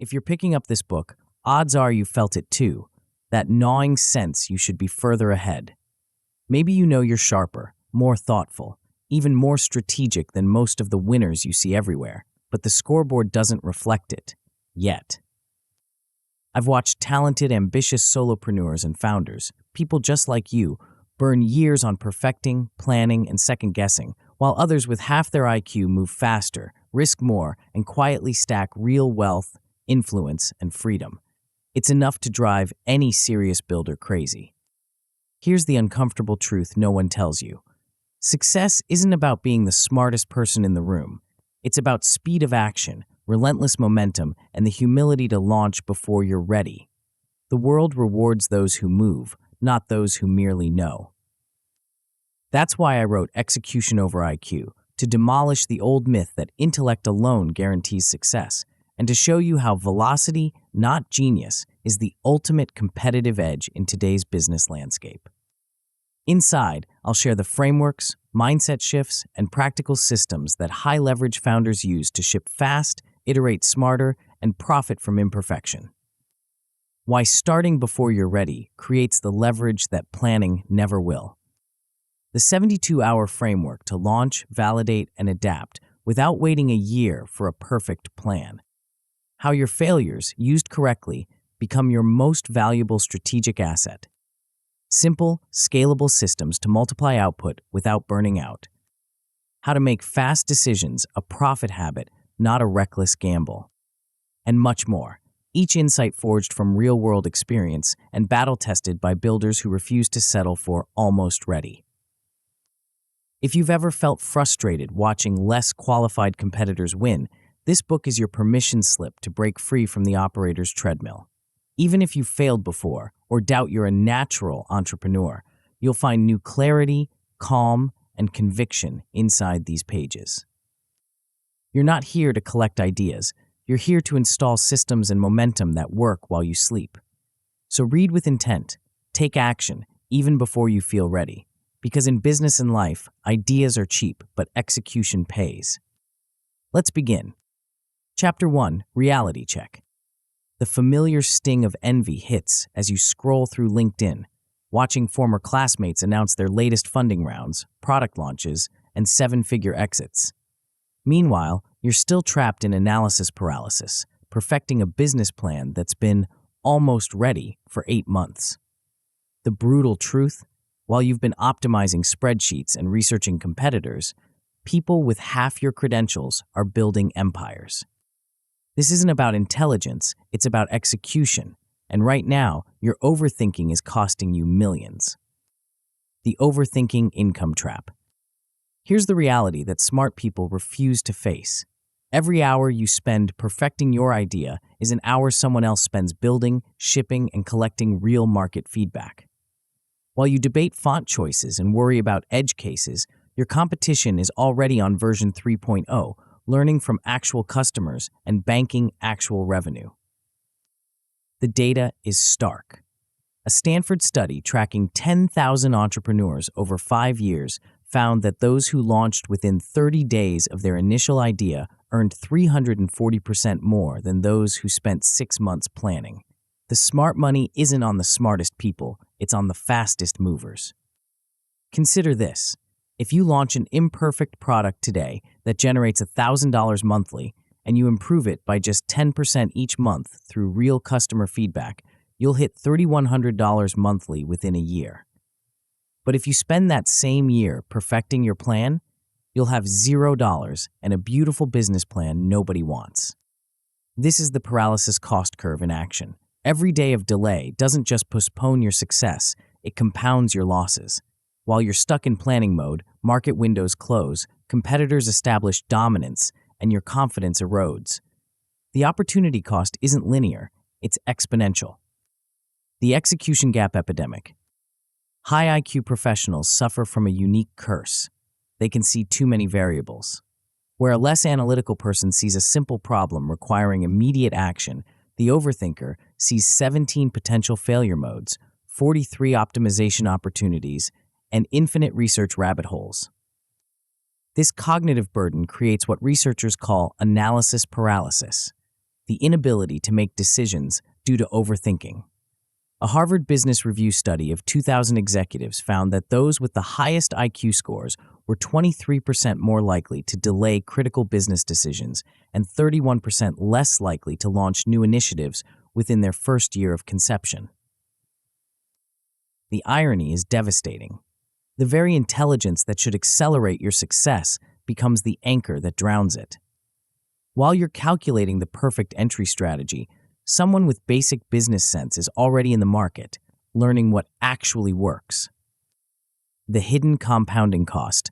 If you're picking up this book, odds are you felt it too, that gnawing sense you should be further ahead. Maybe you know you're sharper, more thoughtful, even more strategic than most of the winners you see everywhere, but the scoreboard doesn't reflect it. Yet. I've watched talented, ambitious solopreneurs and founders, people just like you, burn years on perfecting, planning, and second-guessing, while others with half their IQ move faster, risk more, and quietly stack real wealth, influence, and freedom. It's enough to drive any serious builder crazy. Here's the uncomfortable truth no one tells you. Success isn't about being the smartest person in the room. It's about speed of action, relentless momentum, and the humility to launch before you're ready. The world rewards those who move, not those who merely know. That's why I wrote Execution Over IQ, to demolish the old myth that intellect alone guarantees success, and to show you how velocity, not genius, is the ultimate competitive edge in today's business landscape. Inside, I'll share the frameworks, mindset shifts, and practical systems that high-leverage founders use to ship fast, iterate smarter, and profit from imperfection. Why starting before you're ready creates the leverage that planning never will. The 72-hour framework to launch, validate, and adapt without waiting a year for a perfect plan. How your failures, used correctly, become your most valuable strategic asset. Simple, scalable systems to multiply output without burning out. How to make fast decisions a profit habit, not a reckless gamble. And much more. Each insight forged from real-world experience and battle-tested by builders who refuse to settle for almost ready. If you've ever felt frustrated watching less qualified competitors win, this book is your permission slip to break free from the operator's treadmill. Even if you've failed before or doubt you're a natural entrepreneur, you'll find new clarity, calm, and conviction inside these pages. You're not here to collect ideas. You're here to install systems and momentum that work while you sleep. So read with intent. Take action, even before you feel ready. Because in business and life, ideas are cheap, but execution pays. Let's begin. Chapter 1, Reality Check. The familiar sting of envy hits as you scroll through LinkedIn, watching former classmates announce their latest funding rounds, product launches, and seven-figure exits. Meanwhile, you're still trapped in analysis paralysis, perfecting a business plan that's been almost ready for 8 months. The brutal truth? While you've been optimizing spreadsheets and researching competitors, people with half your credentials are building empires. This isn't about intelligence, it's about execution, and right now, your overthinking is costing you millions. The Overthinking Income Trap. Here's the reality that smart people refuse to face. Every hour you spend perfecting your idea is an hour someone else spends building, shipping, and collecting real market feedback. While you debate font choices and worry about edge cases, your competition is already on version 3.0, learning from actual customers and banking actual revenue. The data is stark. A Stanford study tracking 10,000 entrepreneurs over 5 years found that those who launched within 30 days of their initial idea earned 340% more than those who spent 6 months planning. The smart money isn't on the smartest people, it's on the fastest movers. Consider this. If you launch an imperfect product today that generates $1,000 monthly and you improve it by just 10% each month through real customer feedback, you'll hit $3,100 monthly within a year. But if you spend that same year perfecting your plan, you'll have $0 and a beautiful business plan nobody wants. This is the paralysis cost curve in action. Every day of delay doesn't just postpone your success, it compounds your losses. While you're stuck in planning mode, market windows close, competitors establish dominance, and your confidence erodes. The opportunity cost isn't linear, it's exponential. The execution gap epidemic. High IQ professionals suffer from a unique curse. They can see too many variables. Where a less analytical person sees a simple problem requiring immediate action, the overthinker sees 17 potential failure modes, 43 optimization opportunities, and infinite research rabbit holes. This cognitive burden creates what researchers call analysis paralysis. the inability to make decisions due to overthinking. A Harvard Business Review study of 2,000 executives found that those with the highest IQ scores were 23% more likely to delay critical business decisions and 31% less likely to launch new initiatives within their first year of conception. The irony is devastating. The very intelligence that should accelerate your success becomes the anchor that drowns it. While you're calculating the perfect entry strategy, someone with basic business sense is already in the market, learning what actually works. The hidden compounding cost.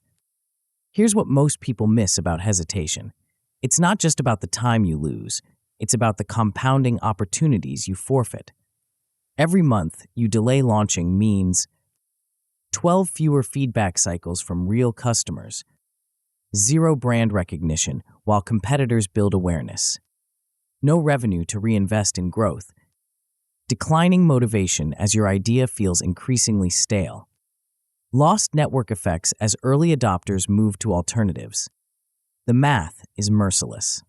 Here's what most people miss about hesitation. It's not just about the time you lose, it's about the compounding opportunities you forfeit. Every month you delay launching means 12 fewer feedback cycles from real customers, 0 brand recognition while competitors build awareness, no revenue to reinvest in growth, declining motivation as your idea feels increasingly stale, lost network effects as early adopters move to alternatives. The math is merciless.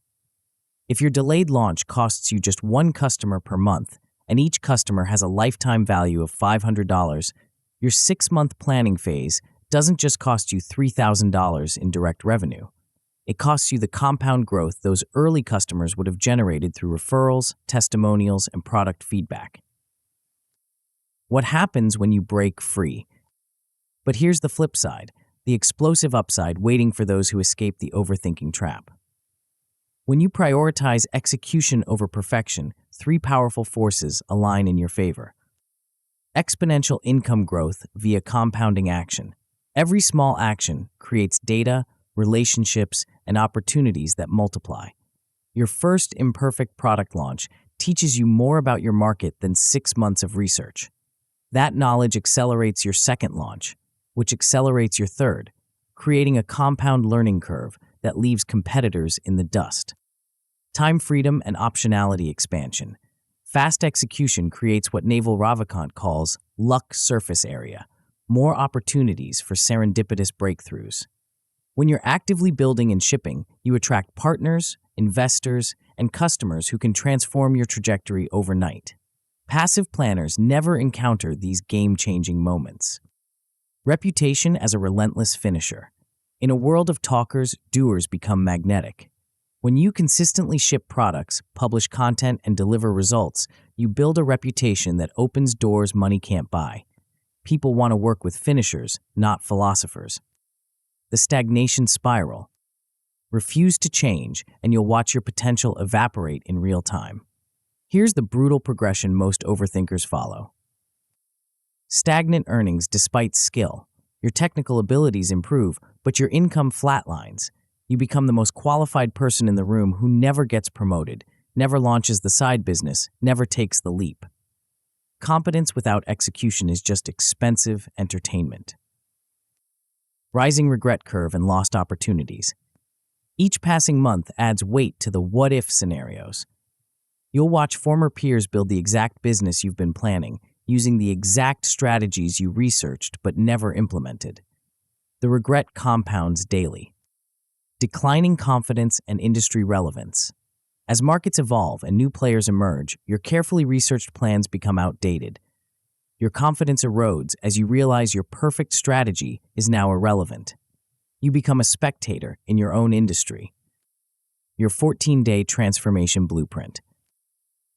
If your delayed launch costs you just 1 customer per month, and each customer has a lifetime value of $500, your 6-month planning phase doesn't just cost you $3,000 in direct revenue. It costs you the compound growth those early customers would have generated through referrals, testimonials, and product feedback. What happens when you break free? But here's the flip side, the explosive upside waiting for those who escape the overthinking trap. When you prioritize execution over perfection, 3 powerful forces align in your favor. Exponential income growth via compounding action. Every small action creates data, relationships, and opportunities that multiply. Your first imperfect product launch teaches you more about your market than 6 months of research. That knowledge accelerates your second launch, which accelerates your third, creating a compound learning curve that leaves competitors in the dust. Time freedom and optionality expansion. Fast execution creates what Naval Ravikant calls luck surface area, more opportunities for serendipitous breakthroughs. When you're actively building and shipping, you attract partners, investors, and customers who can transform your trajectory overnight. Passive planners never encounter these game-changing moments. Reputation as a relentless finisher. In a world of talkers, doers become magnetic. When you consistently ship products, publish content, and deliver results, you build a reputation that opens doors money can't buy. People want to work with finishers, not philosophers. The stagnation spiral. Refuse to change, and you'll watch your potential evaporate in real time. Here's the brutal progression most overthinkers follow. Stagnant earnings despite skill. Your technical abilities improve, but your income flatlines. You become the most qualified person in the room who never gets promoted, never launches the side business, never takes the leap. Competence without execution is just expensive entertainment. Rising regret curve and lost opportunities. Each passing month adds weight to the what-if scenarios. You'll watch former peers build the exact business you've been planning, using the exact strategies you researched but never implemented. The regret compounds daily. Declining confidence and industry relevance. As markets evolve and new players emerge, your carefully researched plans become outdated. Your confidence erodes as you realize your perfect strategy is now irrelevant. You become a spectator in your own industry. Your 14-day transformation blueprint.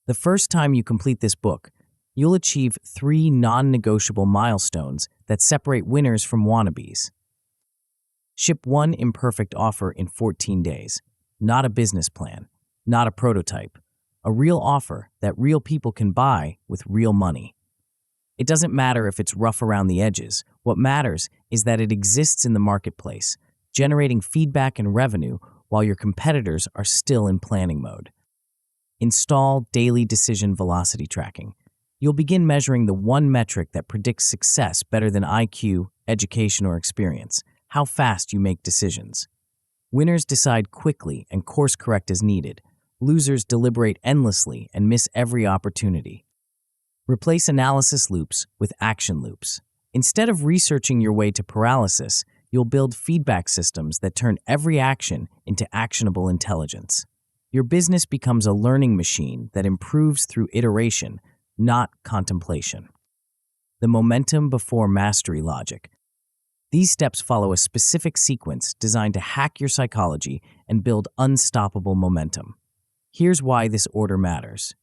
The first time you complete this book, you'll achieve 3 non-negotiable milestones that separate winners from wannabes. Ship 1 imperfect offer in 14 days. Not a business plan, not a prototype. A real offer that real people can buy with real money. It doesn't matter if it's rough around the edges. What matters is that it exists in the marketplace, generating feedback and revenue while your competitors are still in planning mode. Install daily decision velocity tracking. You'll begin measuring the one metric that predicts success better than IQ, education, or experience: how fast you make decisions. Winners decide quickly and course correct as needed. Losers deliberate endlessly and miss every opportunity. Replace analysis loops with action loops. Instead of researching your way to paralysis, you'll build feedback systems that turn every action into actionable intelligence. Your business becomes a learning machine that improves through iteration, not contemplation. The momentum before mastery logic. These steps follow a specific sequence designed to hack your psychology and build unstoppable momentum. Here's why this order matters.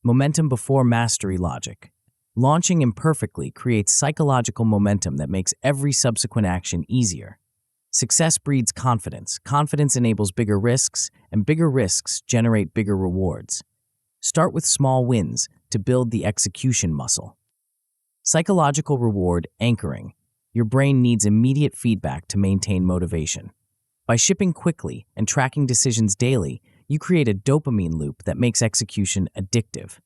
Momentum before mastery logic. Launching imperfectly creates psychological momentum that makes every subsequent action easier. Success breeds confidence. Confidence enables bigger risks, and bigger risks generate bigger rewards. Start with small wins to build the execution muscle. Psychological reward anchoring. Your brain needs immediate feedback to maintain motivation. By shipping quickly and tracking decisions daily, you create a dopamine loop that makes execution addictive.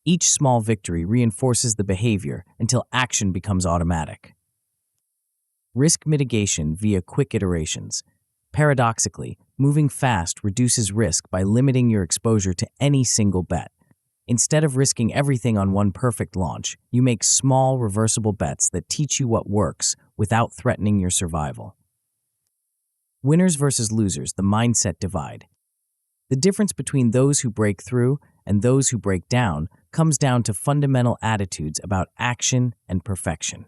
Each small victory reinforces the behavior until action becomes automatic. Risk mitigation via quick iterations. Paradoxically, moving fast reduces risk by limiting your exposure to any single bet. Instead of risking everything on one perfect launch, you make small, reversible bets that teach you what works without threatening your survival. Winners versus losers, the mindset divide. The difference between those who break through and those who break down comes down to fundamental attitudes about action and perfection.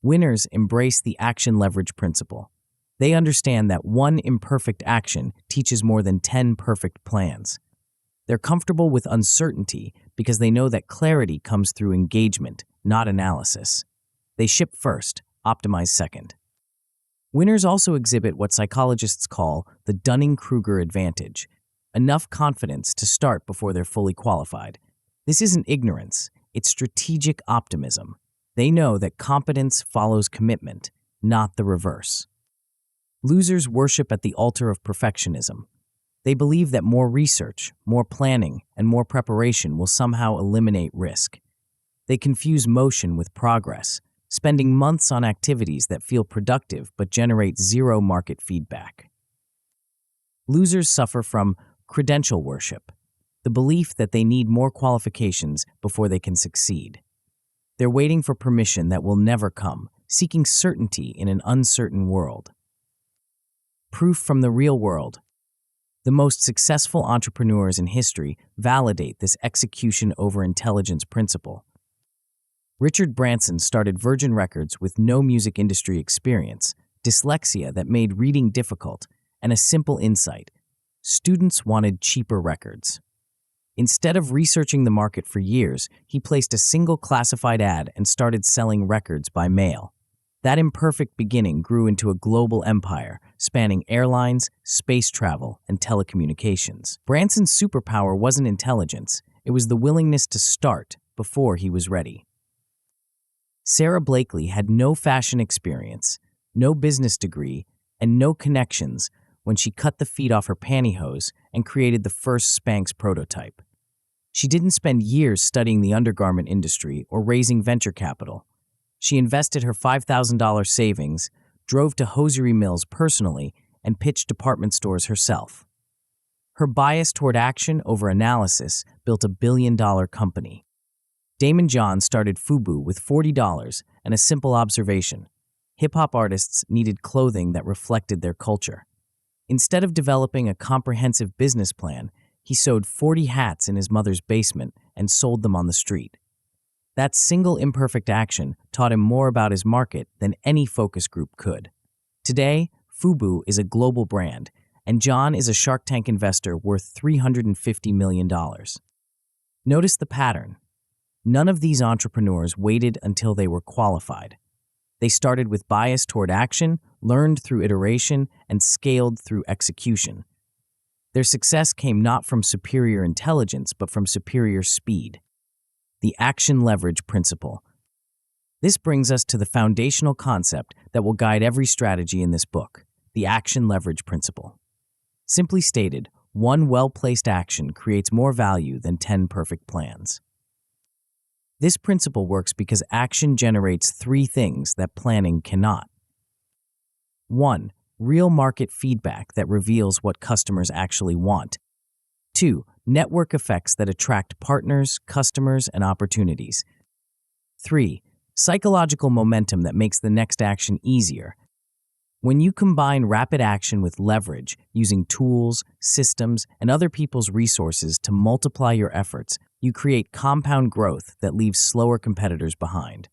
Winners embrace the action leverage principle. They understand that one imperfect action teaches more than 10 perfect plans. They're comfortable with uncertainty because they know that clarity comes through engagement, not analysis. They ship first, optimize second. Winners also exhibit what psychologists call the Dunning-Kruger advantage, enough confidence to start before they're fully qualified. This isn't ignorance, it's strategic optimism. They know that competence follows commitment, not the reverse. Losers worship at the altar of perfectionism. They believe that more research, more planning, and more preparation will somehow eliminate risk. They confuse motion with progress, spending months on activities that feel productive but generate zero market feedback. Losers suffer from credential worship, the belief that they need more qualifications before they can succeed. They're waiting for permission that will never come, seeking certainty in an uncertain world. Proof from the real world. The most successful entrepreneurs in history validate this execution over intelligence principle. Richard Branson started Virgin Records with no music industry experience, dyslexia that made reading difficult, and a simple insight: students wanted cheaper records. Instead of researching the market for years, he placed a single classified ad and started selling records by mail. That imperfect beginning grew into a global empire, spanning airlines, space travel, and telecommunications. Branson's superpower wasn't intelligence, it was the willingness to start before he was ready. Sarah Blakely had no fashion experience, no business degree, and no connections when she cut the feet off her pantyhose and created the first Spanx prototype. She didn't spend years studying the undergarment industry or raising venture capital. She invested her $5,000 savings, drove to hosiery mills personally, and pitched department stores herself. Her bias toward action over analysis built a billion-dollar company. Damon John started FUBU with $40 and a simple observation: hip-hop artists needed clothing that reflected their culture. Instead of developing a comprehensive business plan, he sewed 40 hats in his mother's basement and sold them on the street. That single imperfect action taught him more about his market than any focus group could. Today, FUBU is a global brand, and John is a Shark Tank investor worth $350 million. Notice the pattern. None of these entrepreneurs waited until they were qualified. They started with bias toward action, learned through iteration, and scaled through execution. Their success came not from superior intelligence, but from superior speed. The action leverage principle. This brings us to the foundational concept that will guide every strategy in this book, the action leverage principle. Simply stated, one well-placed action creates more value than 10 perfect plans. This principle works because action generates three things that planning cannot. 1. Real market feedback that reveals what customers actually want. 2. Network effects that attract partners, customers, and opportunities. 3. Psychological momentum that makes the next action easier. When you combine rapid action with leverage, using tools, systems, and other people's resources to multiply your efforts, you create compound growth that leaves slower competitors behind.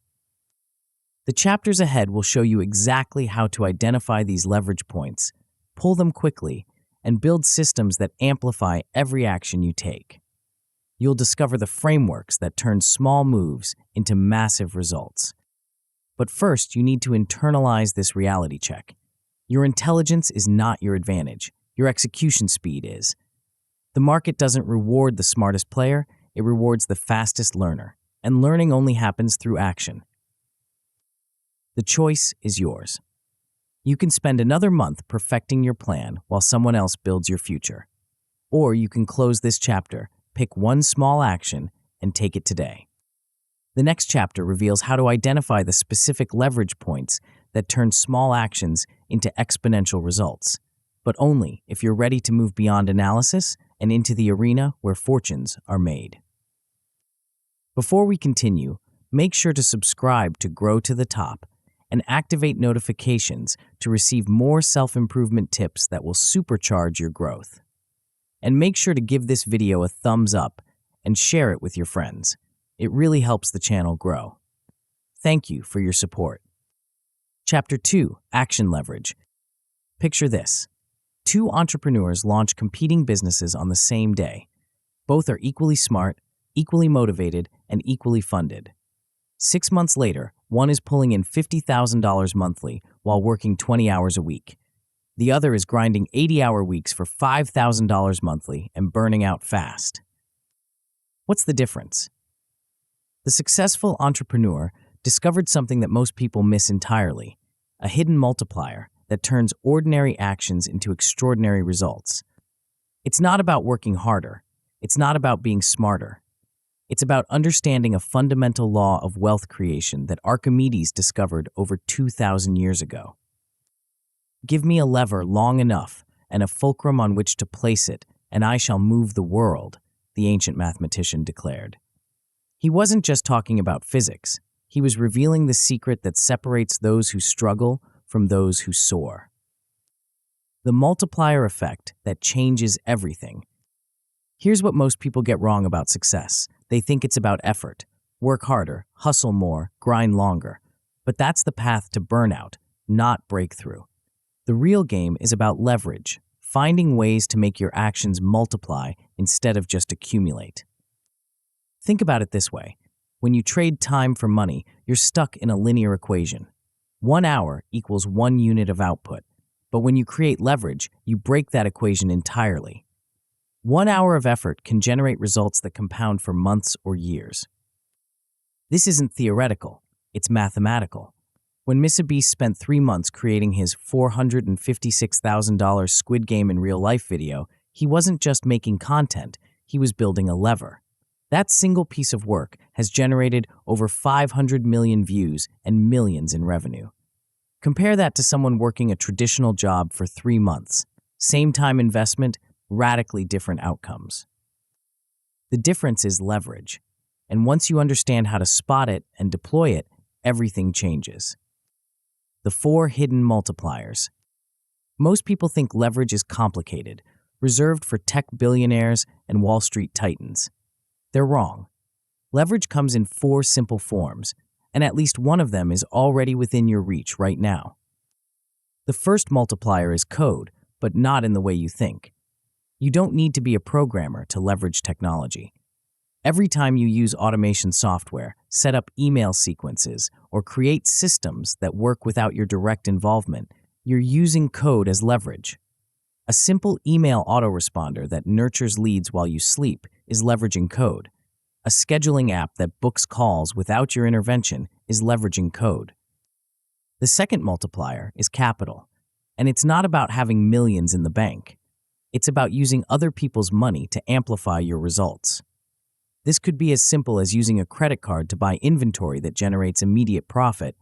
The chapters ahead will show you exactly how to identify these leverage points, pull them quickly, and build systems that amplify every action you take. You'll discover the frameworks that turn small moves into massive results. But first, you need to internalize this reality check. Your intelligence is not your advantage. Your execution speed is. The market doesn't reward the smartest player, it rewards the fastest learner. And learning only happens through action. The choice is yours. You can spend another month perfecting your plan while someone else builds your future. Or you can close this chapter, pick one small action, and take it today. The next chapter reveals how to identify the specific leverage points that turn small actions into exponential results, but only if you're ready to move beyond analysis and into the arena where fortunes are made. Before we continue, make sure to subscribe to Grow to the Top and activate notifications to receive more self-improvement tips that will supercharge your growth. And make sure to give this video a thumbs up and share it with your friends. It really helps the channel grow. Thank you for your support. Chapter 2, Action Leverage. Picture this. Two entrepreneurs launch competing businesses on the same day. Both are equally smart, equally motivated, and equally funded. 6 months later, one is pulling in $50,000 monthly while working 20 hours a week. The other is grinding 80-hour weeks for $5,000 monthly and burning out fast. What's the difference? The successful entrepreneur discovered something that most people miss entirely, a hidden multiplier that turns ordinary actions into extraordinary results. It's not about working harder. It's not about being smarter. It's about understanding a fundamental law of wealth creation that Archimedes discovered over 2,000 years ago. Give me a lever long enough and a fulcrum on which to place it, and I shall move the world, the ancient mathematician declared. He wasn't just talking about physics. He was revealing the secret that separates those who struggle from those who soar. The multiplier effect that changes everything. Here's what most people get wrong about success. They think it's about effort. Work harder, hustle more, grind longer. But that's the path to burnout, not breakthrough. The real game is about leverage, finding ways to make your actions multiply instead of just accumulate. Think about it this way. When you trade time for money, you're stuck in a linear equation. 1 hour equals 1 unit of output. But when you create leverage, you break that equation entirely. 1 hour of effort can generate results that compound for months or years. This isn't theoretical, it's mathematical. When Mr. Beast spent 3 months creating his $456,000 Squid Game in real life video, he wasn't just making content, he was building a lever. That single piece of work has generated over 500 million views and millions in revenue. Compare that to someone working a traditional job for 3 months. Same time investment, radically different outcomes. The difference is leverage, and once you understand how to spot it and deploy it, everything changes. The 4 hidden multipliers. Most people think leverage is complicated, reserved for tech billionaires and Wall Street titans. They're wrong. Leverage comes in 4 simple forms, and at least one of them is already within your reach right now. The first multiplier is code, but not in the way you think. You don't need to be a programmer to leverage technology. Every time you use automation software, set up email sequences, or create systems that work without your direct involvement, you're using code as leverage. A simple email autoresponder that nurtures leads while you sleep is leveraging code. A scheduling app that books calls without your intervention is leveraging code. The second multiplier is capital, and it's not about having millions in the bank. It's about using other people's money to amplify your results. This could be as simple as using a credit card to buy inventory that generates immediate profit,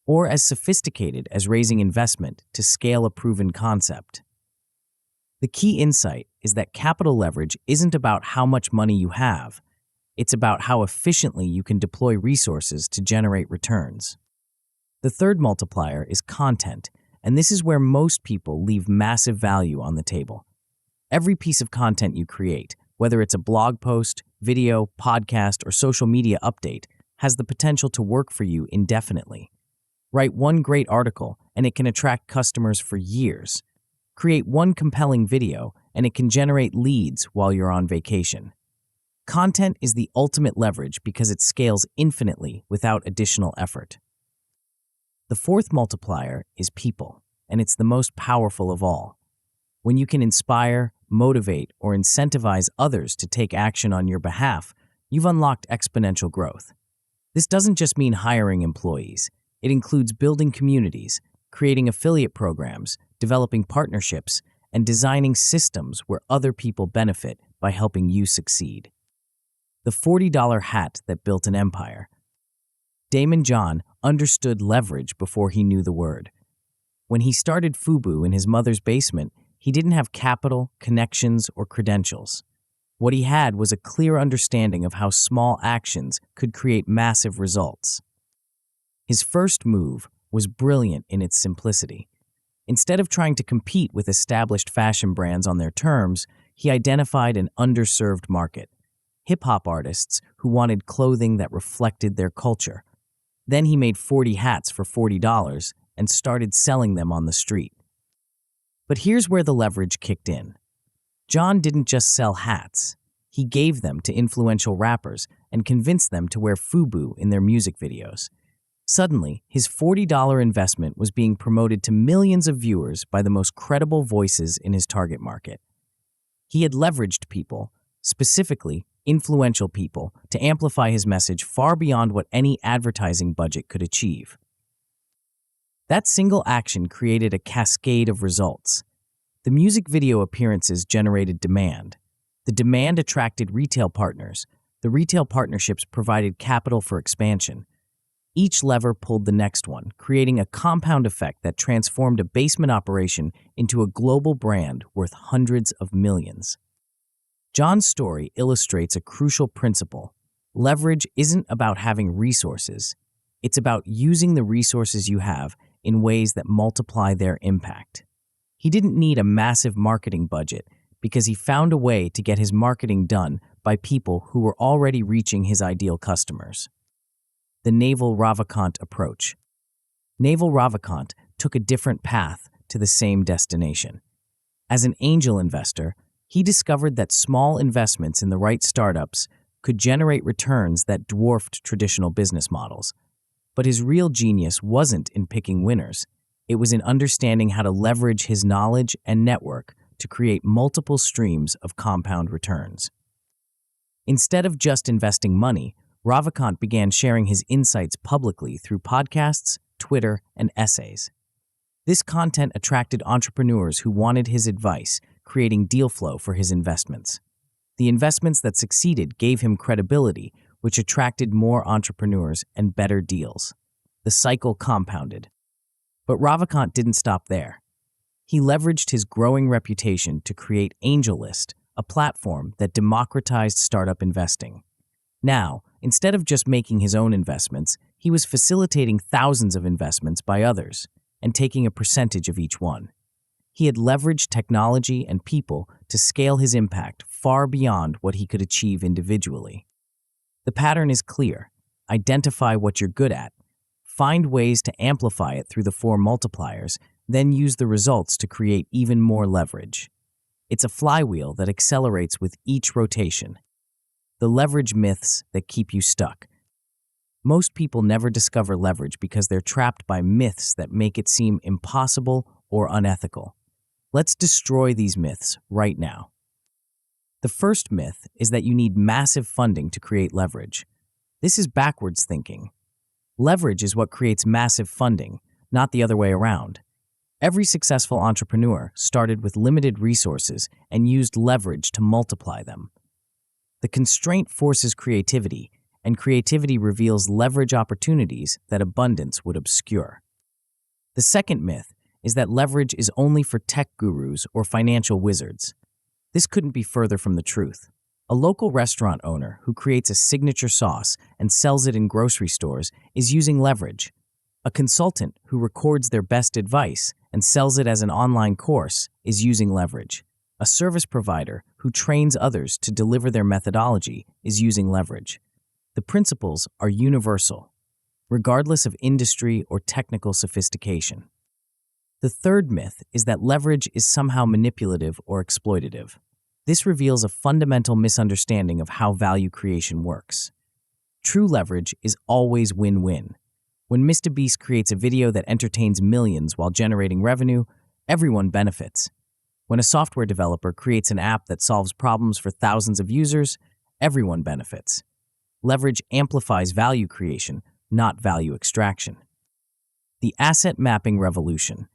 or as sophisticated as raising investment to scale a proven concept. The key insight is that capital leverage isn't about how much money you have. It's about how efficiently you can deploy resources to generate returns. The third multiplier is content, and this is where most people leave massive value on the table. Every piece of content you create, whether it's a blog post, video, podcast, or social media update, has the potential to work for you indefinitely. Write one great article, and it can attract customers for years. Create one compelling video, and it can generate leads while you're on vacation. Content is the ultimate leverage because it scales infinitely without additional effort. The fourth multiplier is people, and it's the most powerful of all. When you can inspire, motivate, or incentivize others to take action on your behalf, you've unlocked exponential growth. This doesn't just mean hiring employees. It includes building communities, creating affiliate programs, developing partnerships, and designing systems where other people benefit by helping you succeed. The $40 hat that built an empire. Damon John understood leverage before he knew the word. When he started Fubu in his mother's basement, he didn't have capital, connections, or credentials. What he had was a clear understanding of how small actions could create massive results. His first move was brilliant in its simplicity. Instead of trying to compete with established fashion brands on their terms, he identified an underserved market: hip-hop artists who wanted clothing that reflected their culture. Then he made 40 hats for $40 and started selling them on the street. But here's where the leverage kicked in. John didn't just sell hats. He gave them to influential rappers and convinced them to wear Fubu in their music videos. Suddenly, his $40 investment was being promoted to millions of viewers by the most credible voices in his target market. He had leveraged people, specifically influential people, to amplify his message far beyond what any advertising budget could achieve. That single action created a cascade of results. The music video appearances generated demand. The demand attracted retail partners. The retail partnerships provided capital for expansion. Each lever pulled the next one, creating a compound effect that transformed a basement operation into a global brand worth hundreds of millions. John's story illustrates a crucial principle. Leverage isn't about having resources. It's about using the resources you have in ways that multiply their impact. He didn't need a massive marketing budget because he found a way to get his marketing done by people who were already reaching his ideal customers. The Naval Ravikant approach. Naval Ravikant took a different path to the same destination. As an angel investor, he discovered that small investments in the right startups could generate returns that dwarfed traditional business models. But his real genius wasn't in picking winners. It was in understanding how to leverage his knowledge and network to create multiple streams of compound returns. Instead of just investing money, Ravikant began sharing his insights publicly through podcasts, Twitter, and essays. This content attracted entrepreneurs who wanted his advice, creating deal flow for his investments. The investments that succeeded gave him credibility, which attracted more entrepreneurs and better deals. The cycle compounded. But Ravikant didn't stop there. He leveraged his growing reputation to create AngelList, a platform that democratized startup investing. Now, instead of just making his own investments, he was facilitating thousands of investments by others and taking a percentage of each one. He had leveraged technology and people to scale his impact far beyond what he could achieve individually. The pattern is clear. Identify what you're good at. Find ways to amplify it through the 4 multipliers, then use the results to create even more leverage. It's a flywheel that accelerates with each rotation. The leverage myths that keep you stuck. Most people never discover leverage because they're trapped by myths that make it seem impossible or unethical. Let's destroy these myths right now. The first myth is that you need massive funding to create leverage. This is backwards thinking. Leverage is what creates massive funding, not the other way around. Every successful entrepreneur started with limited resources and used leverage to multiply them. The constraint forces creativity, and creativity reveals leverage opportunities that abundance would obscure. The second myth is that leverage is only for tech gurus or financial wizards. This couldn't be further from the truth. A local restaurant owner who creates a signature sauce and sells it in grocery stores is using leverage. A consultant who records their best advice and sells it as an online course is using leverage. A service provider who trains others to deliver their methodology is using leverage. The principles are universal, regardless of industry or technical sophistication. The third myth is that leverage is somehow manipulative or exploitative. This reveals a fundamental misunderstanding of how value creation works. True leverage is always win-win. When Mr. Beast creates a video that entertains millions while generating revenue, everyone benefits. When a software developer creates an app that solves problems for thousands of users, everyone benefits. Leverage amplifies value creation, not value extraction. The asset mapping revolution.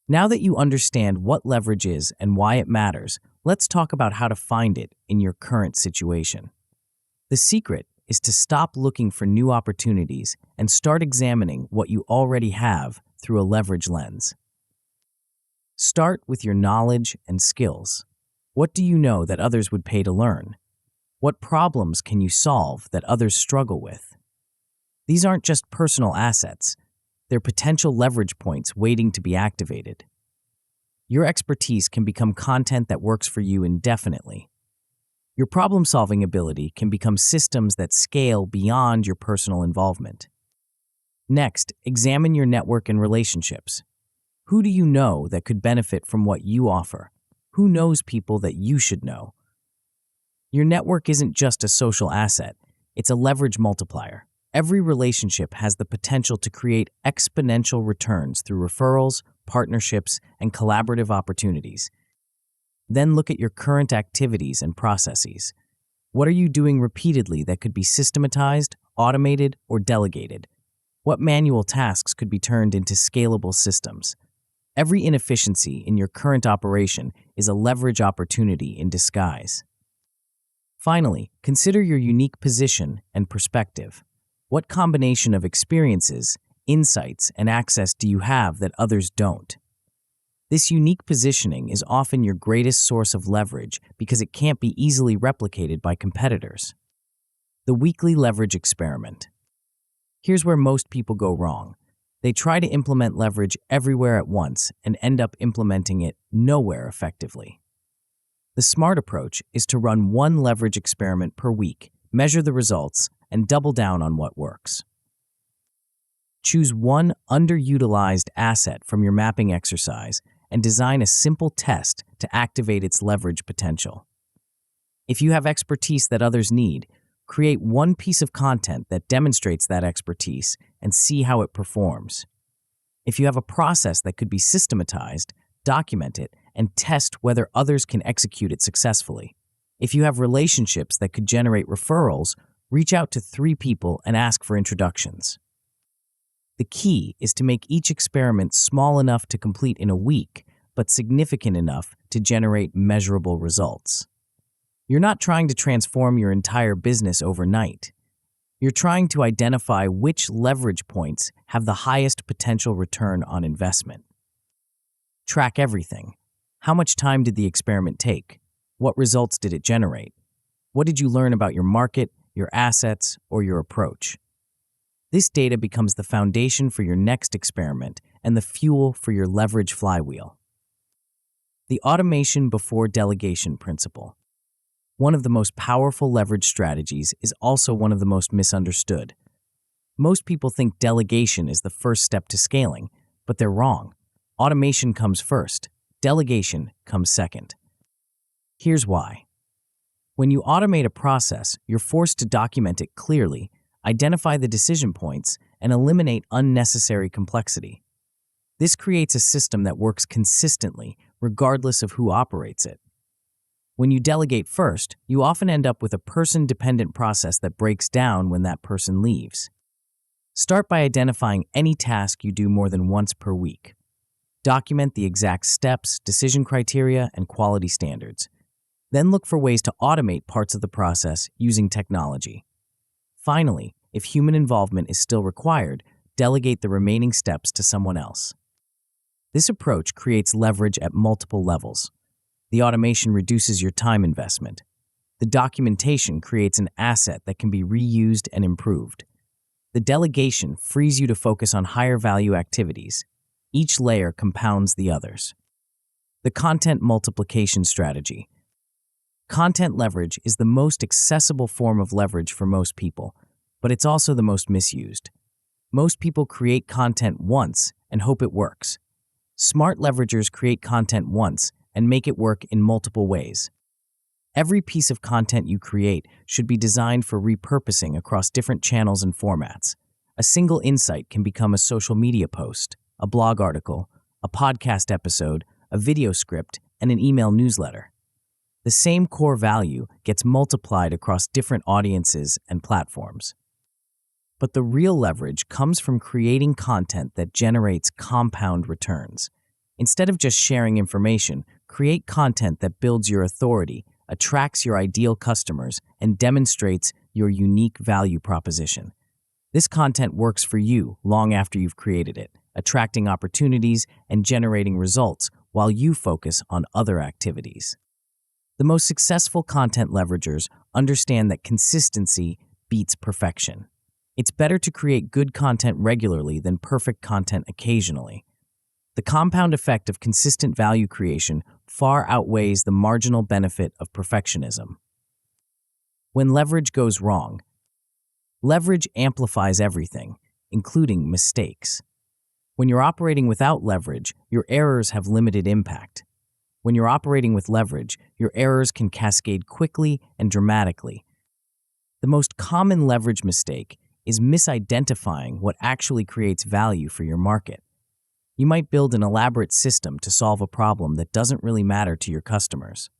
Now that you understand what leverage is and why it matters, let's talk about how to find it in your current situation. The secret is to stop looking for new opportunities and start examining what you already have through a leverage lens. Start with your knowledge and skills. What do you know that others would pay to learn? What problems can you solve that others struggle with? These aren't just personal assets. They're potential leverage points waiting to be activated. Your expertise can become content that works for you indefinitely. Your problem-solving ability can become systems that scale beyond your personal involvement. Next, examine your network and relationships. Who do you know that could benefit from what you offer? Who knows people that you should know? Your network isn't just a social asset, it's a leverage multiplier. Every relationship has the potential to create exponential returns through referrals, partnerships, and collaborative opportunities. Then look at your current activities and processes. What are you doing repeatedly that could be systematized, automated, or delegated? What manual tasks could be turned into scalable systems? Every inefficiency in your current operation is a leverage opportunity in disguise. Finally, consider your unique position and perspective. What combination of experiences, insights, and access do you have that others don't? This unique positioning is often your greatest source of leverage because it can't be easily replicated by competitors. The weekly leverage experiment. Here's where most people go wrong. They try to implement leverage everywhere at once and end up implementing it nowhere effectively. The smart approach is to run one leverage experiment per week, measure the results, and double down on what works. Choose one underutilized asset from your mapping exercise and design a simple test to activate its leverage potential. If you have expertise that others need, create one piece of content that demonstrates that expertise and see how it performs. If you have a process that could be systematized, document it and test whether others can execute it successfully. If you have relationships that could generate referrals, reach out to 3 people and ask for introductions. The key is to make each experiment small enough to complete in a week, but significant enough to generate measurable results. You're not trying to transform your entire business overnight. You're trying to identify which leverage points have the highest potential return on investment. Track everything. How much time did the experiment take? What results did it generate? What did you learn about your market, your assets, or your approach? This data becomes the foundation for your next experiment and the fuel for your leverage flywheel. The automation before delegation principle. One of the most powerful leverage strategies is also one of the most misunderstood. Most people think delegation is the first step to scaling, but they're wrong. Automation comes first. Delegation comes second. Here's why. When you automate a process, you're forced to document it clearly, identify the decision points, and eliminate unnecessary complexity. This creates a system that works consistently, regardless of who operates it. When you delegate first, you often end up with a person-dependent process that breaks down when that person leaves. Start by identifying any task you do more than once per week. Document the exact steps, decision criteria, and quality standards. Then look for ways to automate parts of the process using technology. Finally, if human involvement is still required, delegate the remaining steps to someone else. This approach creates leverage at multiple levels. The automation reduces your time investment. The documentation creates an asset that can be reused and improved. The delegation frees you to focus on higher value activities. Each layer compounds the others. The content multiplication strategy. Content leverage is the most accessible form of leverage for most people, but it's also the most misused. Most people create content once and hope it works. Smart leveragers create content once and make it work in multiple ways. Every piece of content you create should be designed for repurposing across different channels and formats. A single insight can become a social media post, a blog article, a podcast episode, a video script, and an email newsletter. The same core value gets multiplied across different audiences and platforms. But the real leverage comes from creating content that generates compound returns. Instead of just sharing information, create content that builds your authority, attracts your ideal customers, and demonstrates your unique value proposition. This content works for you long after you've created it, attracting opportunities and generating results while you focus on other activities. The most successful content leveragers understand that consistency beats perfection. It's better to create good content regularly than perfect content occasionally. The compound effect of consistent value creation far outweighs the marginal benefit of perfectionism. When leverage goes wrong, leverage amplifies everything, including mistakes. When you're operating without leverage, your errors have limited impact. When you're operating with leverage, your errors can cascade quickly and dramatically. The most common leverage mistake is misidentifying what actually creates value for your market. You might build an elaborate system to solve a problem that doesn't really matter to your customers.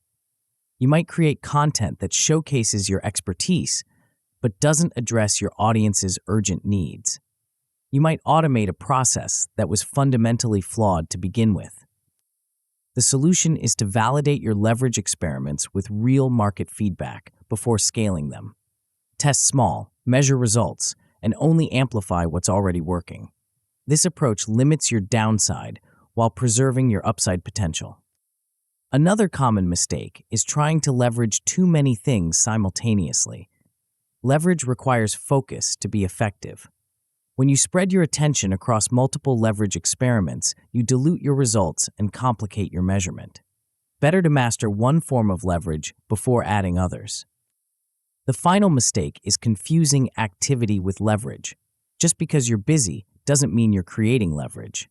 You might create content that showcases your expertise, but doesn't address your audience's urgent needs. You might automate a process that was fundamentally flawed to begin with. The solution is to validate your leverage experiments with real market feedback before scaling them. Test small, measure results, and only amplify what's already working. This approach limits your downside while preserving your upside potential. Another common mistake is trying to leverage too many things simultaneously. Leverage requires focus to be effective. When you spread your attention across multiple leverage experiments, you dilute your results and complicate your measurement. Better to master one form of leverage before adding others. The final mistake is confusing activity with leverage. Just because you're busy doesn't mean you're creating leverage.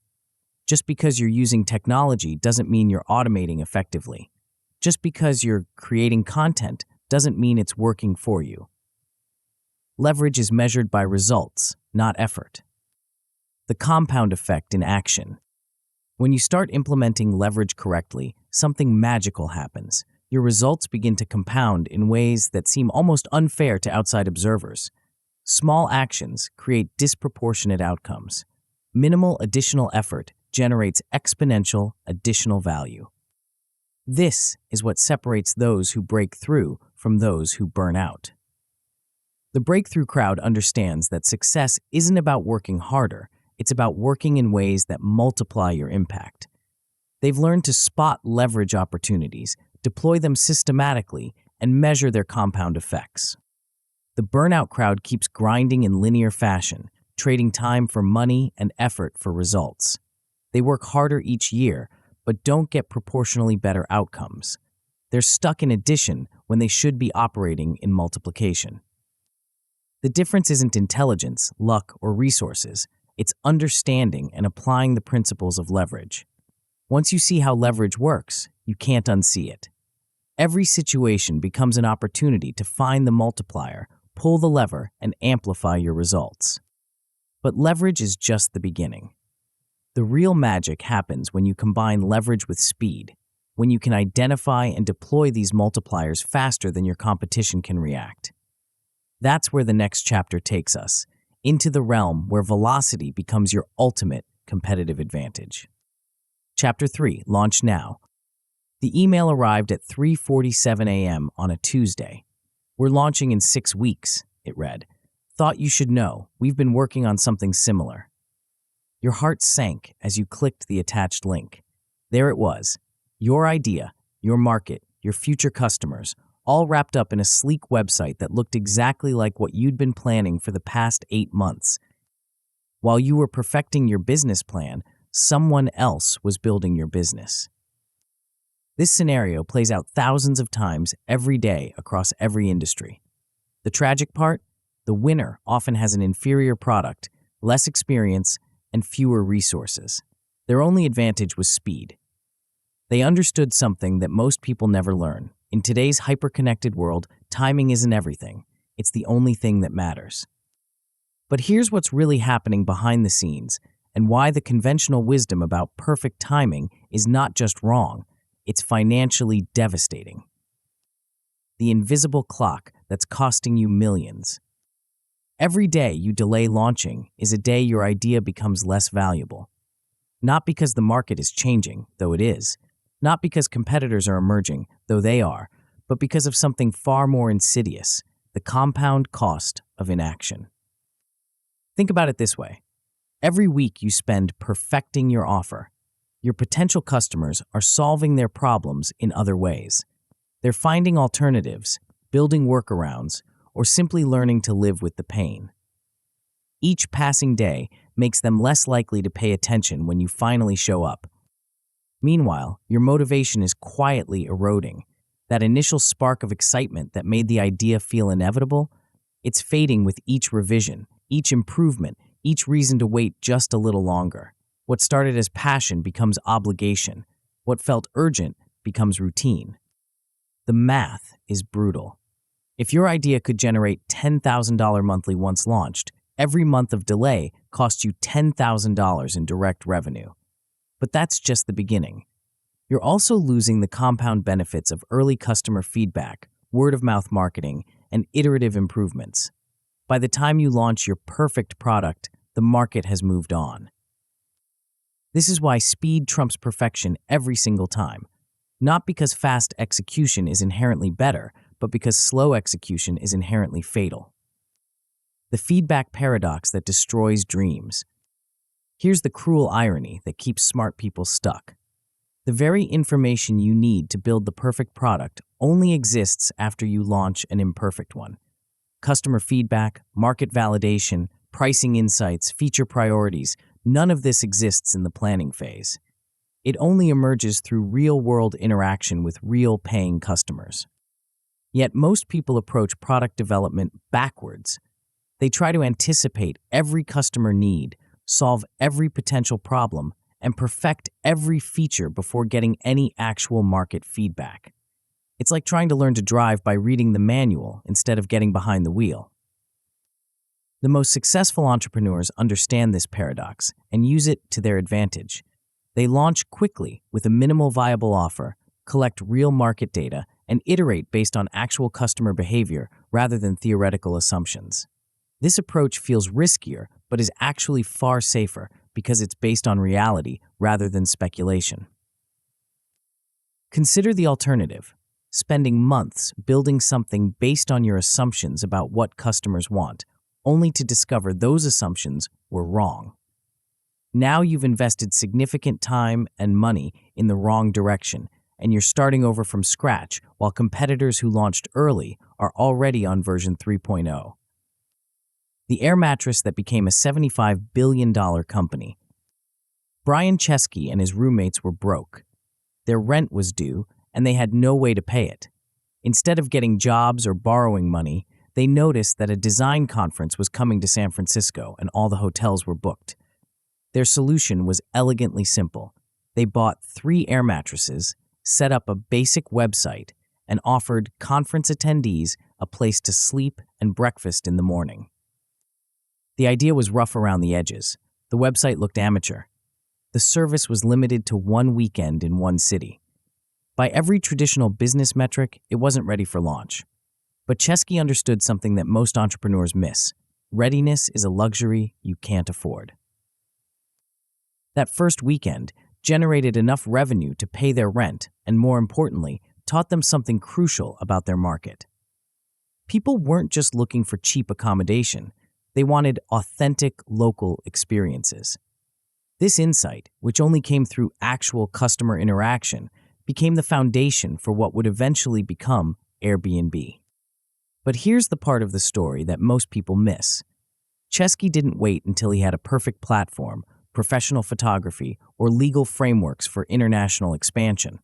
Just because you're using technology doesn't mean you're automating effectively. Just because you're creating content doesn't mean it's working for you. Leverage is measured by results, not effort. The compound effect in action. When you start implementing leverage correctly, something magical happens. Your results begin to compound in ways that seem almost unfair to outside observers. Small actions create disproportionate outcomes. Minimal additional effort generates exponential additional value. This is what separates those who break through from those who burn out. The breakthrough crowd understands that success isn't about working harder, it's about working in ways that multiply your impact. They've learned to spot leverage opportunities, deploy them systematically, and measure their compound effects. The burnout crowd keeps grinding in linear fashion, trading time for money and effort for results. They work harder each year, but don't get proportionally better outcomes. They're stuck in addition when they should be operating in multiplication. The difference isn't intelligence, luck, or resources. It's understanding and applying the principles of leverage. Once you see how leverage works, you can't unsee it. Every situation becomes an opportunity to find the multiplier, pull the lever, and amplify your results. But leverage is just the beginning. The real magic happens when you combine leverage with speed, when you can identify and deploy these multipliers faster than your competition can react. That's where the next chapter takes us, into the realm where velocity becomes your ultimate competitive advantage. Chapter 3, Launch Now. The email arrived at 3:47 a.m. on a Tuesday. "We're launching in 6 weeks," it read. "Thought you should know, we've been working on something similar." Your heart sank as you clicked the attached link. There it was, your idea, your market, your future customers, all wrapped up in a sleek website that looked exactly like what you'd been planning for the past 8 months. While you were perfecting your business plan, someone else was building your business. This scenario plays out thousands of times every day across every industry. The tragic part? The winner often has an inferior product, less experience, and fewer resources. Their only advantage was speed. They understood something that most people never learn. In today's hyper-connected world, timing isn't everything. It's the only thing that matters. But here's what's really happening behind the scenes, and why the conventional wisdom about perfect timing is not just wrong, it's financially devastating. The invisible clock that's costing you millions. Every day you delay launching is a day your idea becomes less valuable. Not because the market is changing, though it is. Not because competitors are emerging, though they are, but because of something far more insidious, the compound cost of inaction. Think about it this way. Every week you spend perfecting your offer. Your potential customers are solving their problems in other ways. They're finding alternatives, building workarounds, or simply learning to live with the pain. Each passing day makes them less likely to pay attention when you finally show up. Meanwhile, your motivation is quietly eroding. That initial spark of excitement that made the idea feel inevitable, it's fading with each revision, each improvement, each reason to wait just a little longer. What started as passion becomes obligation. What felt urgent becomes routine. The math is brutal. If your idea could generate $10,000 monthly once launched, every month of delay costs you $10,000 in direct revenue. But that's just the beginning. You're also losing the compound benefits of early customer feedback, word-of-mouth marketing, and iterative improvements. By the time you launch your perfect product, the market has moved on. This is why speed trumps perfection every single time. Not because fast execution is inherently better, but because slow execution is inherently fatal. The feedback paradox that destroys dreams. Here's the cruel irony that keeps smart people stuck. The very information you need to build the perfect product only exists after you launch an imperfect one. Customer feedback, market validation, pricing insights, feature priorities, none of this exists in the planning phase. It only emerges through real-world interaction with real paying customers. Yet most people approach product development backwards. They try to anticipate every customer need, solve every potential problem, and perfect every feature before getting any actual market feedback. It's like trying to learn to drive by reading the manual instead of getting behind the wheel. The most successful entrepreneurs understand this paradox and use it to their advantage. They launch quickly with a minimal viable offer, collect real market data, and iterate based on actual customer behavior rather than theoretical assumptions. This approach feels riskier, but is actually far safer because it's based on reality rather than speculation. Consider the alternative: spending months building something based on your assumptions about what customers want, only to discover those assumptions were wrong. Now you've invested significant time and money in the wrong direction, and you're starting over from scratch while competitors who launched early are already on version 3.0. The air mattress that became a $75 billion company. Brian Chesky and his roommates were broke. Their rent was due, and they had no way to pay it. Instead of getting jobs or borrowing money, they noticed that a design conference was coming to San Francisco and all the hotels were booked. Their solution was elegantly simple. They bought 3 air mattresses, set up a basic website, and offered conference attendees a place to sleep and breakfast in the morning. The idea was rough around the edges. The website looked amateur. The service was limited to 1 weekend in 1 city. By every traditional business metric, it wasn't ready for launch. But Chesky understood something that most entrepreneurs miss. Readiness is a luxury you can't afford. That first weekend generated enough revenue to pay their rent and, more importantly, taught them something crucial about their market. People weren't just looking for cheap accommodation. They wanted authentic local experiences. This insight, which only came through actual customer interaction, became the foundation for what would eventually become Airbnb. But here's the part of the story that most people miss. Chesky didn't wait until he had a perfect platform, professional photography, or legal frameworks for international expansion.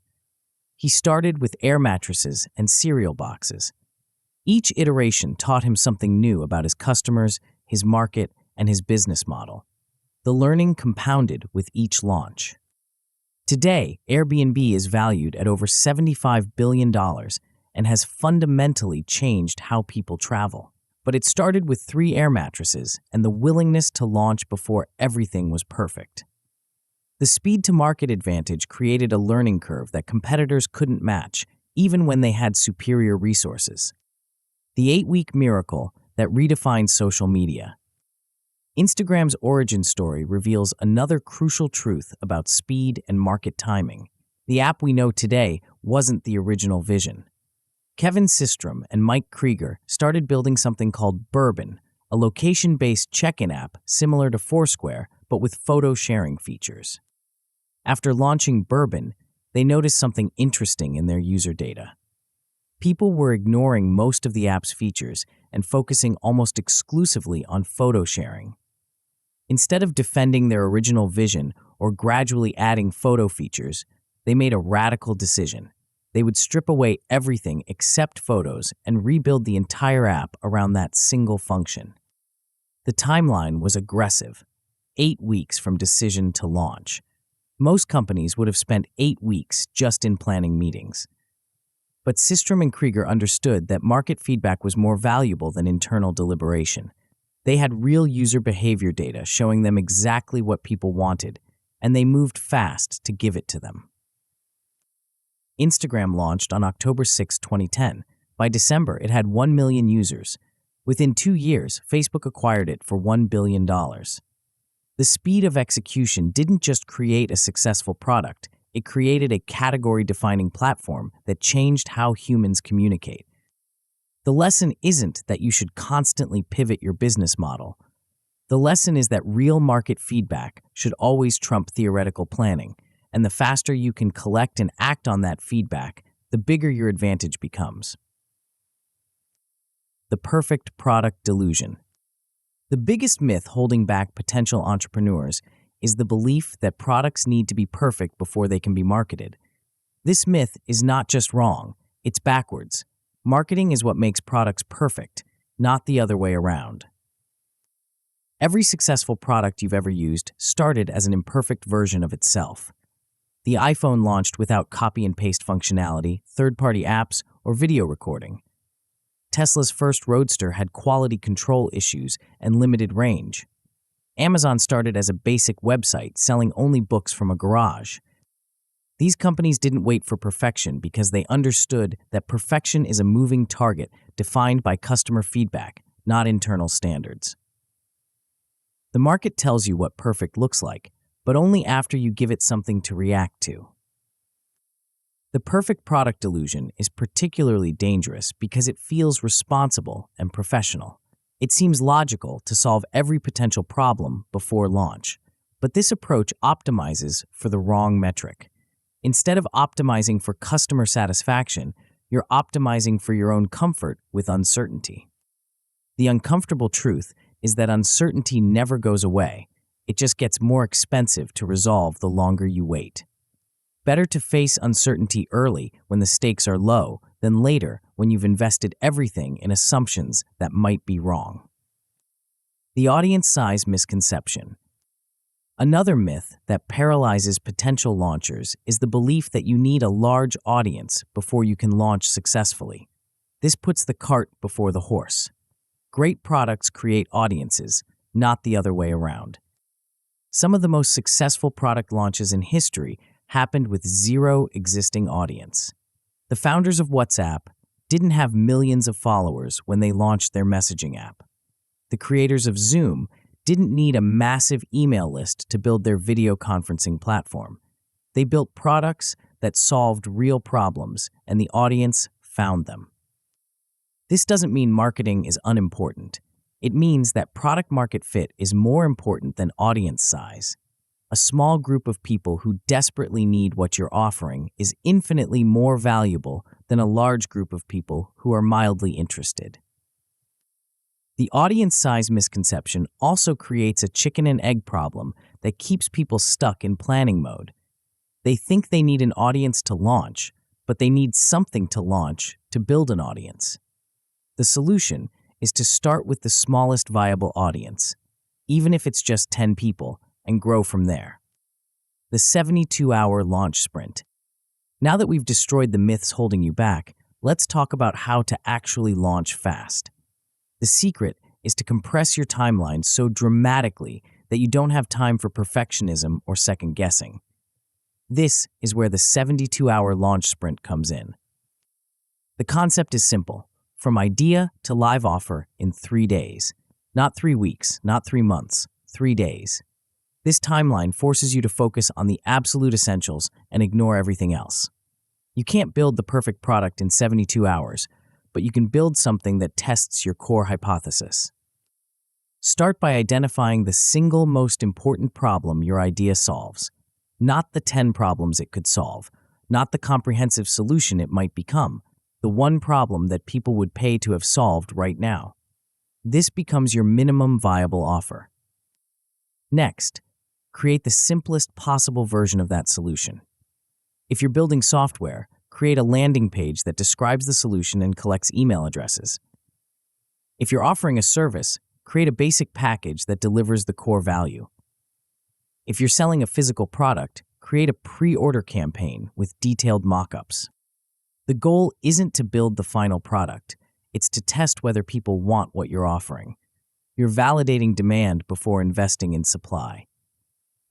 He started with air mattresses and cereal boxes. Each iteration taught him something new about his customers, his market, and his business model. The learning compounded with each launch. Today, Airbnb is valued at over $75 billion and has fundamentally changed how people travel. But it started with 3 air mattresses and the willingness to launch before everything was perfect. The speed-to-market advantage created a learning curve that competitors couldn't match, even when they had superior resources. The 8-week miracle that redefined social media. Instagram's origin story reveals another crucial truth about speed and market timing. The app we know today wasn't the original vision. Kevin Systrom and Mike Krieger started building something called Bourbon, a location-based check-in app similar to Foursquare, but with photo-sharing features. After launching Bourbon, they noticed something interesting in their user data. People were ignoring most of the app's features and focusing almost exclusively on photo sharing. Instead of defending their original vision or gradually adding photo features, they made a radical decision. They would strip away everything except photos and rebuild the entire app around that single function. The timeline was aggressive, 8 weeks from decision to launch. Most companies would have spent 8 weeks just in planning meetings. But Systrom and Krieger understood that market feedback was more valuable than internal deliberation. They had real user behavior data showing them exactly what people wanted, and they moved fast to give it to them. Instagram launched on October 6, 2010. By December, it had 1 million users. Within 2 years, Facebook acquired it for $1 billion. The speed of execution didn't just create a successful product, it created a category-defining platform that changed how humans communicate. The lesson isn't that you should constantly pivot your business model. The lesson is that real market feedback should always trump theoretical planning, and the faster you can collect and act on that feedback, the bigger your advantage becomes. The perfect product delusion. The biggest myth holding back potential entrepreneurs is the belief that products need to be perfect before they can be marketed. This myth is not just wrong, it's backwards. Marketing is what makes products perfect, not the other way around. Every successful product you've ever used started as an imperfect version of itself. The iPhone launched without copy and paste functionality, third-party apps, or video recording. Tesla's first Roadster had quality control issues and limited range. Amazon started as a basic website selling only books from a garage. These companies didn't wait for perfection because they understood that perfection is a moving target defined by customer feedback, not internal standards. The market tells you what perfect looks like, but only after you give it something to react to. The perfect product delusion is particularly dangerous because it feels responsible and professional. It seems logical to solve every potential problem before launch, but this approach optimizes for the wrong metric. Instead of optimizing for customer satisfaction, you're optimizing for your own comfort with uncertainty. The uncomfortable truth is that uncertainty never goes away. It just gets more expensive to resolve the longer you wait. Better to face uncertainty early when the stakes are low than later when you've invested everything in assumptions that might be wrong. The audience size misconception. Another myth that paralyzes potential launchers is the belief that you need a large audience before you can launch successfully. This puts the cart before the horse. Great products create audiences, not the other way around. Some of the most successful product launches in history happened with zero existing audience. The founders of WhatsApp didn't have millions of followers when they launched their messaging app. The creators of Zoom didn't need a massive email list to build their video conferencing platform. They built products that solved real problems, and the audience found them. This doesn't mean marketing is unimportant. It means that product market fit is more important than audience size. A small group of people who desperately need what you're offering is infinitely more valuable than a large group of people who are mildly interested. The audience size misconception also creates a chicken and egg problem that keeps people stuck in planning mode. They think they need an audience to launch, but they need something to launch to build an audience. The solution is to start with the smallest viable audience, even if it's just 10 people, and grow from there. The 72-hour launch sprint. Now that we've destroyed the myths holding you back, let's talk about how to actually launch fast. The secret is to compress your timeline so dramatically that you don't have time for perfectionism or second guessing. This is where the 72-hour launch sprint comes in. The concept is simple: from idea to live offer in 3 days. Not 3 weeks, not 3 months, 3 days. This timeline forces you to focus on the absolute essentials and ignore everything else. You can't build the perfect product in 72 hours, but you can build something that tests your core hypothesis. Start by identifying the single most important problem your idea solves, not the 10 problems it could solve, not the comprehensive solution it might become, the one problem that people would pay to have solved right now. This becomes your minimum viable offer. Next, create the simplest possible version of that solution. If you're building software, create a landing page that describes the solution and collects email addresses. If you're offering a service, create a basic package that delivers the core value. If you're selling a physical product, create a pre-order campaign with detailed mock-ups. The goal isn't to build the final product, it's to test whether people want what you're offering. You're validating demand before investing in supply.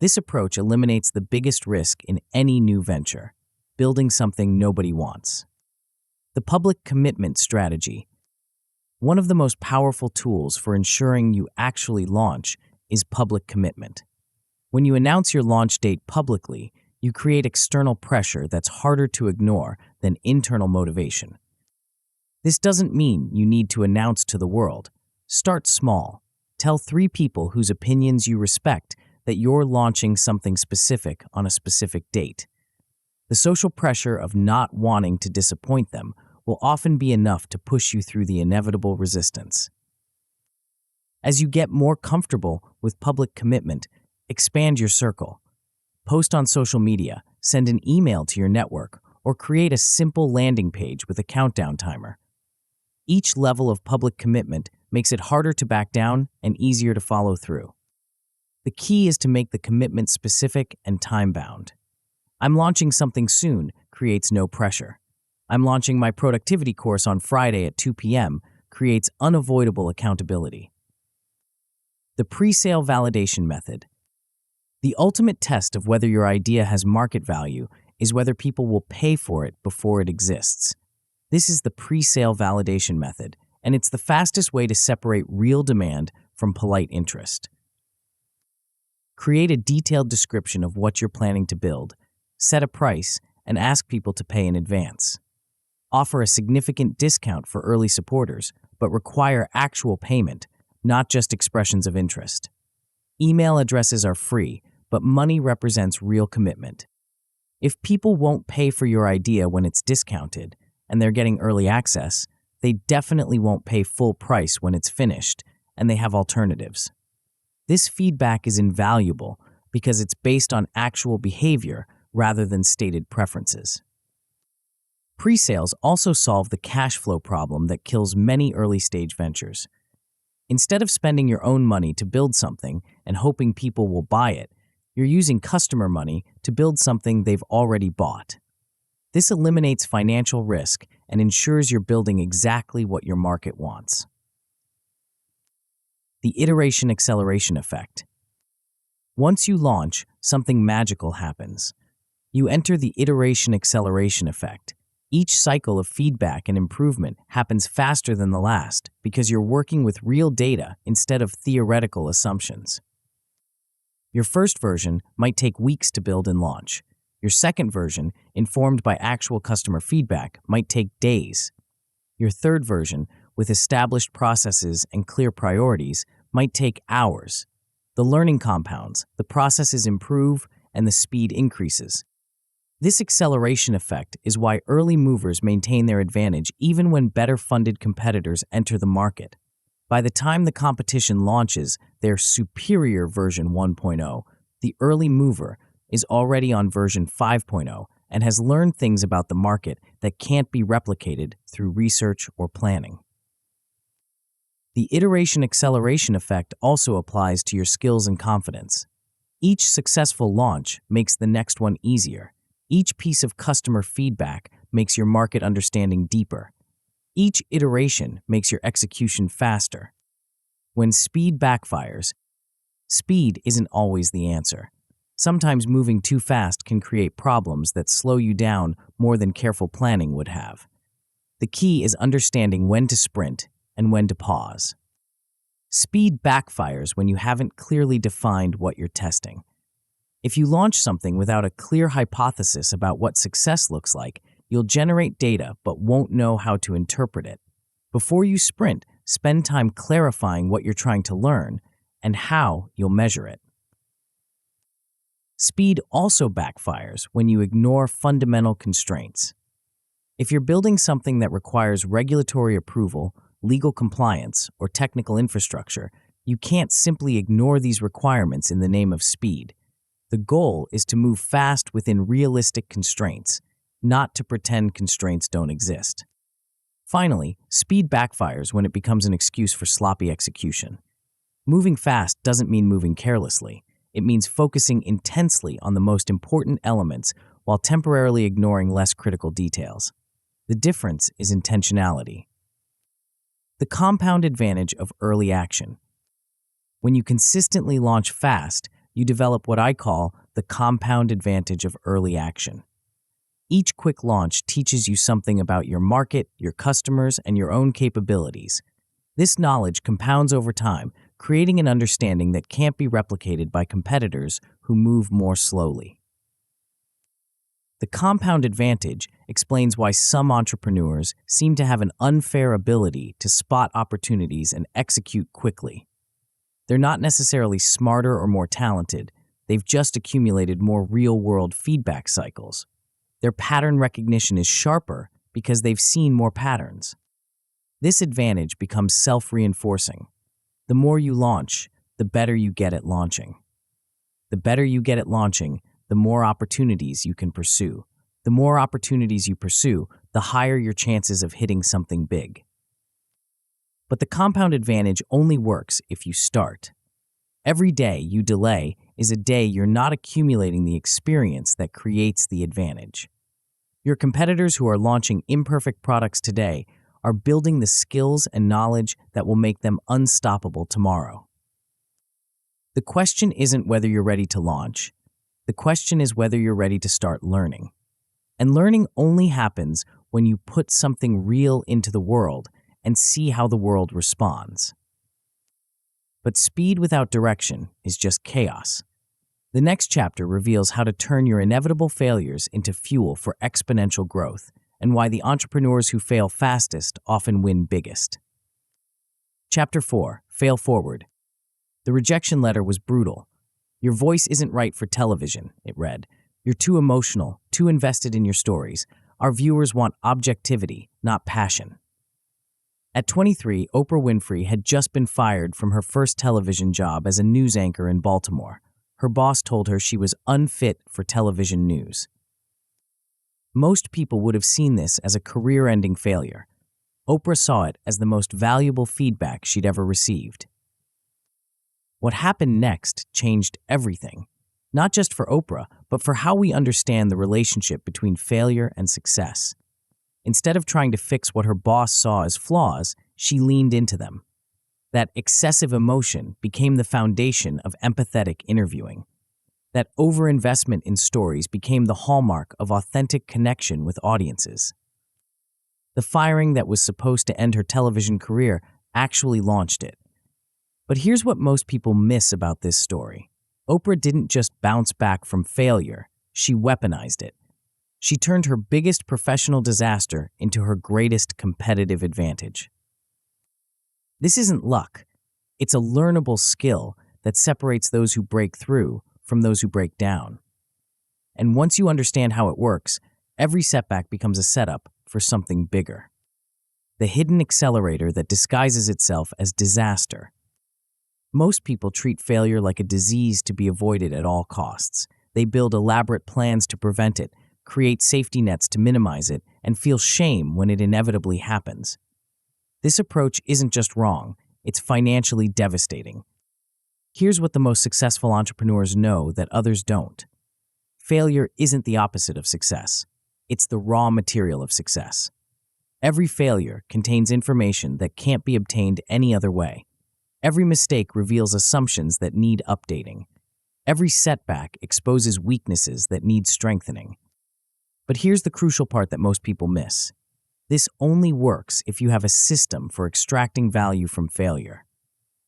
This approach eliminates the biggest risk in any new venture: building something nobody wants. The public commitment strategy. One of the most powerful tools for ensuring you actually launch is public commitment. When you announce your launch date publicly, you create external pressure that's harder to ignore than internal motivation. This doesn't mean you need to announce to the world. Start small. Tell 3 people whose opinions you respect that you're launching something specific on a specific date. The social pressure of not wanting to disappoint them will often be enough to push you through the inevitable resistance. As you get more comfortable with public commitment, expand your circle. Post on social media, send an email to your network, or create a simple landing page with a countdown timer. Each level of public commitment makes it harder to back down and easier to follow through. The key is to make the commitment specific and time-bound. "I'm launching something soon" creates no pressure. "I'm launching my productivity course on Friday at 2 p.m. creates unavoidable accountability. The pre-sale validation method. The ultimate test of whether your idea has market value is whether people will pay for it before it exists. This is the pre-sale validation method, and it's the fastest way to separate real demand from polite interest. Create a detailed description of what you're planning to build, set a price, and ask people to pay in advance. Offer a significant discount for early supporters, but require actual payment, not just expressions of interest. Email addresses are free, but money represents real commitment. If people won't pay for your idea when it's discounted, and they're getting early access, they definitely won't pay full price when it's finished, and they have alternatives. This feedback is invaluable because it's based on actual behavior rather than stated preferences. Pre-sales also solve the cash flow problem that kills many early-stage ventures. Instead of spending your own money to build something and hoping people will buy it, you're using customer money to build something they've already bought. This eliminates financial risk and ensures you're building exactly what your market wants. The iteration acceleration effect. Once you launch, something magical happens. You enter the iteration acceleration effect. Each cycle of feedback and improvement happens faster than the last because you're working with real data instead of theoretical assumptions. Your first version might take weeks to build and launch. Your second version, informed by actual customer feedback, might take days. Your third version, with established processes and clear priorities, might take hours. The learning compounds, the processes improve, and the speed increases. This acceleration effect is why early movers maintain their advantage even when better-funded competitors enter the market. By the time the competition launches their superior version 1.0, the early mover is already on version 5.0 and has learned things about the market that can't be replicated through research or planning. The iteration acceleration effect also applies to your skills and confidence. Each successful launch makes the next one easier. Each piece of customer feedback makes your market understanding deeper. Each iteration makes your execution faster. When speed backfires, speed isn't always the answer. Sometimes moving too fast can create problems that slow you down more than careful planning would have. The key is understanding when to sprint and when to pause. Speed backfires when you haven't clearly defined what you're testing. If you launch something without a clear hypothesis about what success looks like, you'll generate data but won't know how to interpret it. Before you sprint, spend time clarifying what you're trying to learn and how you'll measure it. Speed also backfires when you ignore fundamental constraints. If you're building something that requires regulatory approval, legal compliance, or technical infrastructure, you can't simply ignore these requirements in the name of speed. The goal is to move fast within realistic constraints, not to pretend constraints don't exist. Finally, speed backfires when it becomes an excuse for sloppy execution. Moving fast doesn't mean moving carelessly. It means focusing intensely on the most important elements while temporarily ignoring less critical details. The difference is intentionality. The compound advantage of early action. When you consistently launch fast, you develop what I call the compound advantage of early action. Each quick launch teaches you something about your market, your customers, and your own capabilities. This knowledge compounds over time, creating an understanding that can't be replicated by competitors who move more slowly. The compound advantage explains why some entrepreneurs seem to have an unfair ability to spot opportunities and execute quickly. They're not necessarily smarter or more talented, they've just accumulated more real-world feedback cycles. Their pattern recognition is sharper because they've seen more patterns. This advantage becomes self-reinforcing. The more you launch, the better you get at launching. The better you get at launching, the more opportunities you can pursue. The more opportunities you pursue, the higher your chances of hitting something big. But the compound advantage only works if you start. Every day you delay is a day you're not accumulating the experience that creates the advantage. Your competitors who are launching imperfect products today are building the skills and knowledge that will make them unstoppable tomorrow. The question isn't whether you're ready to launch. The question is whether you're ready to start learning. And learning only happens when you put something real into the world and see how the world responds. But speed without direction is just chaos. The next chapter reveals how to turn your inevitable failures into fuel for exponential growth, and why the entrepreneurs who fail fastest often win biggest. Chapter 4. Fail Forward. The rejection letter was brutal. "Your voice isn't right for television," it read. "You're too emotional, too invested in your stories. Our viewers want objectivity, not passion." At 23, Oprah Winfrey had just been fired from her first television job as a news anchor in Baltimore. Her boss told her she was unfit for television news. Most people would have seen this as a career-ending failure. Oprah saw it as the most valuable feedback she'd ever received. What happened next changed everything, not just for Oprah, but for how we understand the relationship between failure and success. Instead of trying to fix what her boss saw as flaws, she leaned into them. That excessive emotion became the foundation of empathetic interviewing. That overinvestment in stories became the hallmark of authentic connection with audiences. The firing that was supposed to end her television career actually launched it. But here's what most people miss about this story. Oprah didn't just bounce back from failure, she weaponized it. She turned her biggest professional disaster into her greatest competitive advantage. This isn't luck. It's a learnable skill that separates those who break through from those who break down. And once you understand how it works, every setback becomes a setup for something bigger. The hidden accelerator that disguises itself as disaster. Most people treat failure like a disease to be avoided at all costs. They build elaborate plans to prevent it, create safety nets to minimize it, and feel shame when it inevitably happens. This approach isn't just wrong, it's financially devastating. Here's what the most successful entrepreneurs know that others don't. Failure isn't the opposite of success. It's the raw material of success. Every failure contains information that can't be obtained any other way. Every mistake reveals assumptions that need updating. Every setback exposes weaknesses that need strengthening. But here's the crucial part that most people miss. This only works if you have a system for extracting value from failure.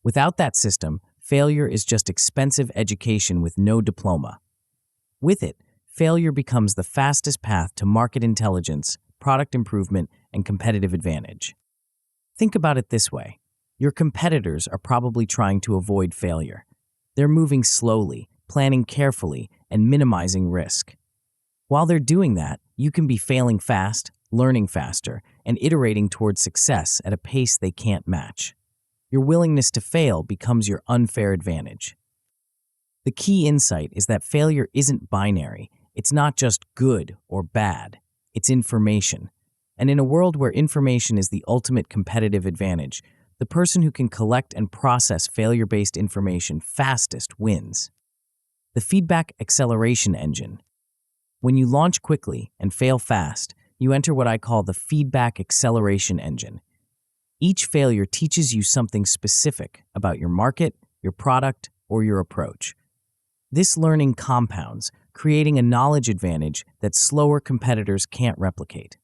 Without that system, failure is just expensive education with no diploma. With it, failure becomes the fastest path to market intelligence, product improvement, and competitive advantage. Think about it this way. Your competitors are probably trying to avoid failure. They're moving slowly, planning carefully, and minimizing risk. While they're doing that, you can be failing fast, learning faster, and iterating towards success at a pace they can't match. Your willingness to fail becomes your unfair advantage. The key insight is that failure isn't binary. It's not just good or bad. It's information. And in a world where information is the ultimate competitive advantage, the person who can collect and process failure-based information fastest wins. The feedback acceleration engine. When you launch quickly and fail fast, you enter what I call the feedback acceleration engine. Each failure teaches you something specific about your market, your product, or your approach. This learning compounds, creating a knowledge advantage that slower competitors can't replicate.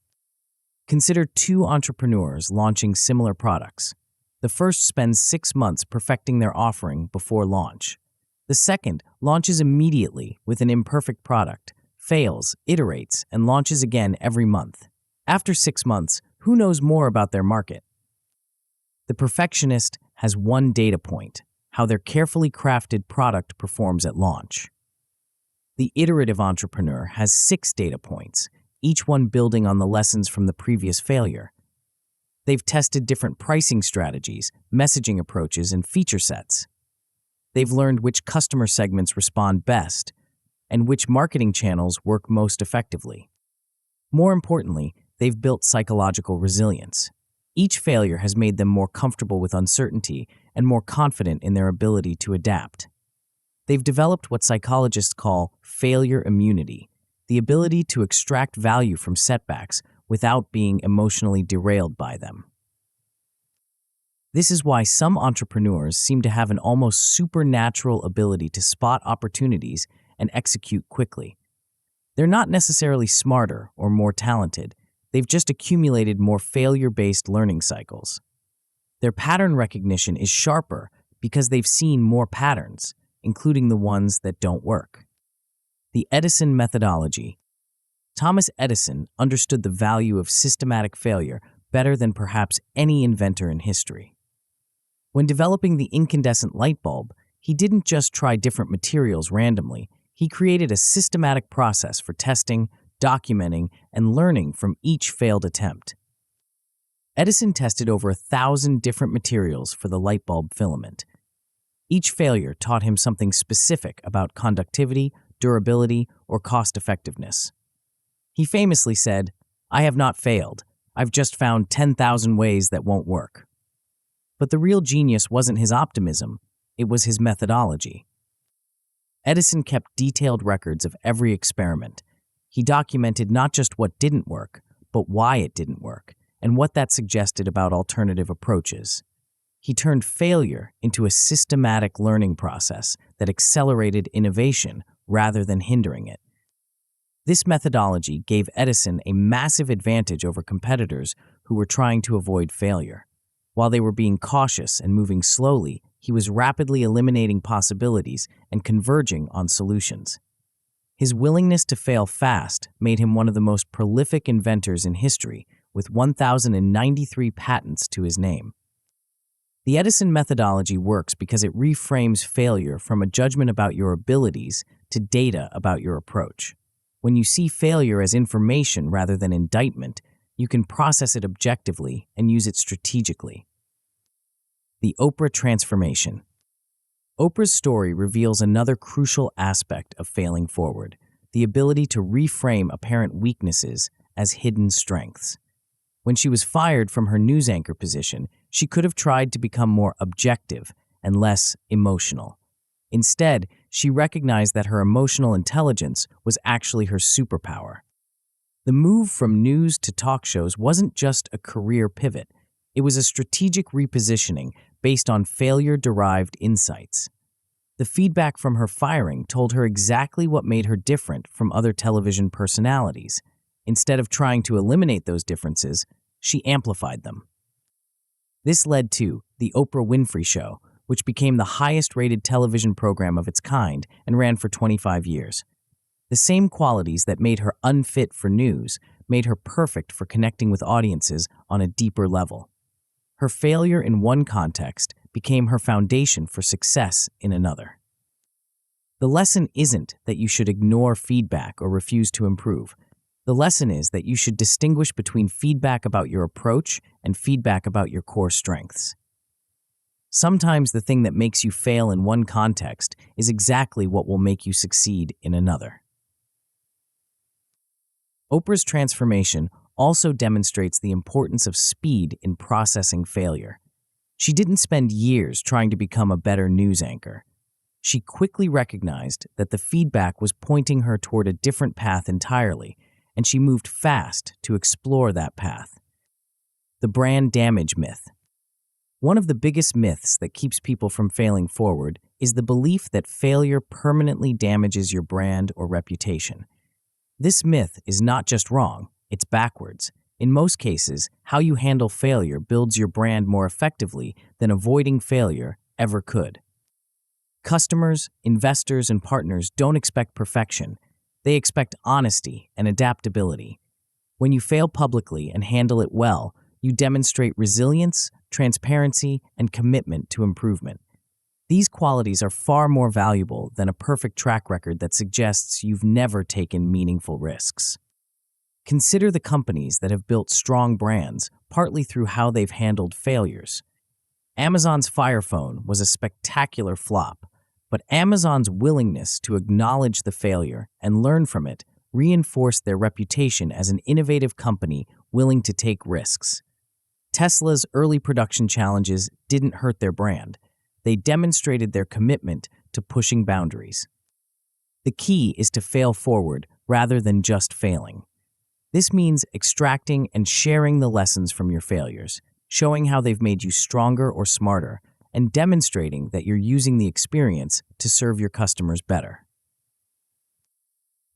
Consider two entrepreneurs launching similar products. The first spends 6 months perfecting their offering before launch. The second launches immediately with an imperfect product, fails, iterates, and launches again every month. After 6 months, who knows more about their market? The perfectionist has one data point, how their carefully crafted product performs at launch. The iterative entrepreneur has 6 data points, each one building on the lessons from the previous failure. They've tested different pricing strategies, messaging approaches, and feature sets. They've learned which customer segments respond best and which marketing channels work most effectively. More importantly, they've built psychological resilience. Each failure has made them more comfortable with uncertainty and more confident in their ability to adapt. They've developed what psychologists call failure immunity, the ability to extract value from setbacks without being emotionally derailed by them. This is why some entrepreneurs seem to have an almost supernatural ability to spot opportunities and execute quickly. They're not necessarily smarter or more talented, they've just accumulated more failure-based learning cycles. Their pattern recognition is sharper because they've seen more patterns, including the ones that don't work. The Edison methodology. Thomas Edison understood the value of systematic failure better than perhaps any inventor in history. When developing the incandescent light bulb, he didn't just try different materials randomly, he created a systematic process for testing, documenting, and learning from each failed attempt. Edison tested over 1,000 different materials for the light bulb filament. Each failure taught him something specific about conductivity, durability, or cost-effectiveness. He famously said, "I have not failed. I've just found 10,000 ways that won't work." But the real genius wasn't his optimism, it was his methodology. Edison kept detailed records of every experiment. He documented not just what didn't work, but why it didn't work, and what that suggested about alternative approaches. He turned failure into a systematic learning process that accelerated innovation rather than hindering it. This methodology gave Edison a massive advantage over competitors who were trying to avoid failure. While they were being cautious and moving slowly, he was rapidly eliminating possibilities and converging on solutions. His willingness to fail fast made him one of the most prolific inventors in history, with 1,093 patents to his name. The Edison methodology works because it reframes failure from a judgment about your abilities to data about your approach. When you see failure as information rather than indictment, you can process it objectively and use it strategically. The Oprah transformation. Oprah's story reveals another crucial aspect of failing forward, the ability to reframe apparent weaknesses as hidden strengths. When she was fired from her news anchor position, she could have tried to become more objective and less emotional. Instead, she recognized that her emotional intelligence was actually her superpower. The move from news to talk shows wasn't just a career pivot. It was a strategic repositioning based on failure-derived insights. The feedback from her firing told her exactly what made her different from other television personalities. Instead of trying to eliminate those differences, she amplified them. This led to The Oprah Winfrey Show, which became the highest-rated television program of its kind and ran for 25 years. The same qualities that made her unfit for news made her perfect for connecting with audiences on a deeper level. Her failure in one context became her foundation for success in another. The lesson isn't that you should ignore feedback or refuse to improve. The lesson is that you should distinguish between feedback about your approach and feedback about your core strengths. Sometimes the thing that makes you fail in one context is exactly what will make you succeed in another. Oprah's transformation also demonstrates the importance of speed in processing failure. She didn't spend years trying to become a better news anchor. She quickly recognized that the feedback was pointing her toward a different path entirely, and she moved fast to explore that path. The brand damage myth. One of the biggest myths that keeps people from failing forward is the belief that failure permanently damages your brand or reputation. This myth is not just wrong, it's backwards. In most cases, how you handle failure builds your brand more effectively than avoiding failure ever could. Customers, investors, and partners don't expect perfection. They expect honesty and adaptability. When you fail publicly and handle it well, you demonstrate resilience, transparency, and commitment to improvement. These qualities are far more valuable than a perfect track record that suggests you've never taken meaningful risks. Consider the companies that have built strong brands, partly through how they've handled failures. Amazon's Fire Phone was a spectacular flop, but Amazon's willingness to acknowledge the failure and learn from it reinforced their reputation as an innovative company willing to take risks. Tesla's early production challenges didn't hurt their brand. They demonstrated their commitment to pushing boundaries. The key is to fail forward rather than just failing. This means extracting and sharing the lessons from your failures, showing how they've made you stronger or smarter, and demonstrating that you're using the experience to serve your customers better.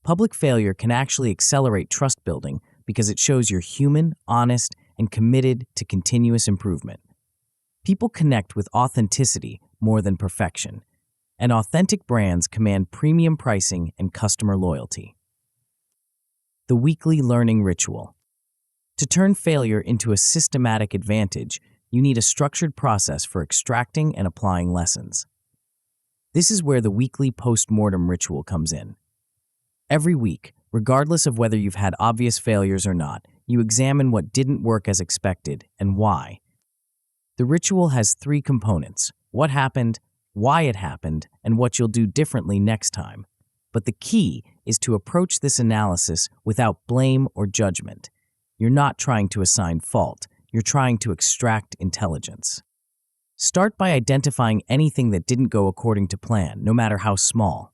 Public failure can actually accelerate trust building because it shows you're human, honest, and committed to continuous improvement. People connect with authenticity more than perfection, and authentic brands command premium pricing and customer loyalty. The weekly learning ritual. To turn failure into a systematic advantage, you need a structured process for extracting and applying lessons. This is where the weekly post-mortem ritual comes in. Every week, regardless of whether you've had obvious failures or not, you examine what didn't work as expected and why. The ritual has 3 components: what happened, why it happened, and what you'll do differently next time. But the key is to approach this analysis without blame or judgment. You're not trying to assign fault. You're trying to extract intelligence. Start by identifying anything that didn't go according to plan, no matter how small.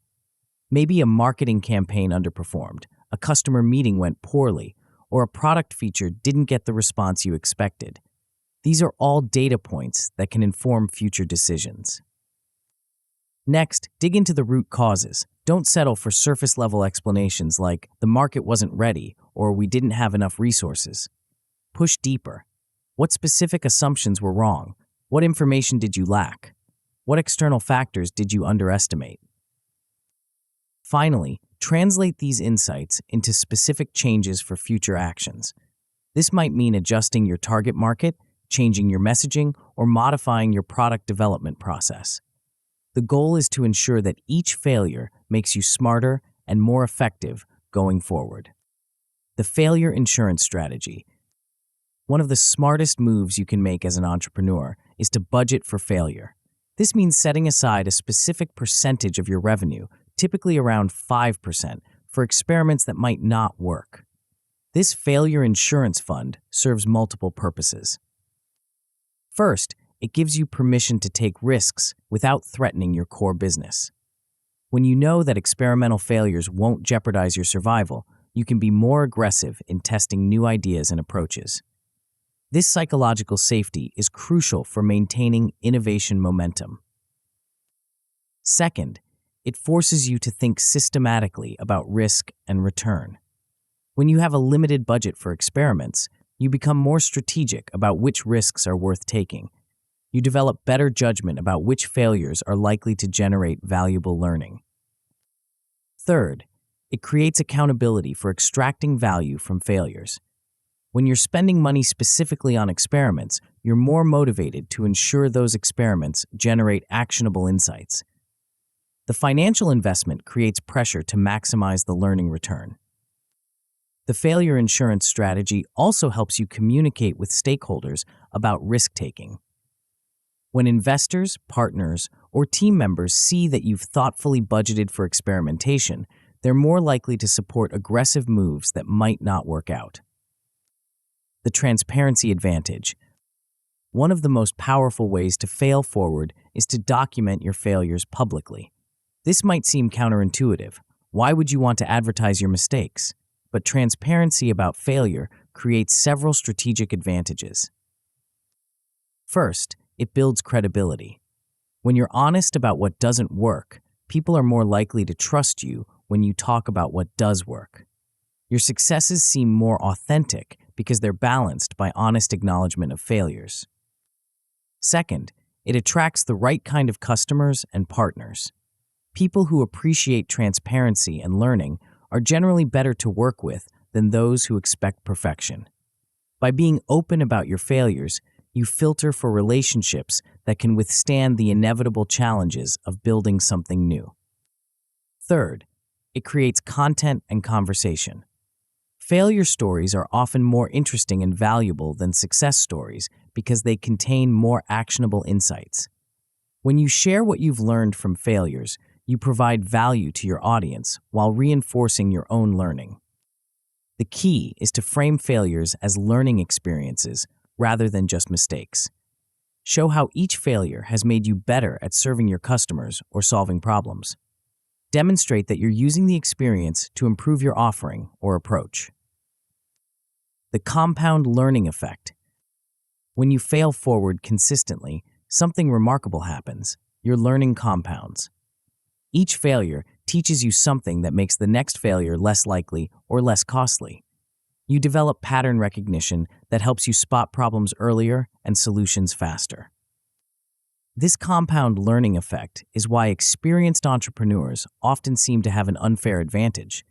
Maybe a marketing campaign underperformed, a customer meeting went poorly, or a product feature didn't get the response you expected. These are all data points that can inform future decisions. Next, dig into the root causes. Don't settle for surface-level explanations like the market wasn't ready or we didn't have enough resources. Push deeper. What specific assumptions were wrong? What information did you lack? What external factors did you underestimate? Finally, translate these insights into specific changes for future actions. This might mean adjusting your target market, changing your messaging, or modifying your product development process. The goal is to ensure that each failure makes you smarter and more effective going forward. The failure insurance strategy. One of the smartest moves you can make as an entrepreneur is to budget for failure. This means setting aside a specific percentage of your revenue, typically around 5%, for experiments that might not work. This failure insurance fund serves multiple purposes. First, it gives you permission to take risks without threatening your core business. When you know that experimental failures won't jeopardize your survival, you can be more aggressive in testing new ideas and approaches. This psychological safety is crucial for maintaining innovation momentum. Second, it forces you to think systematically about risk and return. When you have a limited budget for experiments, you become more strategic about which risks are worth taking. You develop better judgment about which failures are likely to generate valuable learning. Third, it creates accountability for extracting value from failures. When you're spending money specifically on experiments, you're more motivated to ensure those experiments generate actionable insights. The financial investment creates pressure to maximize the learning return. The failure insurance strategy also helps you communicate with stakeholders about risk-taking. When investors, partners, or team members see that you've thoughtfully budgeted for experimentation, they're more likely to support aggressive moves that might not work out. The transparency advantage. One of the most powerful ways to fail forward is to document your failures publicly. This might seem counterintuitive. Why would you want to advertise your mistakes? But transparency about failure creates several strategic advantages. First, it builds credibility. When you're honest about what doesn't work, people are more likely to trust you when you talk about what does work. Your successes seem more authentic because they're balanced by honest acknowledgement of failures. Second, it attracts the right kind of customers and partners. People who appreciate transparency and learning are generally better to work with than those who expect perfection. By being open about your failures, you filter for relationships that can withstand the inevitable challenges of building something new. Third, it creates content and conversation. Failure stories are often more interesting and valuable than success stories because they contain more actionable insights. When you share what you've learned from failures, you provide value to your audience while reinforcing your own learning. The key is to frame failures as learning experiences rather than just mistakes. Show how each failure has made you better at serving your customers or solving problems. Demonstrate that you're using the experience to improve your offering or approach. The compound learning effect. When you fail forward consistently, something remarkable happens. Your learning compounds. Each failure teaches you something that makes the next failure less likely or less costly. You develop pattern recognition that helps you spot problems earlier and solutions faster. This compound learning effect is why experienced entrepreneurs often seem to have an unfair advantage.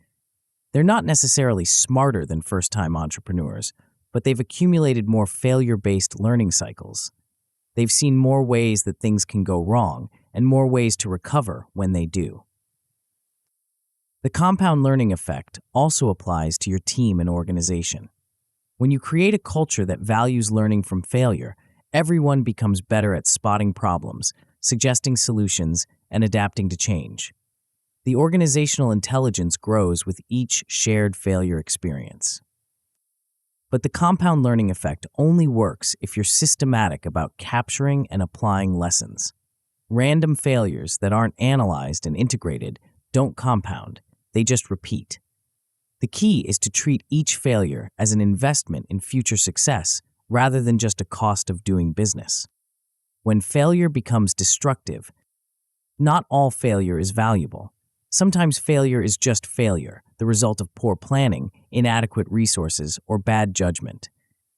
They're not necessarily smarter than first-time entrepreneurs, but they've accumulated more failure-based learning cycles. They've seen more ways that things can go wrong and more ways to recover when they do. The compound learning effect also applies to your team and organization. When you create a culture that values learning from failure, everyone becomes better at spotting problems, suggesting solutions, and adapting to change. The organizational intelligence grows with each shared failure experience. But the compound learning effect only works if you're systematic about capturing and applying lessons. Random failures that aren't analyzed and integrated don't compound, they just repeat. The key is to treat each failure as an investment in future success rather than just a cost of doing business. When failure becomes destructive, not all failure is valuable. Sometimes failure is just failure, the result of poor planning, inadequate resources, or bad judgment.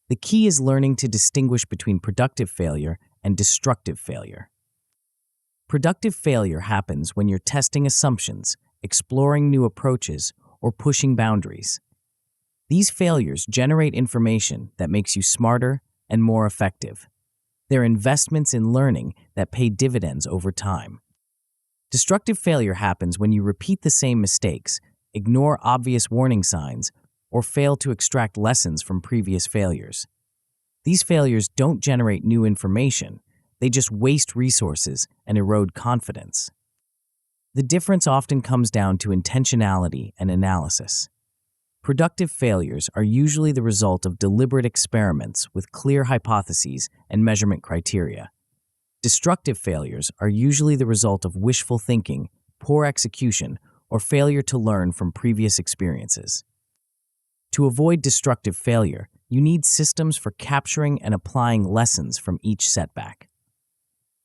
The key is learning to distinguish between productive failure and destructive failure. Productive failure happens when you're testing assumptions, exploring new approaches, or pushing boundaries. These failures generate information that makes you smarter and more effective. They're investments in learning that pay dividends over time. Destructive failure happens when you repeat the same mistakes, ignore obvious warning signs, or fail to extract lessons from previous failures. These failures don't generate new information, they just waste resources and erode confidence. The difference often comes down to intentionality and analysis. Productive failures are usually the result of deliberate experiments with clear hypotheses and measurement criteria. Destructive failures are usually the result of wishful thinking, poor execution, or failure to learn from previous experiences. To avoid destructive failure, you need systems for capturing and applying lessons from each setback.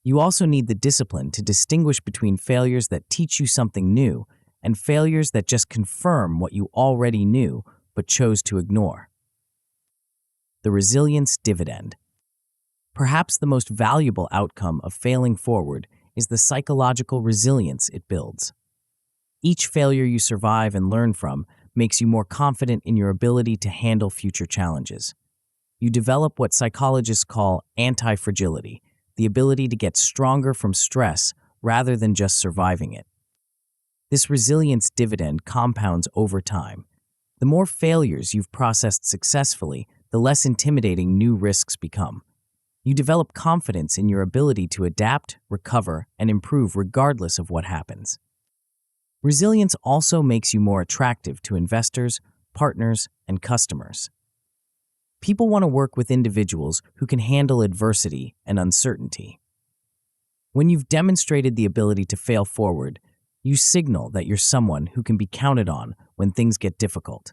You also need the discipline to distinguish between failures that teach you something new and failures that just confirm what you already knew but chose to ignore. The resilience dividend. Perhaps the most valuable outcome of failing forward is the psychological resilience it builds. Each failure you survive and learn from makes you more confident in your ability to handle future challenges. You develop what psychologists call anti-fragility, the ability to get stronger from stress rather than just surviving it. This resilience dividend compounds over time. The more failures you've processed successfully, the less intimidating new risks become. You develop confidence in your ability to adapt, recover, and improve regardless of what happens. Resilience also makes you more attractive to investors, partners, and customers. People want to work with individuals who can handle adversity and uncertainty. When you've demonstrated the ability to fail forward, you signal that you're someone who can be counted on when things get difficult.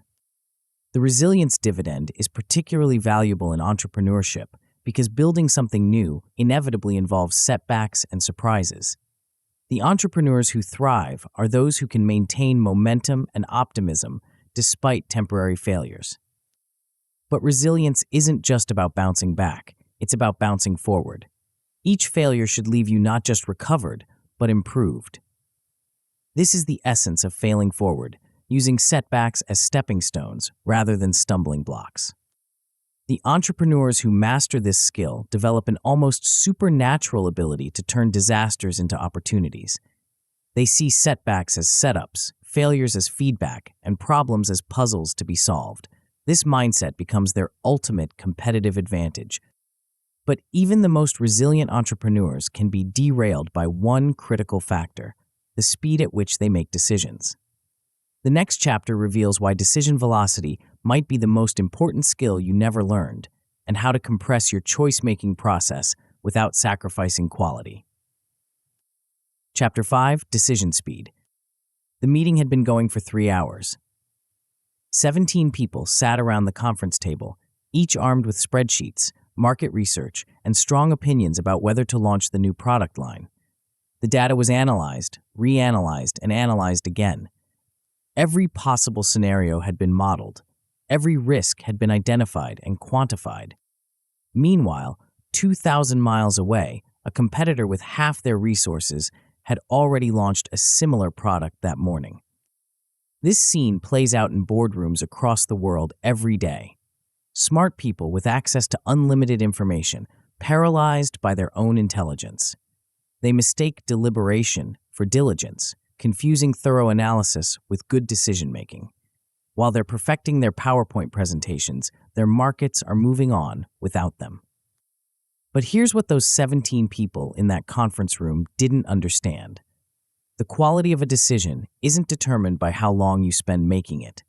The resilience dividend is particularly valuable in entrepreneurship because building something new inevitably involves setbacks and surprises. The entrepreneurs who thrive are those who can maintain momentum and optimism despite temporary failures. But resilience isn't just about bouncing back, it's about bouncing forward. Each failure should leave you not just recovered, but improved. This is the essence of failing forward, using setbacks as stepping stones rather than stumbling blocks. The entrepreneurs who master this skill develop an almost supernatural ability to turn disasters into opportunities. They see setbacks as setups, failures as feedback, and problems as puzzles to be solved. This mindset becomes their ultimate competitive advantage. But even the most resilient entrepreneurs can be derailed by one critical factor: the speed at which they make decisions. The next chapter reveals why decision velocity might be the most important skill you never learned, and how to compress your choice-making process without sacrificing quality. Chapter 5: Decision Speed. The meeting had been going for 3 hours. 17 people sat around the conference table, each armed with spreadsheets, market research, and strong opinions about whether to launch the new product line. The data was analyzed, reanalyzed, and analyzed again. Every possible scenario had been modeled. Every risk had been identified and quantified. Meanwhile, 2,000 miles away, a competitor with half their resources had already launched a similar product that morning. This scene plays out in boardrooms across the world every day. Smart people with access to unlimited information, paralyzed by their own intelligence. They mistake deliberation for diligence, confusing thorough analysis with good decision-making. While they're perfecting their PowerPoint presentations, their markets are moving on without them. But here's what those 17 people in that conference room didn't understand. The quality of a decision isn't determined by how long you spend making it.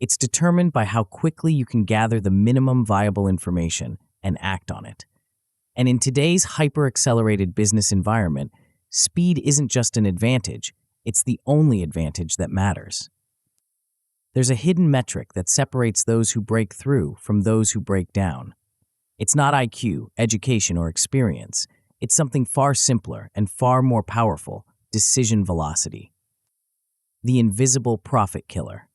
It's determined by how quickly you can gather the minimum viable information and act on it. And in today's hyper-accelerated business environment, speed isn't just an advantage, it's the only advantage that matters. There's a hidden metric that separates those who break through from those who break down. It's not IQ, education, or experience. It's something far simpler and far more powerful: decision velocity. The invisible profit killer.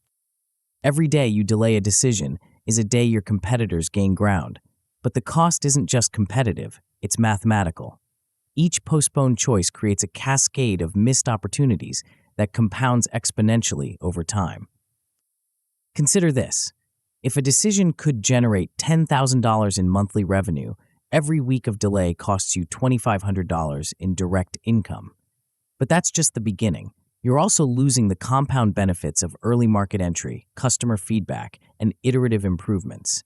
Every day you delay a decision is a day your competitors gain ground. But the cost isn't just competitive, it's mathematical. Each postponed choice creates a cascade of missed opportunities that compounds exponentially over time. Consider this. If a decision could generate $10,000 in monthly revenue, every week of delay costs you $2,500 in direct income. But that's just the beginning. You're also losing the compound benefits of early market entry, customer feedback, and iterative improvements.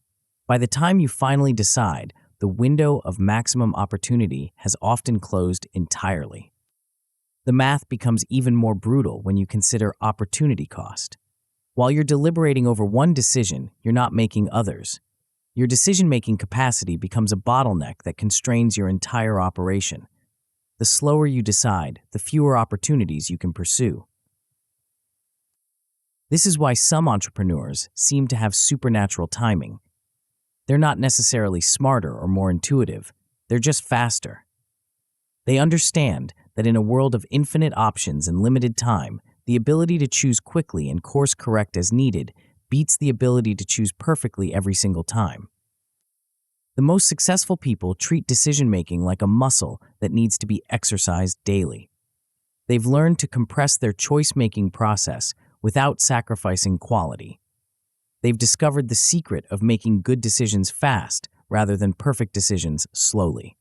By the time you finally decide, the window of maximum opportunity has often closed entirely. The math becomes even more brutal when you consider opportunity cost. While you're deliberating over one decision, you're not making others. Your decision-making capacity becomes a bottleneck that constrains your entire operation. The slower you decide, the fewer opportunities you can pursue. This is why some entrepreneurs seem to have supernatural timing. They're not necessarily smarter or more intuitive, they're just faster. They understand that in a world of infinite options and limited time, the ability to choose quickly and course correct as needed beats the ability to choose perfectly every single time. The most successful people treat decision-making like a muscle that needs to be exercised daily. They've learned to compress their choice-making process without sacrificing quality. They've discovered the secret of making good decisions fast rather than perfect decisions slowly.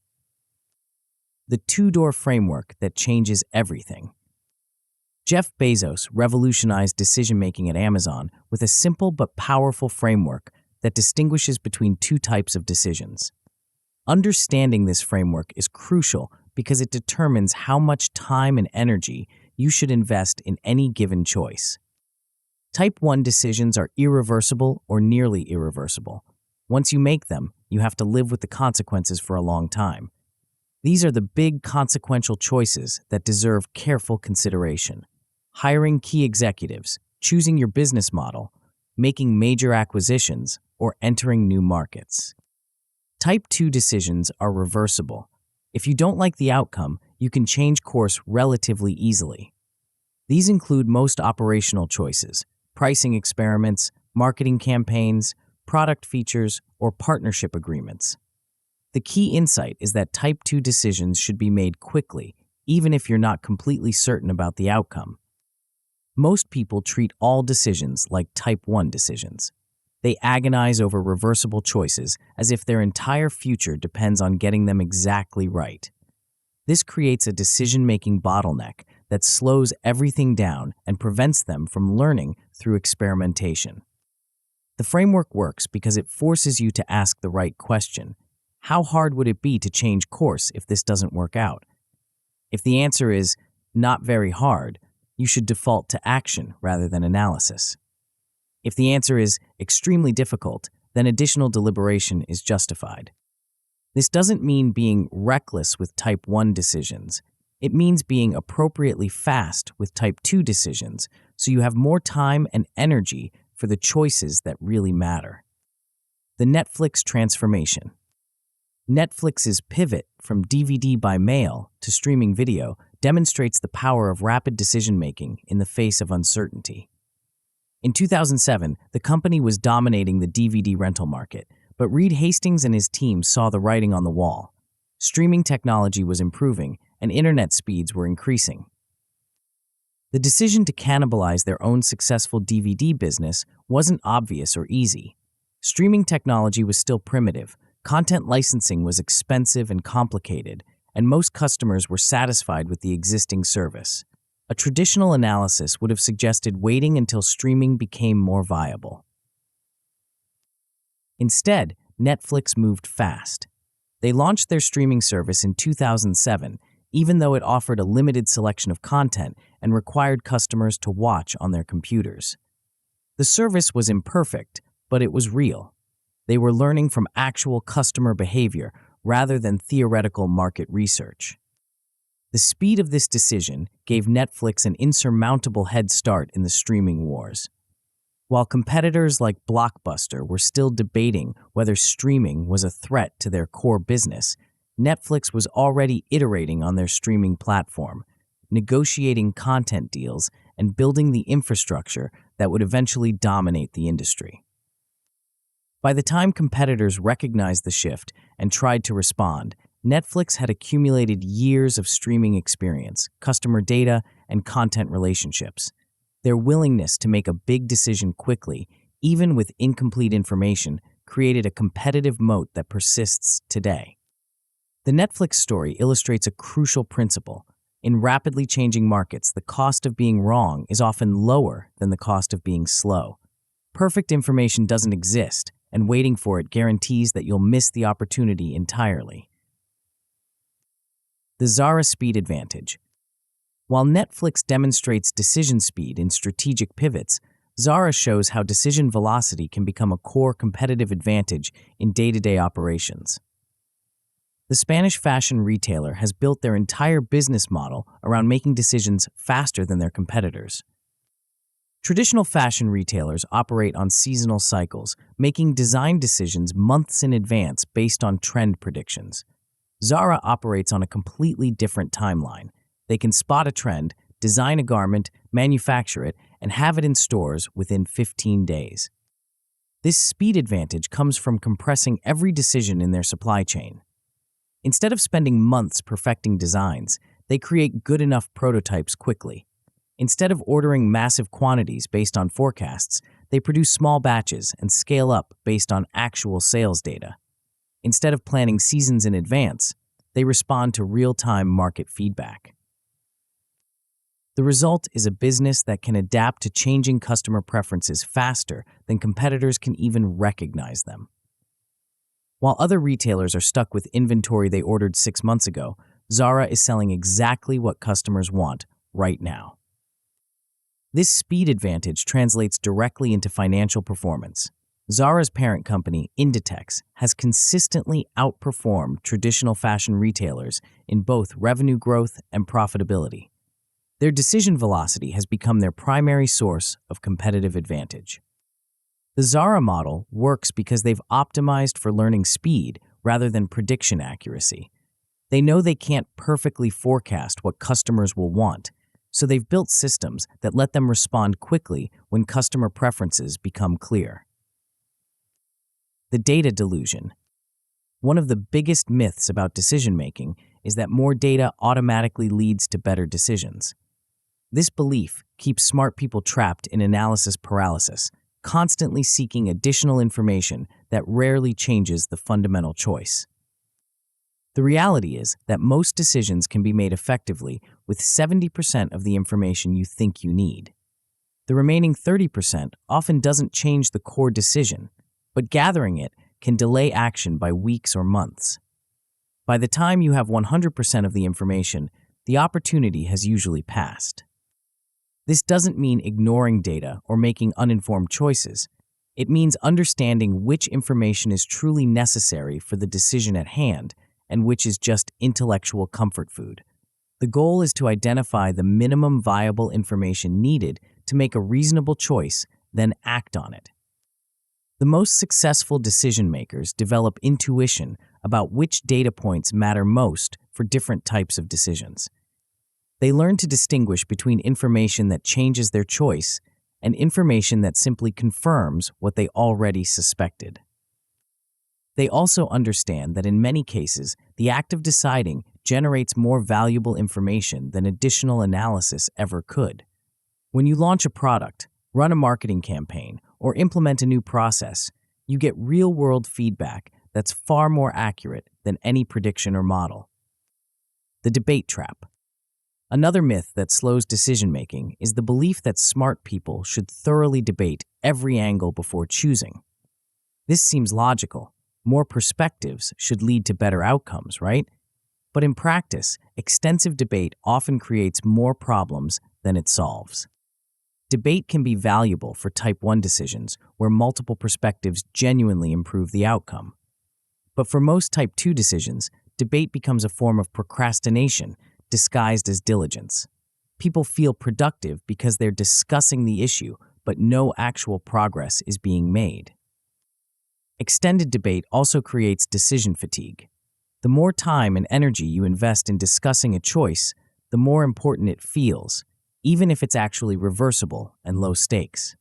The two-door framework that changes everything. Jeff Bezos revolutionized decision-making at Amazon with a simple but powerful framework that distinguishes between two types of decisions. Understanding this framework is crucial because it determines how much time and energy you should invest in any given choice. Type 1 decisions are irreversible or nearly irreversible. Once you make them, you have to live with the consequences for a long time. These are the big consequential choices that deserve careful consideration. Hiring key executives, choosing your business model, making major acquisitions, or entering new markets. Type 2 decisions are reversible. If you don't like the outcome, you can change course relatively easily. These include most operational choices, pricing experiments, marketing campaigns, product features, or partnership agreements. The key insight is that Type 2 decisions should be made quickly, even if you're not completely certain about the outcome. Most people treat all decisions like Type 1 decisions. They agonize over reversible choices as if their entire future depends on getting them exactly right. This creates a decision-making bottleneck that slows everything down and prevents them from learning through experimentation. The framework works because it forces you to ask the right question. How hard would it be to change course if this doesn't work out? If the answer is not very hard, you should default to action rather than analysis. If the answer is extremely difficult, then additional deliberation is justified. This doesn't mean being reckless with Type 1 decisions. It means being appropriately fast with Type 2 decisions so you have more time and energy for the choices that really matter. The Netflix transformation. Netflix's pivot from DVD by mail to streaming video demonstrates the power of rapid decision-making in the face of uncertainty. In 2007, the company was dominating the DVD rental market, but Reed Hastings and his team saw the writing on the wall. Streaming technology was improving, and internet speeds were increasing. The decision to cannibalize their own successful DVD business wasn't obvious or easy. Streaming technology was still primitive, content licensing was expensive and complicated, and most customers were satisfied with the existing service. A traditional analysis would have suggested waiting until streaming became more viable. Instead, Netflix moved fast. They launched their streaming service in 2007, even though it offered a limited selection of content and required customers to watch on their computers. The service was imperfect, but it was real. They were learning from actual customer behavior rather than theoretical market research. The speed of this decision gave Netflix an insurmountable head start in the streaming wars. While competitors like Blockbuster were still debating whether streaming was a threat to their core business, Netflix was already iterating on their streaming platform, negotiating content deals, and building the infrastructure that would eventually dominate the industry. By the time competitors recognized the shift and tried to respond, Netflix had accumulated years of streaming experience, customer data, and content relationships. Their willingness to make a big decision quickly, even with incomplete information, created a competitive moat that persists today. The Netflix story illustrates a crucial principle. In rapidly changing markets, the cost of being wrong is often lower than the cost of being slow. Perfect information doesn't exist, and waiting for it guarantees that you'll miss the opportunity entirely. The Zara Speed Advantage. While Netflix demonstrates decision speed in strategic pivots, Zara shows how decision velocity can become a core competitive advantage in day-to-day operations. The Spanish fashion retailer has built their entire business model around making decisions faster than their competitors. Traditional fashion retailers operate on seasonal cycles, making design decisions months in advance based on trend predictions. Zara operates on a completely different timeline. They can spot a trend, design a garment, manufacture it, and have it in stores within 15 days. This speed advantage comes from compressing every decision in their supply chain. Instead of spending months perfecting designs, they create good enough prototypes quickly. Instead of ordering massive quantities based on forecasts, they produce small batches and scale up based on actual sales data. Instead of planning seasons in advance, they respond to real-time market feedback. The result is a business that can adapt to changing customer preferences faster than competitors can even recognize them. While other retailers are stuck with inventory they ordered 6 months ago, Zara is selling exactly what customers want right now. This speed advantage translates directly into financial performance. Zara's parent company, Inditex, has consistently outperformed traditional fashion retailers in both revenue growth and profitability. Their decision velocity has become their primary source of competitive advantage. The Zara model works because they've optimized for learning speed rather than prediction accuracy. They know they can't perfectly forecast what customers will want, so they've built systems that let them respond quickly when customer preferences become clear. The data delusion. One of the biggest myths about decision-making is that more data automatically leads to better decisions. This belief keeps smart people trapped in analysis paralysis, constantly seeking additional information that rarely changes the fundamental choice. The reality is that most decisions can be made effectively with 70% of the information you think you need. The remaining 30% often doesn't change the core decision, but gathering it can delay action by weeks or months. By the time you have 100% of the information, the opportunity has usually passed. This doesn't mean ignoring data or making uninformed choices. It means understanding which information is truly necessary for the decision at hand and which is just intellectual comfort food. The goal is to identify the minimum viable information needed to make a reasonable choice, then act on it. The most successful decision makers develop intuition about which data points matter most for different types of decisions. They learn to distinguish between information that changes their choice and information that simply confirms what they already suspected. They also understand that in many cases, the act of deciding generates more valuable information than additional analysis ever could. When you launch a product, run a marketing campaign, or implement a new process, you get real-world feedback that's far more accurate than any prediction or model. The debate trap. Another myth that slows decision-making is the belief that smart people should thoroughly debate every angle before choosing. This seems logical. More perspectives should lead to better outcomes, right? But in practice, extensive debate often creates more problems than it solves. Debate can be valuable for Type 1 decisions where multiple perspectives genuinely improve the outcome. But for most Type 2 decisions, debate becomes a form of procrastination disguised as diligence. People feel productive because they're discussing the issue, but no actual progress is being made. Extended debate also creates decision fatigue. The more time and energy you invest in discussing a choice, the more important it feels, even if it's actually reversible and low stakes.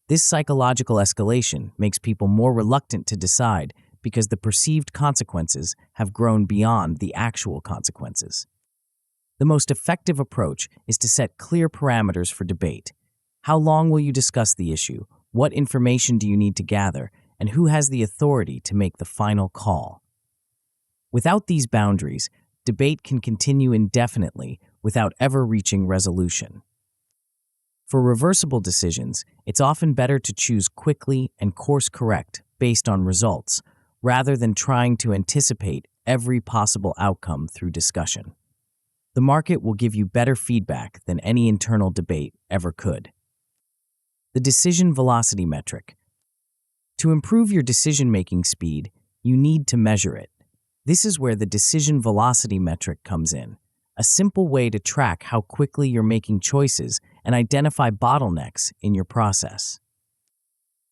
This psychological escalation makes people more reluctant to decide because the perceived consequences have grown beyond the actual consequences. The most effective approach is to set clear parameters for debate. How long will you discuss the issue? What information do you need to gather? And who has the authority to make the final call? Without these boundaries, debate can continue indefinitely without ever reaching resolution. For reversible decisions, it's often better to choose quickly and course correct based on results, rather than trying to anticipate every possible outcome through discussion. The market will give you better feedback than any internal debate ever could. The decision velocity metric. To improve your decision-making speed, you need to measure it. This is where the decision velocity metric comes in, a simple way to track how quickly you're making choices and identify bottlenecks in your process.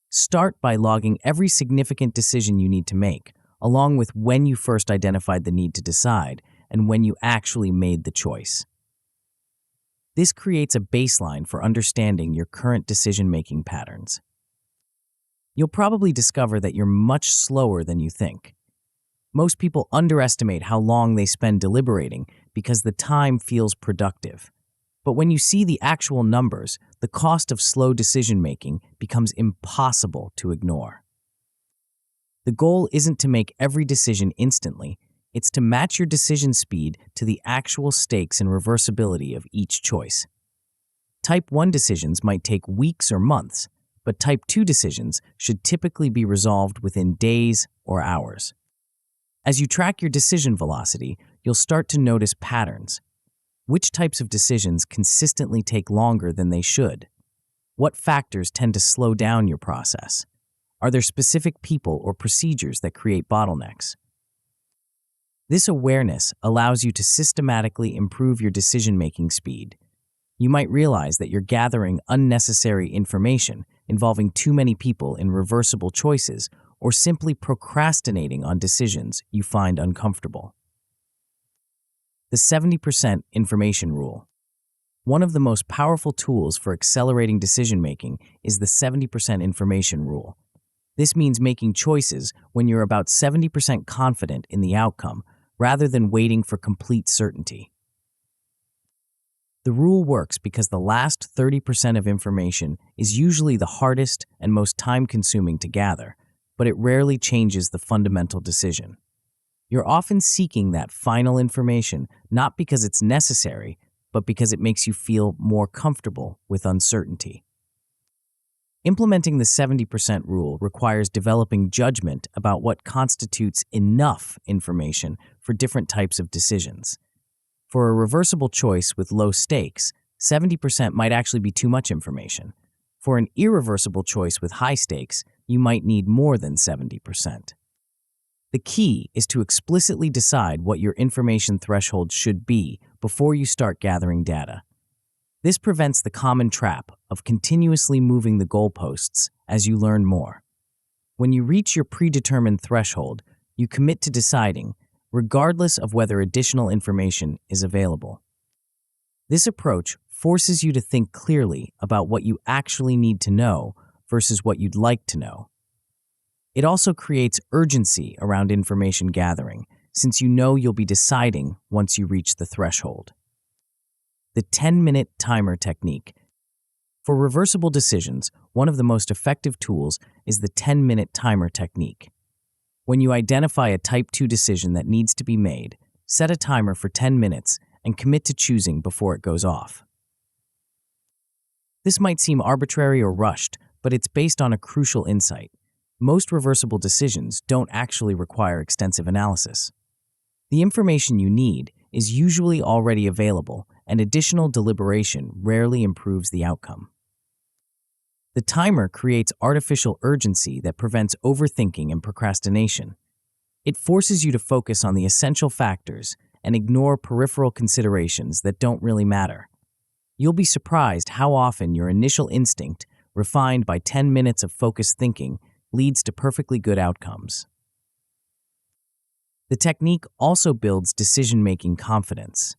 Start by logging every significant decision you need to make, along with when you first identified the need to decide and when you actually made the choice. This creates a baseline for understanding your current decision-making patterns. You'll probably discover that you're much slower than you think. Most people underestimate how long they spend deliberating because the time feels productive. But when you see the actual numbers, the cost of slow decision-making becomes impossible to ignore. The goal isn't to make every decision instantly, it's to match your decision speed to the actual stakes and reversibility of each choice. Type 1 decisions might take weeks or months, but Type 2 decisions should typically be resolved within days or hours. As you track your decision velocity, you'll start to notice patterns. Which types of decisions consistently take longer than they should? What factors tend to slow down your process? Are there specific people or procedures that create bottlenecks? This awareness allows you to systematically improve your decision-making speed. You might realize that you're gathering unnecessary information involving too many people in reversible choices or simply procrastinating on decisions you find uncomfortable. The 70% information rule. One of the most powerful tools for accelerating decision-making is the 70% information rule. This means making choices when you're about 70% confident in the outcome, rather than waiting for complete certainty. The rule works because the last 30% of information is usually the hardest and most time-consuming to gather, but it rarely changes the fundamental decision. You're often seeking that final information not because it's necessary, but because it makes you feel more comfortable with uncertainty. Implementing the 70% rule requires developing judgment about what constitutes enough information for different types of decisions. For a reversible choice with low stakes, 70% might actually be too much information. For an irreversible choice with high stakes, you might need more than 70%. The key is to explicitly decide what your information threshold should be before you start gathering data. This prevents the common trap of continuously moving the goalposts as you learn more. When you reach your predetermined threshold, you commit to deciding, regardless of whether additional information is available. This approach forces you to think clearly about what you actually need to know versus what you'd like to know. It also creates urgency around information gathering, since you know you'll be deciding once you reach the threshold. The 10-minute timer technique. For reversible decisions, one of the most effective tools is the 10-minute timer technique. When you identify a Type 2 decision that needs to be made, set a timer for 10 minutes and commit to choosing before it goes off. This might seem arbitrary or rushed, but it's based on a crucial insight. Most reversible decisions don't actually require extensive analysis. The information you need is usually already available, and additional deliberation rarely improves the outcome. The timer creates artificial urgency that prevents overthinking and procrastination. It forces you to focus on the essential factors and ignore peripheral considerations that don't really matter. You'll be surprised how often your initial instinct, refined by 10 minutes of focused thinking, leads to perfectly good outcomes. The technique also builds decision-making confidence.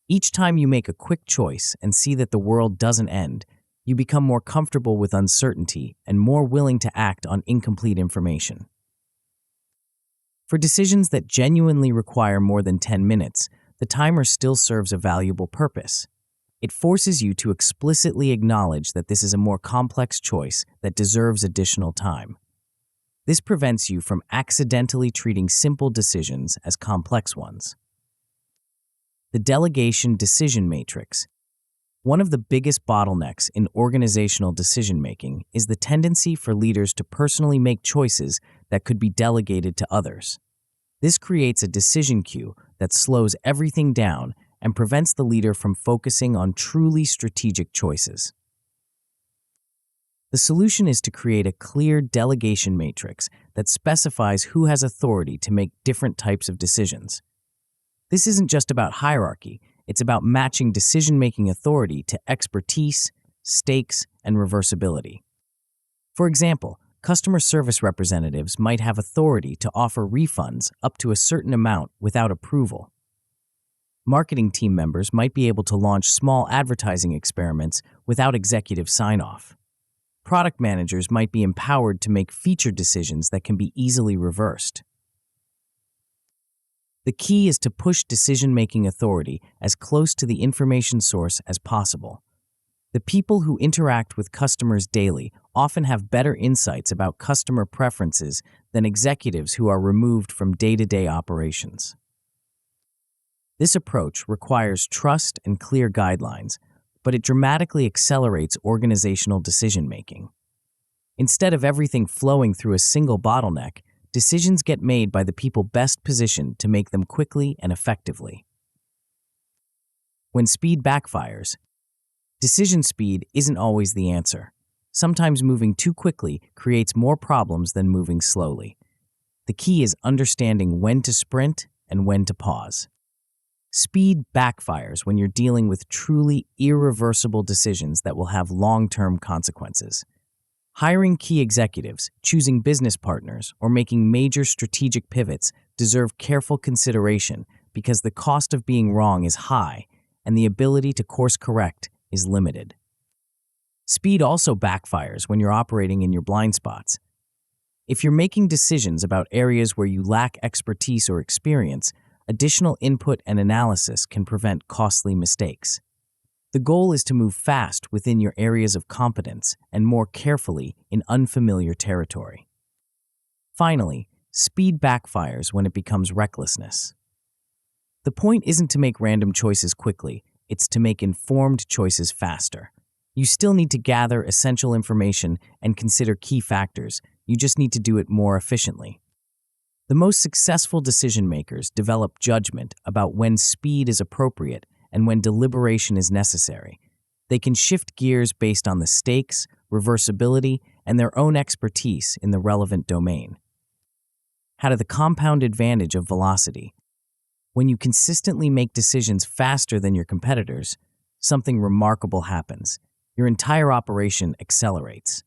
Each time you make a quick choice and see that the world doesn't end, you become more comfortable with uncertainty and more willing to act on incomplete information. For decisions that genuinely require more than 10 minutes, the timer still serves a valuable purpose. It forces you to explicitly acknowledge that this is a more complex choice that deserves additional time. This prevents you from accidentally treating simple decisions as complex ones. The delegation decision matrix. One of the biggest bottlenecks in organizational decision-making is the tendency for leaders to personally make choices that could be delegated to others. This creates a decision queue that slows everything down and prevents the leader from focusing on truly strategic choices. The solution is to create a clear delegation matrix that specifies who has authority to make different types of decisions. This isn't just about hierarchy, it's about matching decision-making authority to expertise, stakes, and reversibility. For example, customer service representatives might have authority to offer refunds up to a certain amount without approval. Marketing team members might be able to launch small advertising experiments without executive sign-off. Product managers might be empowered to make feature decisions that can be easily reversed. The key is to push decision-making authority as close to the information source as possible. The people who interact with customers daily often have better insights about customer preferences than executives who are removed from day-to-day operations. This approach requires trust and clear guidelines, but it dramatically accelerates organizational decision-making. Instead of everything flowing through a single bottleneck, decisions get made by the people best positioned to make them quickly and effectively. When speed backfires, decision speed isn't always the answer. Sometimes moving too quickly creates more problems than moving slowly. The key is understanding when to sprint and when to pause. Speed backfires when you're dealing with truly irreversible decisions that will have long-term consequences. Hiring key executives, choosing business partners, or making major strategic pivots deserve careful consideration because the cost of being wrong is high and the ability to course correct is limited. Speed also backfires when you're operating in your blind spots. If you're making decisions about areas where you lack expertise or experience, additional input and analysis can prevent costly mistakes. The goal is to move fast within your areas of competence and more carefully in unfamiliar territory. Finally, speed backfires when it becomes recklessness. The point isn't to make random choices quickly, it's to make informed choices faster. You still need to gather essential information and consider key factors, you just need to do it more efficiently. The most successful decision makers develop judgment about when speed is appropriate and when deliberation is necessary. They can shift gears based on the stakes, reversibility, and their own expertise in the relevant domain. How to the compound advantage of velocity. When you consistently make decisions faster than your competitors, something remarkable happens. Your entire operation accelerates.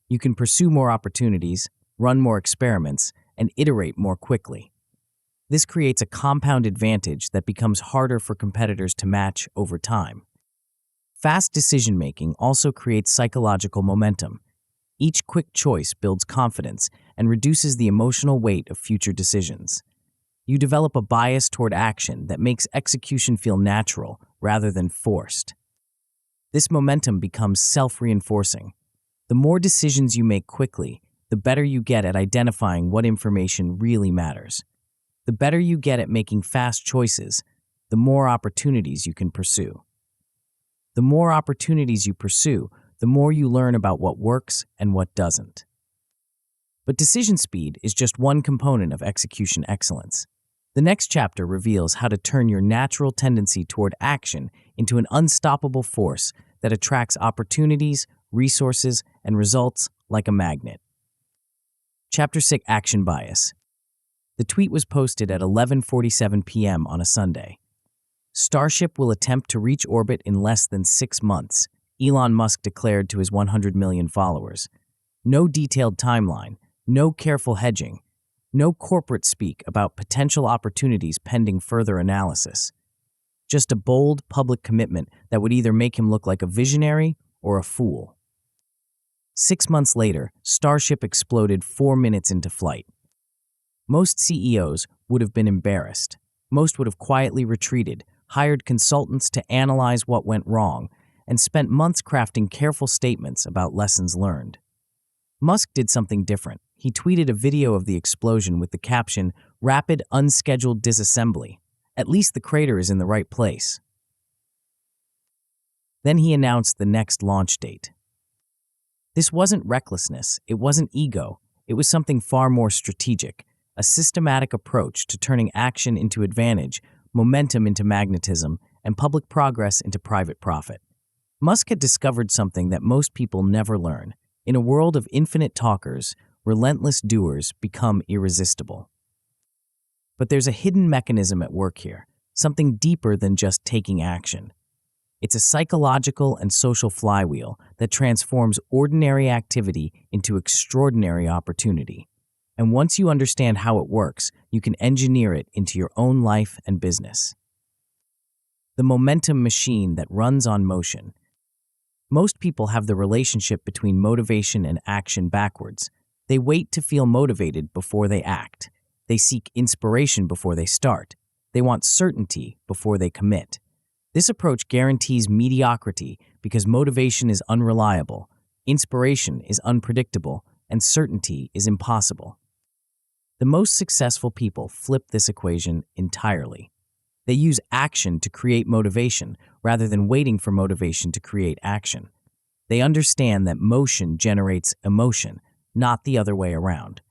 You can pursue more opportunities, run more experiments, and iterate more quickly. This creates a compound advantage that becomes harder for competitors to match over time. Fast decision-making also creates psychological momentum. Each quick choice builds confidence and reduces the emotional weight of future decisions. You develop a bias toward action that makes execution feel natural rather than forced. This momentum becomes self-reinforcing. The more decisions you make quickly, the better you get at identifying what information really matters. The better you get at making fast choices, the more opportunities you can pursue. The more opportunities you pursue, the more you learn about what works and what doesn't. But decision speed is just one component of execution excellence. The next chapter reveals how to turn your natural tendency toward action into an unstoppable force that attracts opportunities, resources, and results like a magnet. Chapter 6: Action Bias. The tweet was posted at 11:47 p.m. on a Sunday. Starship will attempt to reach orbit in less than 6 months, Elon Musk declared to his 100 million followers. No detailed timeline, no careful hedging, no corporate speak about potential opportunities pending further analysis. Just a bold public commitment that would either make him look like a visionary or a fool. 6 months later, Starship exploded 4 minutes into flight. Most CEOs would have been embarrassed. Most would have quietly retreated, hired consultants to analyze what went wrong, and spent months crafting careful statements about lessons learned. Musk did something different. He tweeted a video of the explosion with the caption, "Rapid Unscheduled Disassembly," At least the crater is in the right place. Then he announced the next launch date. This wasn't recklessness, it wasn't ego, it was something far more strategic, a systematic approach to turning action into advantage, momentum into magnetism, and public progress into private profit. Musk had discovered something that most people never learn. In a world of infinite talkers, relentless doers become irresistible. But there's a hidden mechanism at work here, something deeper than just taking action. It's a psychological and social flywheel that transforms ordinary activity into extraordinary opportunity. And once you understand how it works, you can engineer it into your own life and business. The momentum machine that runs on motion. Most people have the relationship between motivation and action backwards. They wait to feel motivated before they act. They seek inspiration before they start. They want certainty before they commit. This approach guarantees mediocrity because motivation is unreliable, inspiration is unpredictable, and certainty is impossible. The most successful people flip this equation entirely. They use action to create motivation rather than waiting for motivation to create action. They understand that motion generates emotion, not the other way around.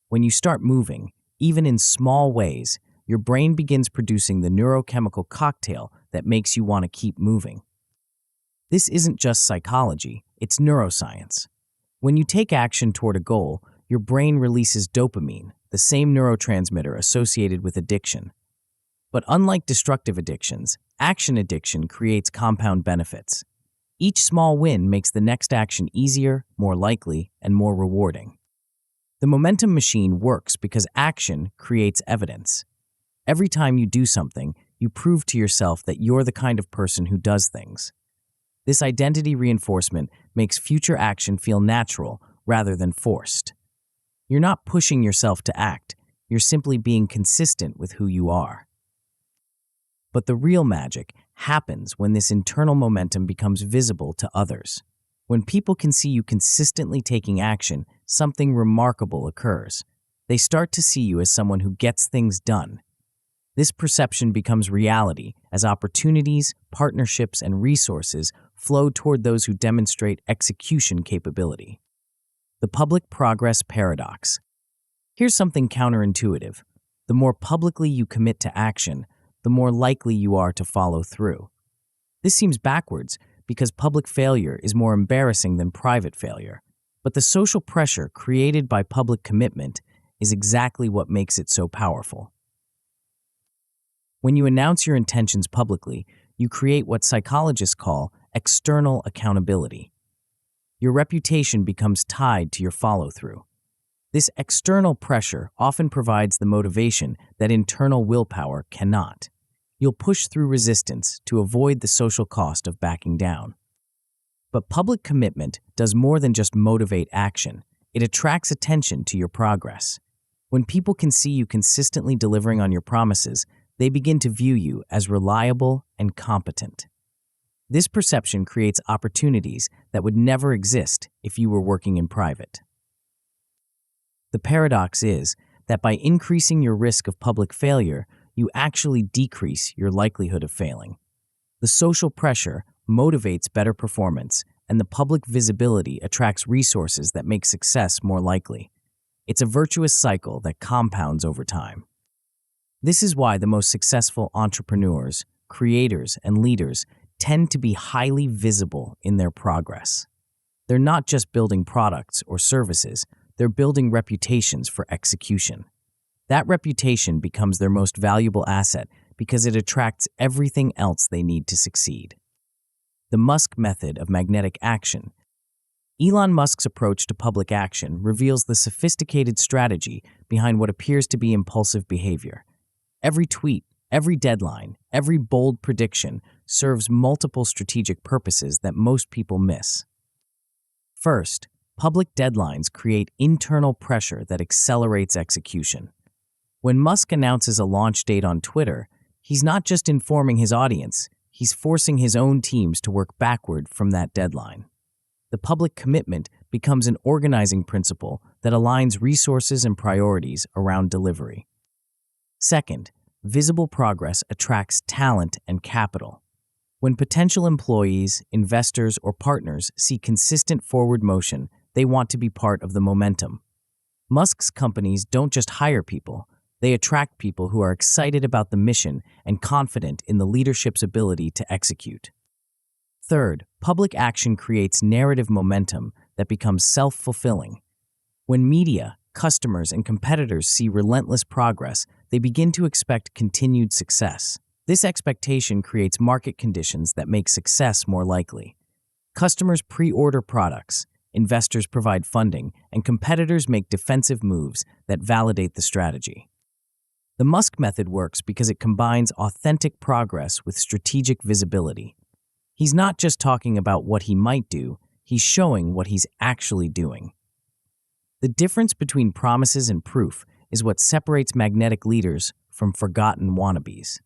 When you start moving, even in small ways, your brain begins producing the neurochemical cocktail that makes you want to keep moving. This isn't just psychology, it's neuroscience. When you take action toward a goal, your brain releases dopamine, the same neurotransmitter associated with addiction. But unlike destructive addictions, action addiction creates compound benefits. Each small win makes the next action easier, more likely, and more rewarding. The momentum machine works because action creates evidence. Every time you do something, you prove to yourself that you're the kind of person who does things. This identity reinforcement makes future action feel natural rather than forced. You're not pushing yourself to act, you're simply being consistent with who you are. But the real magic happens when this internal momentum becomes visible to others. When people can see you consistently taking action, something remarkable occurs. They start to see you as someone who gets things done. This perception becomes reality as opportunities, partnerships, and resources flow toward those who demonstrate execution capability. The public progress paradox. Here's something counterintuitive. The more publicly you commit to action, the more likely you are to follow through. This seems backwards because public failure is more embarrassing than private failure. But the social pressure created by public commitment is exactly what makes it so powerful. When you announce your intentions publicly, you create what psychologists call external accountability. Your reputation becomes tied to your follow-through. This external pressure often provides the motivation that internal willpower cannot. You'll push through resistance to avoid the social cost of backing down. But public commitment does more than just motivate action. It attracts attention to your progress. When people can see you consistently delivering on your promises, they begin to view you as reliable and competent. This perception creates opportunities that would never exist if you were working in private. The paradox is that by increasing your risk of public failure, you actually decrease your likelihood of failing. The social pressure motivates better performance, and the public visibility attracts resources that make success more likely. It's a virtuous cycle that compounds over time. This is why the most successful entrepreneurs, creators, and leaders tend to be highly visible in their progress. They're not just building products or services, they're building reputations for execution. That reputation becomes their most valuable asset because it attracts everything else they need to succeed. The Musk method of magnetic action. Elon Musk's approach to public action reveals the sophisticated strategy behind what appears to be impulsive behavior. Every tweet, every deadline, every bold prediction serves multiple strategic purposes that most people miss. First, public deadlines create internal pressure that accelerates execution. When Musk announces a launch date on Twitter, he's not just informing his audience, he's forcing his own teams to work backward from that deadline. The public commitment becomes an organizing principle that aligns resources and priorities around delivery. Second, visible progress attracts talent and capital. When potential employees, investors, or partners see consistent forward motion, they want to be part of the momentum. Musk's companies don't just hire people, they attract people who are excited about the mission and confident in the leadership's ability to execute. Third, public action creates narrative momentum that becomes self-fulfilling. When media, customers, and competitors see relentless progress, they begin to expect continued success. This expectation creates market conditions that make success more likely. Customers pre-order products, investors provide funding, and competitors make defensive moves that validate the strategy. The Musk method works because it combines authentic progress with strategic visibility. He's not just talking about what he might do, he's showing what he's actually doing. The difference between promises and proof is what separates magnetic leaders from forgotten wannabes.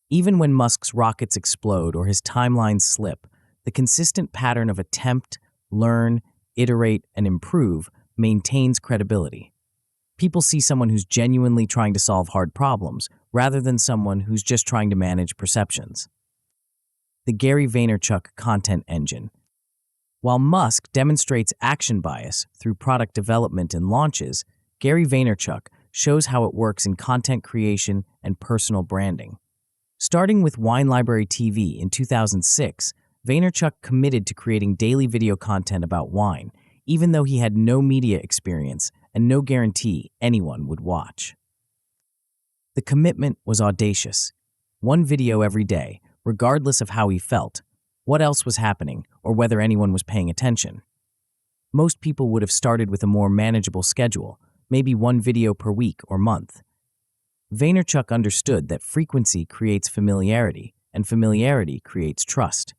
Even when Musk's rockets explode or his timelines slip, the consistent pattern of attempt, learn, iterate, and improve maintains credibility. People see someone who's genuinely trying to solve hard problems rather than someone who's just trying to manage perceptions. The Gary Vaynerchuk content engine. While Musk demonstrates action bias through product development and launches, Gary Vaynerchuk shows how it works in content creation and personal branding. Starting with Wine Library TV in 2006, Vaynerchuk committed to creating daily video content about wine, even though he had no media experience and no guarantee anyone would watch. The commitment was audacious. One video every day, regardless of how he felt, what else was happening, or whether anyone was paying attention. Most people would have started with a more manageable schedule, maybe one video per week or month. Vaynerchuk understood that frequency creates familiarity, and familiarity creates trust.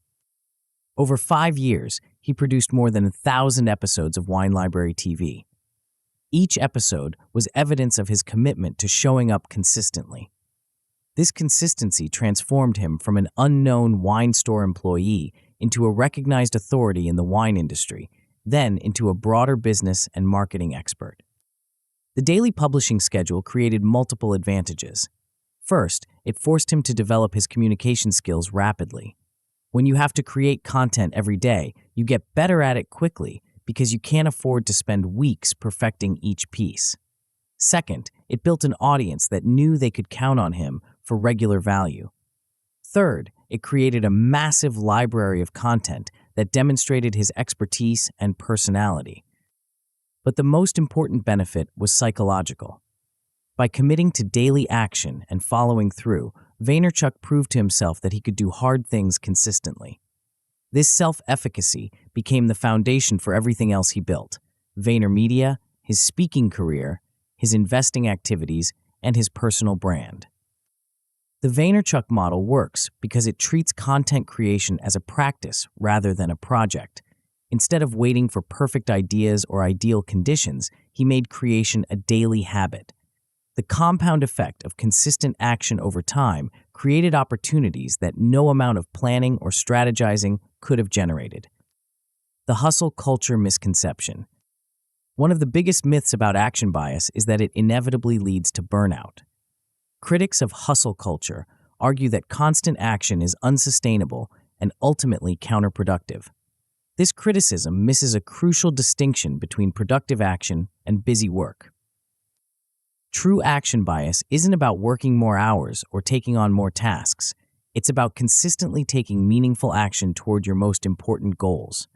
Over 5 years, he produced more than 1,000 episodes of Wine Library TV. Each episode was evidence of his commitment to showing up consistently. This consistency transformed him from an unknown wine store employee into a recognized authority in the wine industry, then into a broader business and marketing expert. The daily publishing schedule created multiple advantages. First, it forced him to develop his communication skills rapidly. When you have to create content every day, you get better at it quickly because you can't afford to spend weeks perfecting each piece. Second, it built an audience that knew they could count on him for regular value. Third, it created a massive library of content that demonstrated his expertise and personality. But the most important benefit was psychological. By committing to daily action and following through, Vaynerchuk proved to himself that he could do hard things consistently. This self-efficacy became the foundation for everything else he built: VaynerMedia, his speaking career, his investing activities, and his personal brand. The Vaynerchuk model works because it treats content creation as a practice rather than a project. Instead of waiting for perfect ideas or ideal conditions, he made creation a daily habit. The compound effect of consistent action over time created opportunities that no amount of planning or strategizing could have generated. The hustle culture misconception. One of the biggest myths about action bias is that it inevitably leads to burnout. Critics of hustle culture argue that constant action is unsustainable and ultimately counterproductive. This criticism misses a crucial distinction between productive action and busy work. True action bias isn't about working more hours or taking on more tasks. It's about consistently taking meaningful action toward your most important goals.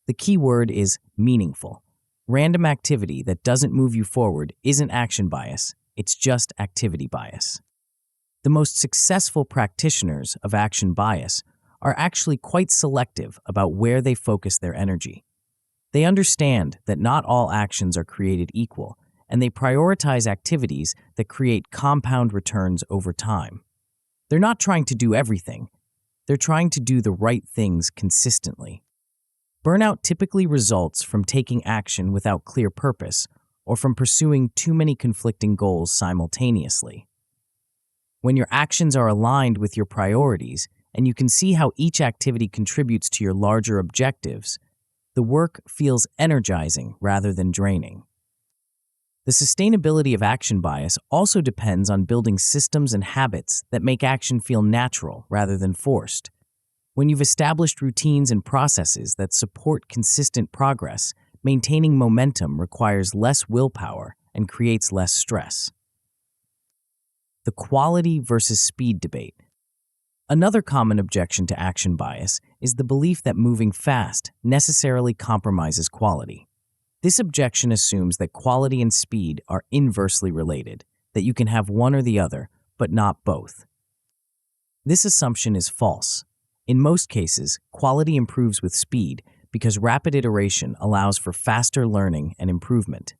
The key word is meaningful. Random activity that doesn't move you forward isn't action bias, it's just activity bias. The most successful practitioners of action bias are actually quite selective about where they focus their energy. They understand that not all actions are created equal, and they prioritize activities that create compound returns over time. They're not trying to do everything. They're trying to do the right things consistently. Burnout typically results from taking action without clear purpose or from pursuing too many conflicting goals simultaneously. When your actions are aligned with your priorities and you can see how each activity contributes to your larger objectives, the work feels energizing rather than draining. The sustainability of action bias also depends on building systems and habits that make action feel natural rather than forced. When you've established routines and processes that support consistent progress, maintaining momentum requires less willpower and creates less stress. The quality versus speed debate. Another common objection to action bias is the belief that moving fast necessarily compromises quality. This objection assumes that quality and speed are inversely related, that you can have one or the other, but not both. This assumption is false. In most cases, quality improves with speed because rapid iteration allows for faster learning and improvement.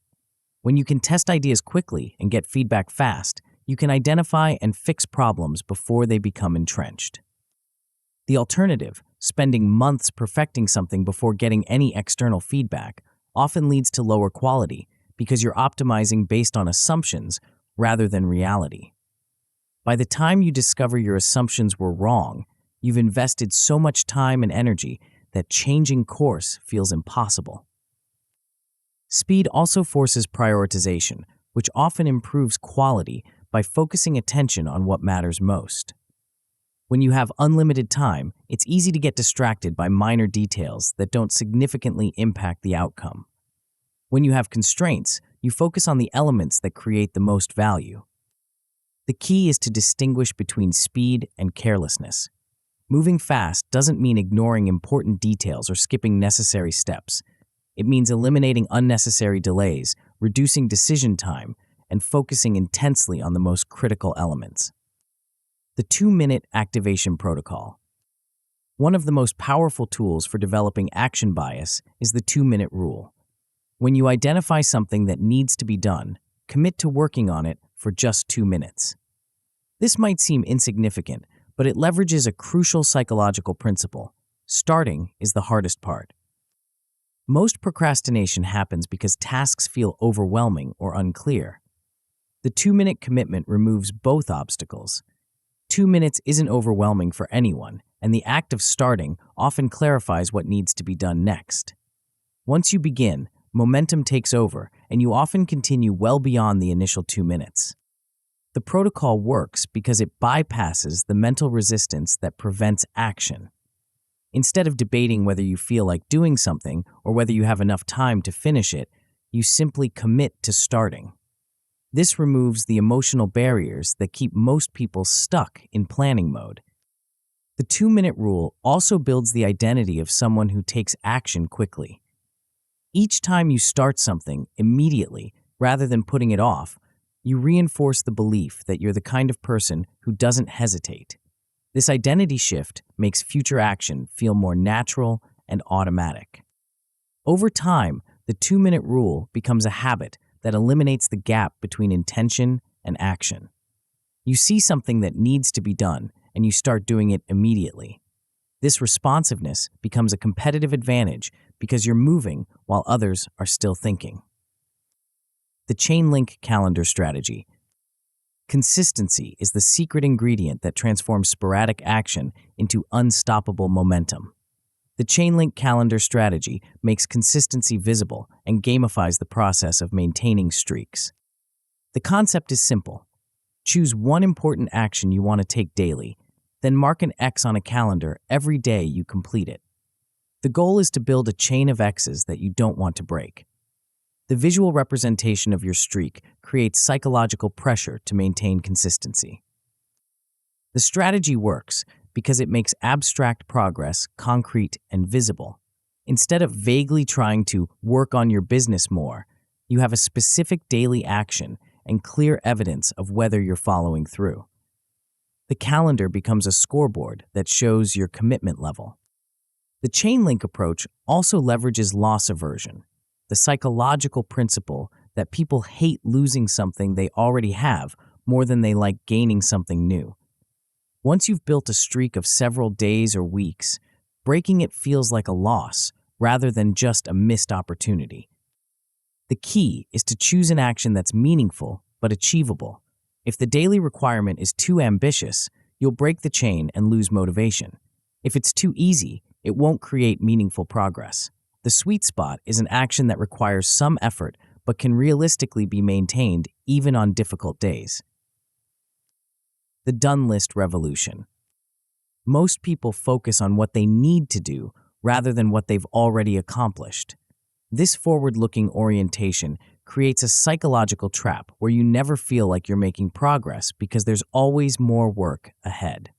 When you can test ideas quickly and get feedback fast, you can identify and fix problems before they become entrenched. The alternative, spending months perfecting something before getting any external feedback, often leads to lower quality because you're optimizing based on assumptions rather than reality. By the time you discover your assumptions were wrong, you've invested so much time and energy that changing course feels impossible. Speed also forces prioritization, which often improves quality by focusing attention on what matters most. When you have unlimited time, it's easy to get distracted by minor details that don't significantly impact the outcome. When you have constraints, you focus on the elements that create the most value. The key is to distinguish between speed and carelessness. Moving fast doesn't mean ignoring important details or skipping necessary steps. It means eliminating unnecessary delays, reducing decision time, and focusing intensely on the most critical elements. The 2-minute activation protocol. One of the most powerful tools for developing action bias is the 2-minute rule. When you identify something that needs to be done, commit to working on it for just 2 minutes. This might seem insignificant, but it leverages a crucial psychological principle. Starting is the hardest part. Most procrastination happens because tasks feel overwhelming or unclear. The 2-minute commitment removes both obstacles. 2 minutes isn't overwhelming for anyone, and the act of starting often clarifies what needs to be done next. Once you begin, momentum takes over, and you often continue well beyond the initial 2 minutes. The protocol works because it bypasses the mental resistance that prevents action. Instead of debating whether you feel like doing something or whether you have enough time to finish it, you simply commit to starting. This removes the emotional barriers that keep most people stuck in planning mode. The 2-minute rule also builds the identity of someone who takes action quickly. Each time you start something immediately, rather than putting it off, you reinforce the belief that you're the kind of person who doesn't hesitate. This identity shift makes future action feel more natural and automatic. Over time, the 2-minute rule becomes a habit that eliminates the gap between intention and action. You see something that needs to be done, and you start doing it immediately. This responsiveness becomes a competitive advantage because you're moving while others are still thinking. The chain link calendar strategy. Consistency is the secret ingredient that transforms sporadic action into unstoppable momentum. The chain link calendar strategy makes consistency visible and gamifies the process of maintaining streaks. The concept is simple. Choose one important action you want to take daily, then mark an X on a calendar every day you complete it. The goal is to build a chain of X's that you don't want to break. The visual representation of your streak creates psychological pressure to maintain consistency. The strategy works because it makes abstract progress concrete and visible. Instead of vaguely trying to work on your business more, you have a specific daily action and clear evidence of whether you're following through. The calendar becomes a scoreboard that shows your commitment level. The chain link approach also leverages loss aversion, the psychological principle that people hate losing something they already have more than they like gaining something new. Once you've built a streak of several days or weeks, breaking it feels like a loss rather than just a missed opportunity. The key is to choose an action that's meaningful but achievable. If the daily requirement is too ambitious, you'll break the chain and lose motivation. If it's too easy, it won't create meaningful progress. The sweet spot is an action that requires some effort but can realistically be maintained even on difficult days. The done list revolution. Most people focus on what they need to do rather than what they've already accomplished. This forward-looking orientation creates a psychological trap where you never feel like you're making progress because there's always more work ahead.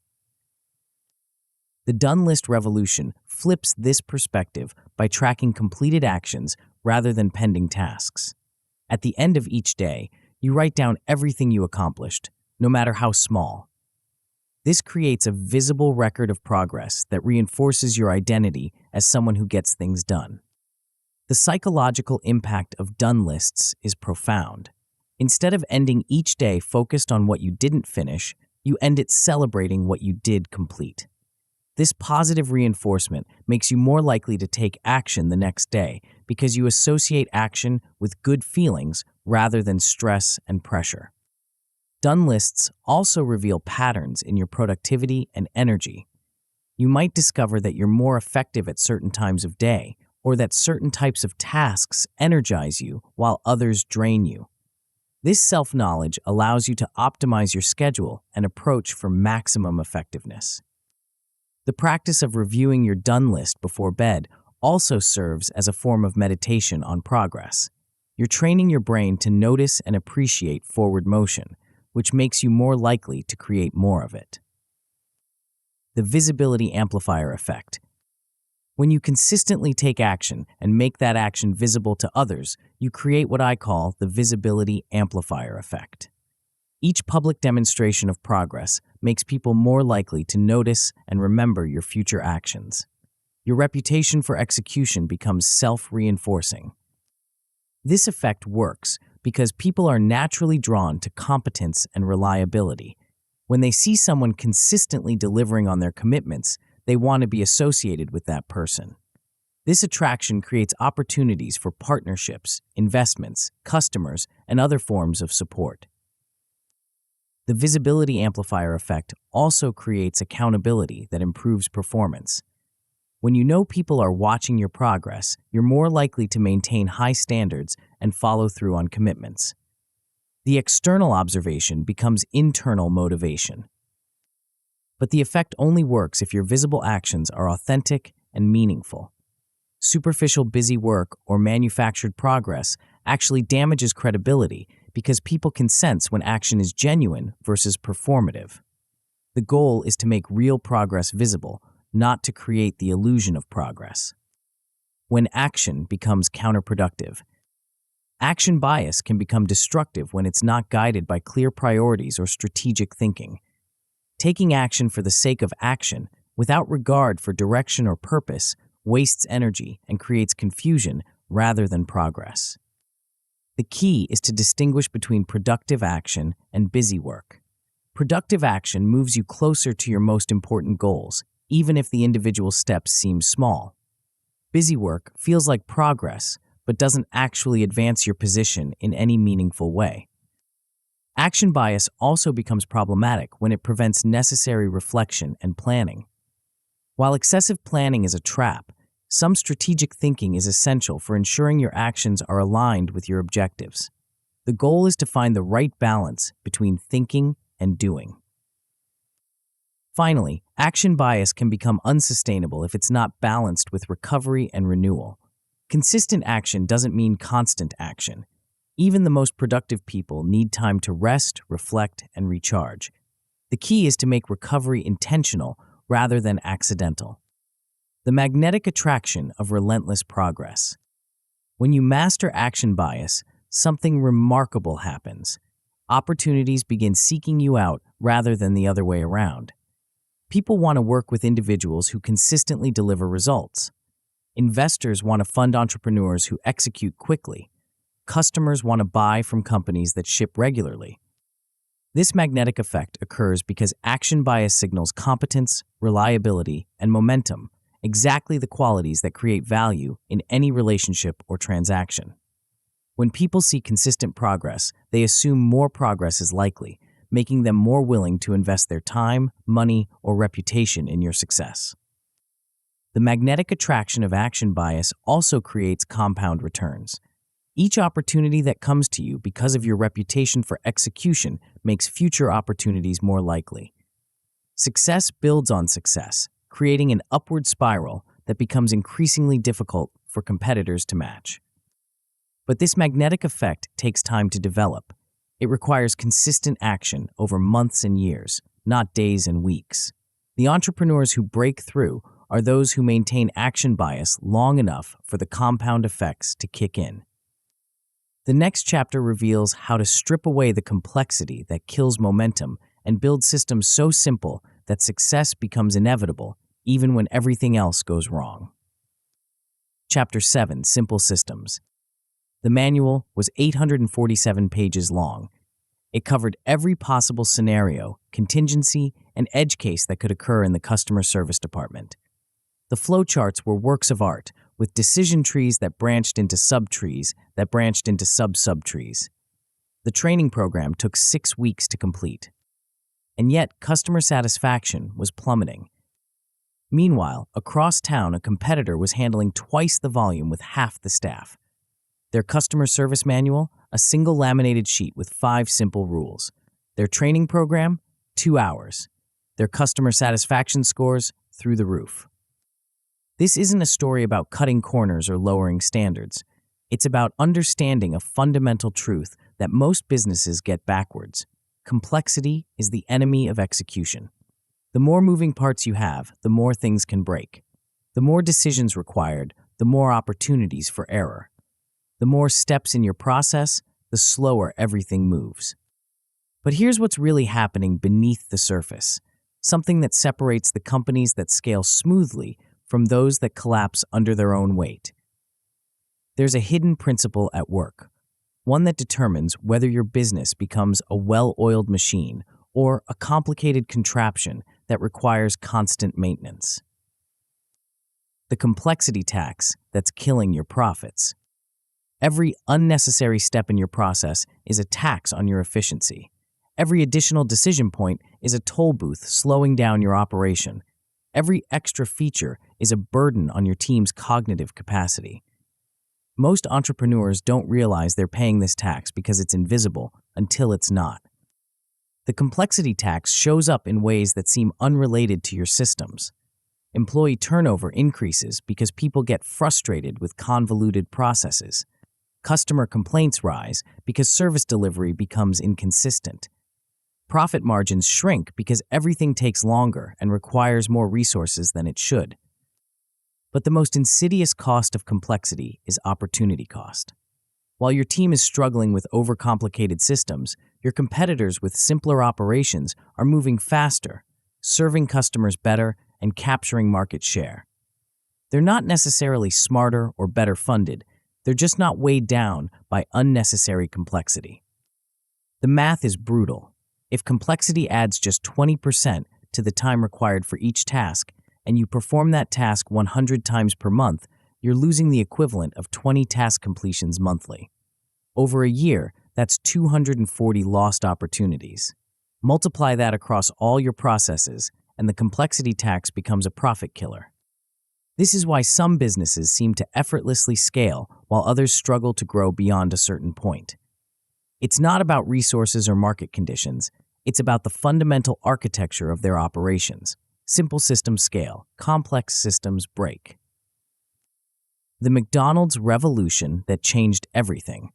The done list revolution flips this perspective by tracking completed actions rather than pending tasks. At the end of each day, you write down everything you accomplished, no matter how small. This creates a visible record of progress that reinforces your identity as someone who gets things done. The psychological impact of done lists is profound. Instead of ending each day focused on what you didn't finish, you end it celebrating what you did complete. This positive reinforcement makes you more likely to take action the next day because you associate action with good feelings rather than stress and pressure. Done lists also reveal patterns in your productivity and energy. You might discover that you're more effective at certain times of day, or that certain types of tasks energize you while others drain you. This self-knowledge allows you to optimize your schedule and approach for maximum effectiveness. The practice of reviewing your done list before bed also serves as a form of meditation on progress. You're training your brain to notice and appreciate forward motion, which makes you more likely to create more of it. The visibility amplifier effect. When you consistently take action and make that action visible to others, you create what I call the visibility amplifier effect. Each public demonstration of progress makes people more likely to notice and remember your future actions. Your reputation for execution becomes self-reinforcing. This effect works because people are naturally drawn to competence and reliability. When they see someone consistently delivering on their commitments, they want to be associated with that person. This attraction creates opportunities for partnerships, investments, customers, and other forms of support. The visibility amplifier effect also creates accountability that improves performance. When you know people are watching your progress, you're more likely to maintain high standards and follow through on commitments. The external observation becomes internal motivation. But the effect only works if your visible actions are authentic and meaningful. Superficial busy work or manufactured progress actually damages credibility because people can sense when action is genuine versus performative. The goal is to make real progress visible, not to create the illusion of progress. When action becomes counterproductive. Action bias can become destructive when it's not guided by clear priorities or strategic thinking. Taking action for the sake of action, without regard for direction or purpose, wastes energy and creates confusion rather than progress. The key is to distinguish between productive action and busy work. Productive action moves you closer to your most important goals, even if the individual steps seem small. Busy work feels like progress, but doesn't actually advance your position in any meaningful way. Action bias also becomes problematic when it prevents necessary reflection and planning. While excessive planning is a trap, some strategic thinking is essential for ensuring your actions are aligned with your objectives. The goal is to find the right balance between thinking and doing. Finally, action bias can become unsustainable if it's not balanced with recovery and renewal. Consistent action doesn't mean constant action. Even the most productive people need time to rest, reflect, and recharge. The key is to make recovery intentional rather than accidental. The magnetic attraction of relentless progress. When you master action bias, something remarkable happens. Opportunities begin seeking you out rather than the other way around. People want to work with individuals who consistently deliver results. Investors want to fund entrepreneurs who execute quickly. Customers want to buy from companies that ship regularly. This magnetic effect occurs because action bias signals competence, reliability, and momentum, exactly the qualities that create value in any relationship or transaction. When people see consistent progress, they assume more progress is likely, making them more willing to invest their time, money, or reputation in your success. The magnetic attraction of action bias also creates compound returns. Each opportunity that comes to you because of your reputation for execution makes future opportunities more likely. Success builds on success, creating an upward spiral that becomes increasingly difficult for competitors to match. But this magnetic effect takes time to develop. It requires consistent action over months and years, not days and weeks. The entrepreneurs who break through are those who maintain action bias long enough for the compound effects to kick in. The next chapter reveals how to strip away the complexity that kills momentum and build systems so simple that success becomes inevitable even when everything else goes wrong. Chapter 7: Simple Systems. The manual was 847 pages long. It covered every possible scenario, contingency, and edge case that could occur in the customer service department. The flowcharts were works of art, with decision trees that branched into subtrees that branched into sub-subtrees. The training program took 6 weeks to complete. And yet, customer satisfaction was plummeting. Meanwhile, across town, a competitor was handling twice the volume with half the staff. Their customer service manual, a single laminated sheet with 5 simple rules. Their training program, 2 hours. Their customer satisfaction scores, through the roof. This isn't a story about cutting corners or lowering standards. It's about understanding a fundamental truth that most businesses get backwards. Complexity is the enemy of execution. The more moving parts you have, the more things can break. The more decisions required, the more opportunities for error. The more steps in your process, the slower everything moves. But here's what's really happening beneath the surface, something that separates the companies that scale smoothly from those that collapse under their own weight. There's a hidden principle at work, one that determines whether your business becomes a well-oiled machine or a complicated contraption that requires constant maintenance. The complexity tax that's killing your profits. Every unnecessary step in your process is a tax on your efficiency. Every additional decision point is a toll booth slowing down your operation. Every extra feature is a burden on your team's cognitive capacity. Most entrepreneurs don't realize they're paying this tax because it's invisible until it's not. The complexity tax shows up in ways that seem unrelated to your systems. Employee turnover increases because people get frustrated with convoluted processes. Customer complaints rise because service delivery becomes inconsistent. Profit margins shrink because everything takes longer and requires more resources than it should. But the most insidious cost of complexity is opportunity cost. While your team is struggling with overcomplicated systems, your competitors with simpler operations are moving faster, serving customers better, and capturing market share. They're not necessarily smarter or better funded, they're just not weighed down by unnecessary complexity. The math is brutal. If complexity adds just 20% to the time required for each task, and you perform that task 100 times per month, you're losing the equivalent of 20 task completions monthly. Over a year, that's 240 lost opportunities. Multiply that across all your processes, and the complexity tax becomes a profit killer. This is why some businesses seem to effortlessly scale while others struggle to grow beyond a certain point. It's not about resources or market conditions, it's about the fundamental architecture of their operations. Simple systems scale, complex systems break. The McDonald's revolution that changed everything.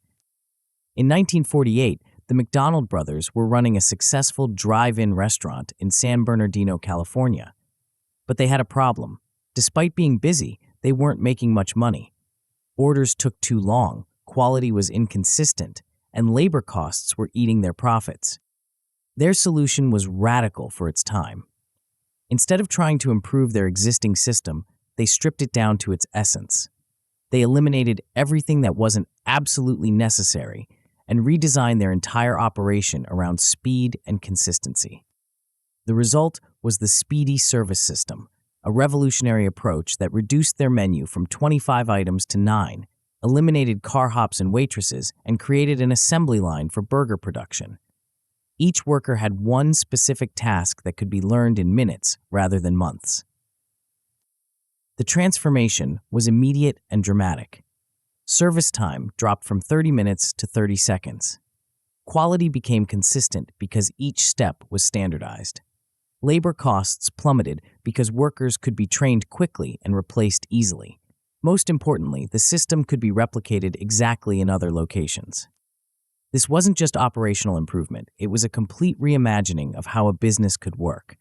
In 1948, the McDonald brothers were running a successful drive-in restaurant in San Bernardino, California. But they had a problem. Despite being busy, they weren't making much money. Orders took too long, quality was inconsistent, and labor costs were eating their profits. Their solution was radical for its time. Instead of trying to improve their existing system, they stripped it down to its essence. They eliminated everything that wasn't absolutely necessary and redesigned their entire operation around speed and consistency. The result was the Speedy Service System, a revolutionary approach that reduced their menu from 25 items to 9, eliminated car hops and waitresses, and created an assembly line for burger production. Each worker had one specific task that could be learned in minutes rather than months. The transformation was immediate and dramatic. Service time dropped from 30 minutes to 30 seconds. Quality became consistent because each step was standardized. Labor costs plummeted because workers could be trained quickly and replaced easily. Most importantly, the system could be replicated exactly in other locations. This wasn't just operational improvement, it was a complete reimagining of how a business could work.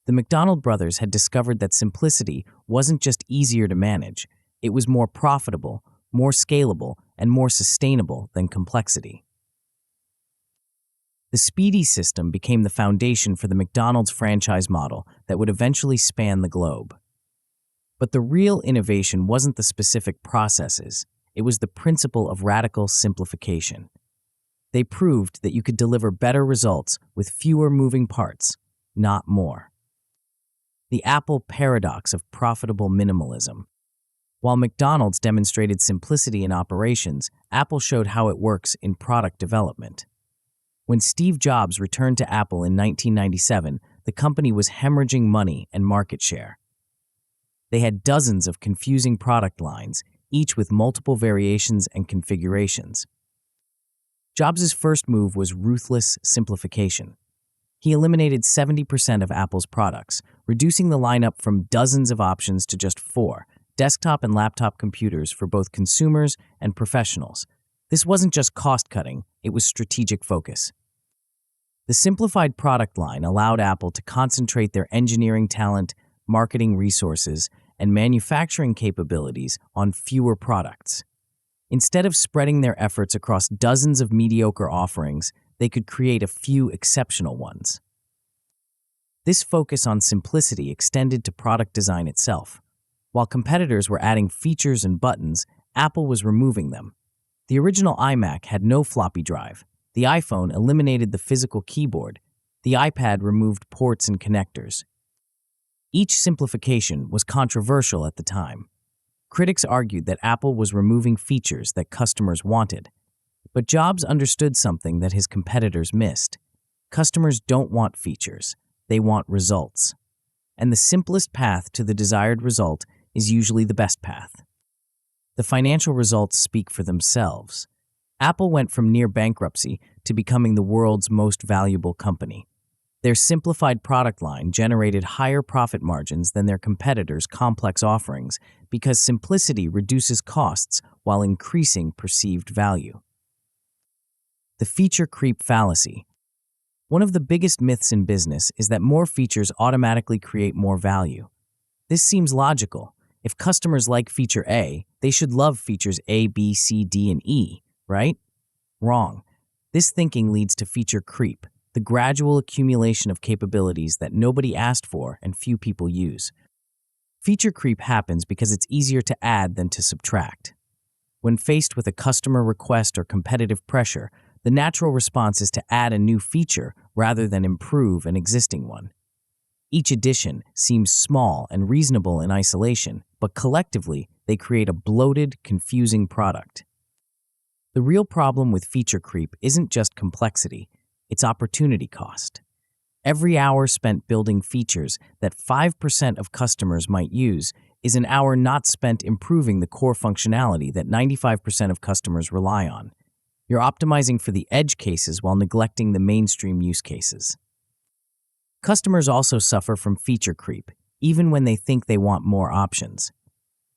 The McDonald brothers had discovered that simplicity wasn't just easier to manage, it was more profitable, more scalable, and more sustainable than complexity. The Speedy system became the foundation for the McDonald's franchise model that would eventually span the globe. But the real innovation wasn't the specific processes, it was the principle of radical simplification. They proved that you could deliver better results with fewer moving parts, not more. The Apple paradox of profitable minimalism. While McDonald's demonstrated simplicity in operations, Apple showed how it works in product development. When Steve Jobs returned to Apple in 1997, the company was hemorrhaging money and market share. They had dozens of confusing product lines, each with multiple variations and configurations. Jobs' first move was ruthless simplification. He eliminated 70% of Apple's products, reducing the lineup from dozens of options to just 4, desktop and laptop computers for both consumers and professionals. This wasn't just cost-cutting, it was strategic focus. The simplified product line allowed Apple to concentrate their engineering talent, marketing resources, and manufacturing capabilities on fewer products. Instead of spreading their efforts across dozens of mediocre offerings, they could create a few exceptional ones. This focus on simplicity extended to product design itself. While competitors were adding features and buttons, Apple was removing them. The original iMac had no floppy drive. The iPhone eliminated the physical keyboard. The iPad removed ports and connectors. Each simplification was controversial at the time. Critics argued that Apple was removing features that customers wanted. But Jobs understood something that his competitors missed. Customers don't want features, they want results. And the simplest path to the desired result is usually the best path. The financial results speak for themselves. Apple went from near bankruptcy to becoming the world's most valuable company. Their simplified product line generated higher profit margins than their competitors' complex offerings because simplicity reduces costs while increasing perceived value. The feature creep fallacy. One of the biggest myths in business is that more features automatically create more value. This seems logical. If customers like feature A, they should love features A, B, C, D, and E, right? Wrong. This thinking leads to feature creep, the gradual accumulation of capabilities that nobody asked for and few people use. Feature creep happens because it's easier to add than to subtract. When faced with a customer request or competitive pressure, the natural response is to add a new feature rather than improve an existing one. Each addition seems small and reasonable in isolation, but collectively, they create a bloated, confusing product. The real problem with feature creep isn't just complexity, it's opportunity cost. Every hour spent building features that 5% of customers might use is an hour not spent improving the core functionality that 95% of customers rely on. You're optimizing for the edge cases while neglecting the mainstream use cases. Customers also suffer from feature creep, even when they think they want more options.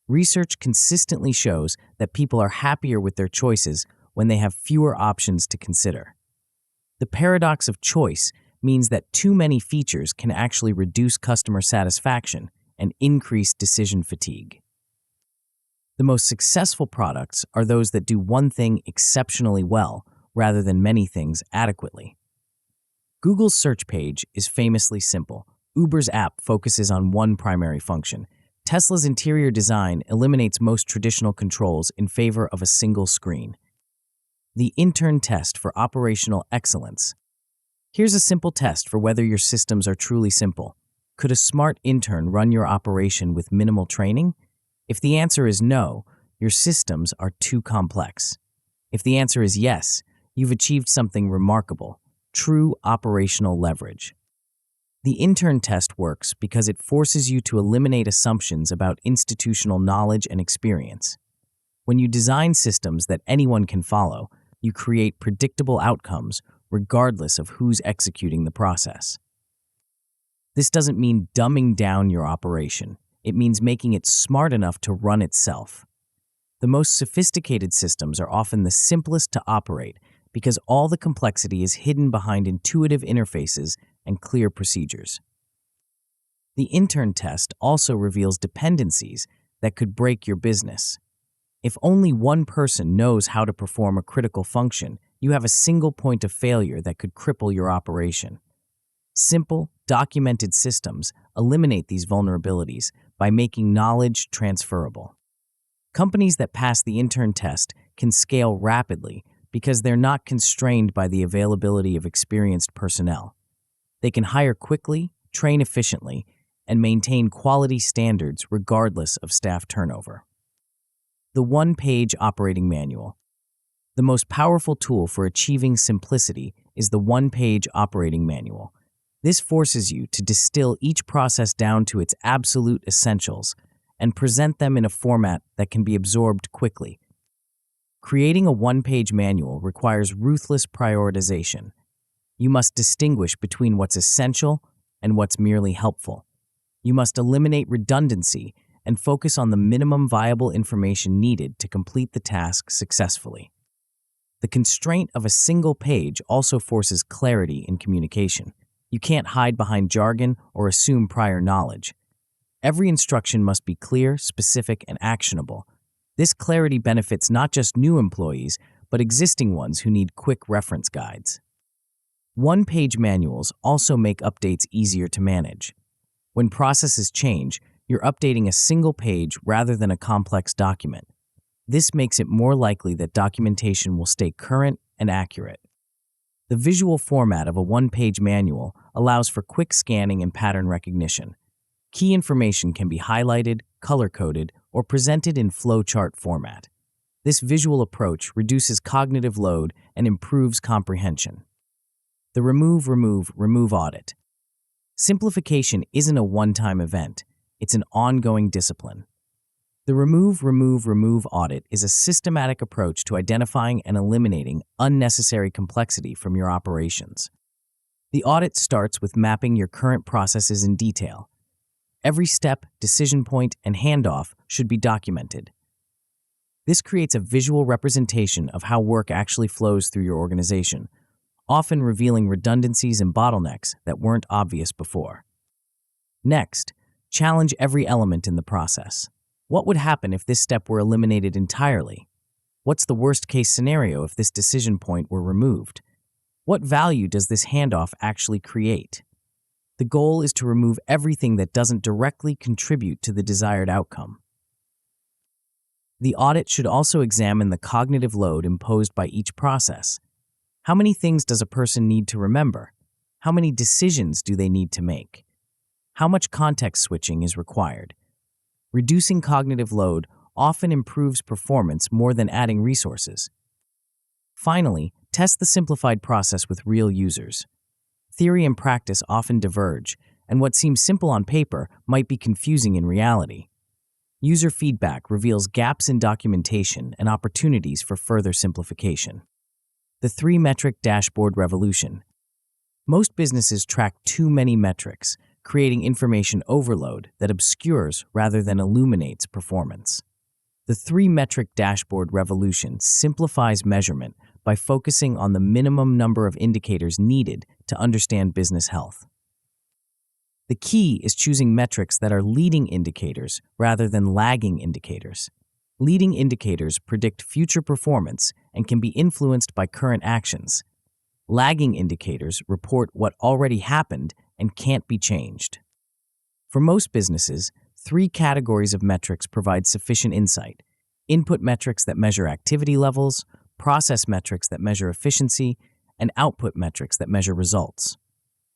Research consistently shows that people are happier with their choices when they have fewer options to consider. The paradox of choice means that too many features can actually reduce customer satisfaction and increase decision fatigue. The most successful products are those that do one thing exceptionally well rather than many things adequately. Google's search page is famously simple. Uber's app focuses on one primary function. Tesla's interior design eliminates most traditional controls in favor of a single screen. The intern test for operational excellence. Here's a simple test for whether your systems are truly simple. Could a smart intern run your operation with minimal training? If the answer is no, your systems are too complex. If the answer is yes, you've achieved something remarkable, true operational leverage. The intern test works because it forces you to eliminate assumptions about institutional knowledge and experience. When you design systems that anyone can follow, you create predictable outcomes regardless of who's executing the process. This doesn't mean dumbing down your operation. It means making it smart enough to run itself. The most sophisticated systems are often the simplest to operate because all the complexity is hidden behind intuitive interfaces and clear procedures. The intern test also reveals dependencies that could break your business. If only one person knows how to perform a critical function, you have a single point of failure that could cripple your operation. Simple, documented systems eliminate these vulnerabilities by making knowledge transferable. Companies that pass the intern test can scale rapidly because they're not constrained by the availability of experienced personnel. They can hire quickly, train efficiently, and maintain quality standards regardless of staff turnover. The one-page operating manual. The most powerful tool for achieving simplicity is the one-page operating manual. This forces you to distill each process down to its absolute essentials and present them in a format that can be absorbed quickly. Creating a one-page manual requires ruthless prioritization. You must distinguish between what's essential and what's merely helpful. You must eliminate redundancy and focus on the minimum viable information needed to complete the task successfully. The constraint of a single page also forces clarity in communication. You can't hide behind jargon or assume prior knowledge. Every instruction must be clear, specific, and actionable. This clarity benefits not just new employees, but existing ones who need quick reference guides. One-page manuals also make updates easier to manage. When processes change, you're updating a single page rather than a complex document. This makes it more likely that documentation will stay current and accurate. The visual format of a one-page manual allows for quick scanning and pattern recognition. Key information can be highlighted, color-coded, or presented in flowchart format. This visual approach reduces cognitive load and improves comprehension. The remove audit. Simplification isn't a one-time event. It's an ongoing discipline. The remove audit is a systematic approach to identifying and eliminating unnecessary complexity from your operations. The audit starts with mapping your current processes in detail. Every step, decision point, and handoff should be documented. This creates a visual representation of how work actually flows through your organization, often revealing redundancies and bottlenecks that weren't obvious before. Next, challenge every element in the process. What would happen if this step were eliminated entirely? What's the worst-case scenario if this decision point were removed? What value does this handoff actually create? The goal is to remove everything that doesn't directly contribute to the desired outcome. The audit should also examine the cognitive load imposed by each process. How many things does a person need to remember? How many decisions do they need to make? How much context switching is required? Reducing cognitive load often improves performance more than adding resources. Finally, test the simplified process with real users. Theory and practice often diverge, and what seems simple on paper might be confusing in reality. User feedback reveals gaps in documentation and opportunities for further simplification. The 3-metric dashboard revolution. Most businesses track too many metrics, creating information overload that obscures rather than illuminates performance. The 3-metric dashboard revolution simplifies measurement by focusing on the minimum number of indicators needed to understand business health. The key is choosing metrics that are leading indicators rather than lagging indicators. Leading indicators predict future performance and can be influenced by current actions. Lagging indicators report what already happened and can't be changed. For most businesses, 3 categories of metrics provide sufficient insight: input metrics that measure activity levels, process metrics that measure efficiency, and output metrics that measure results.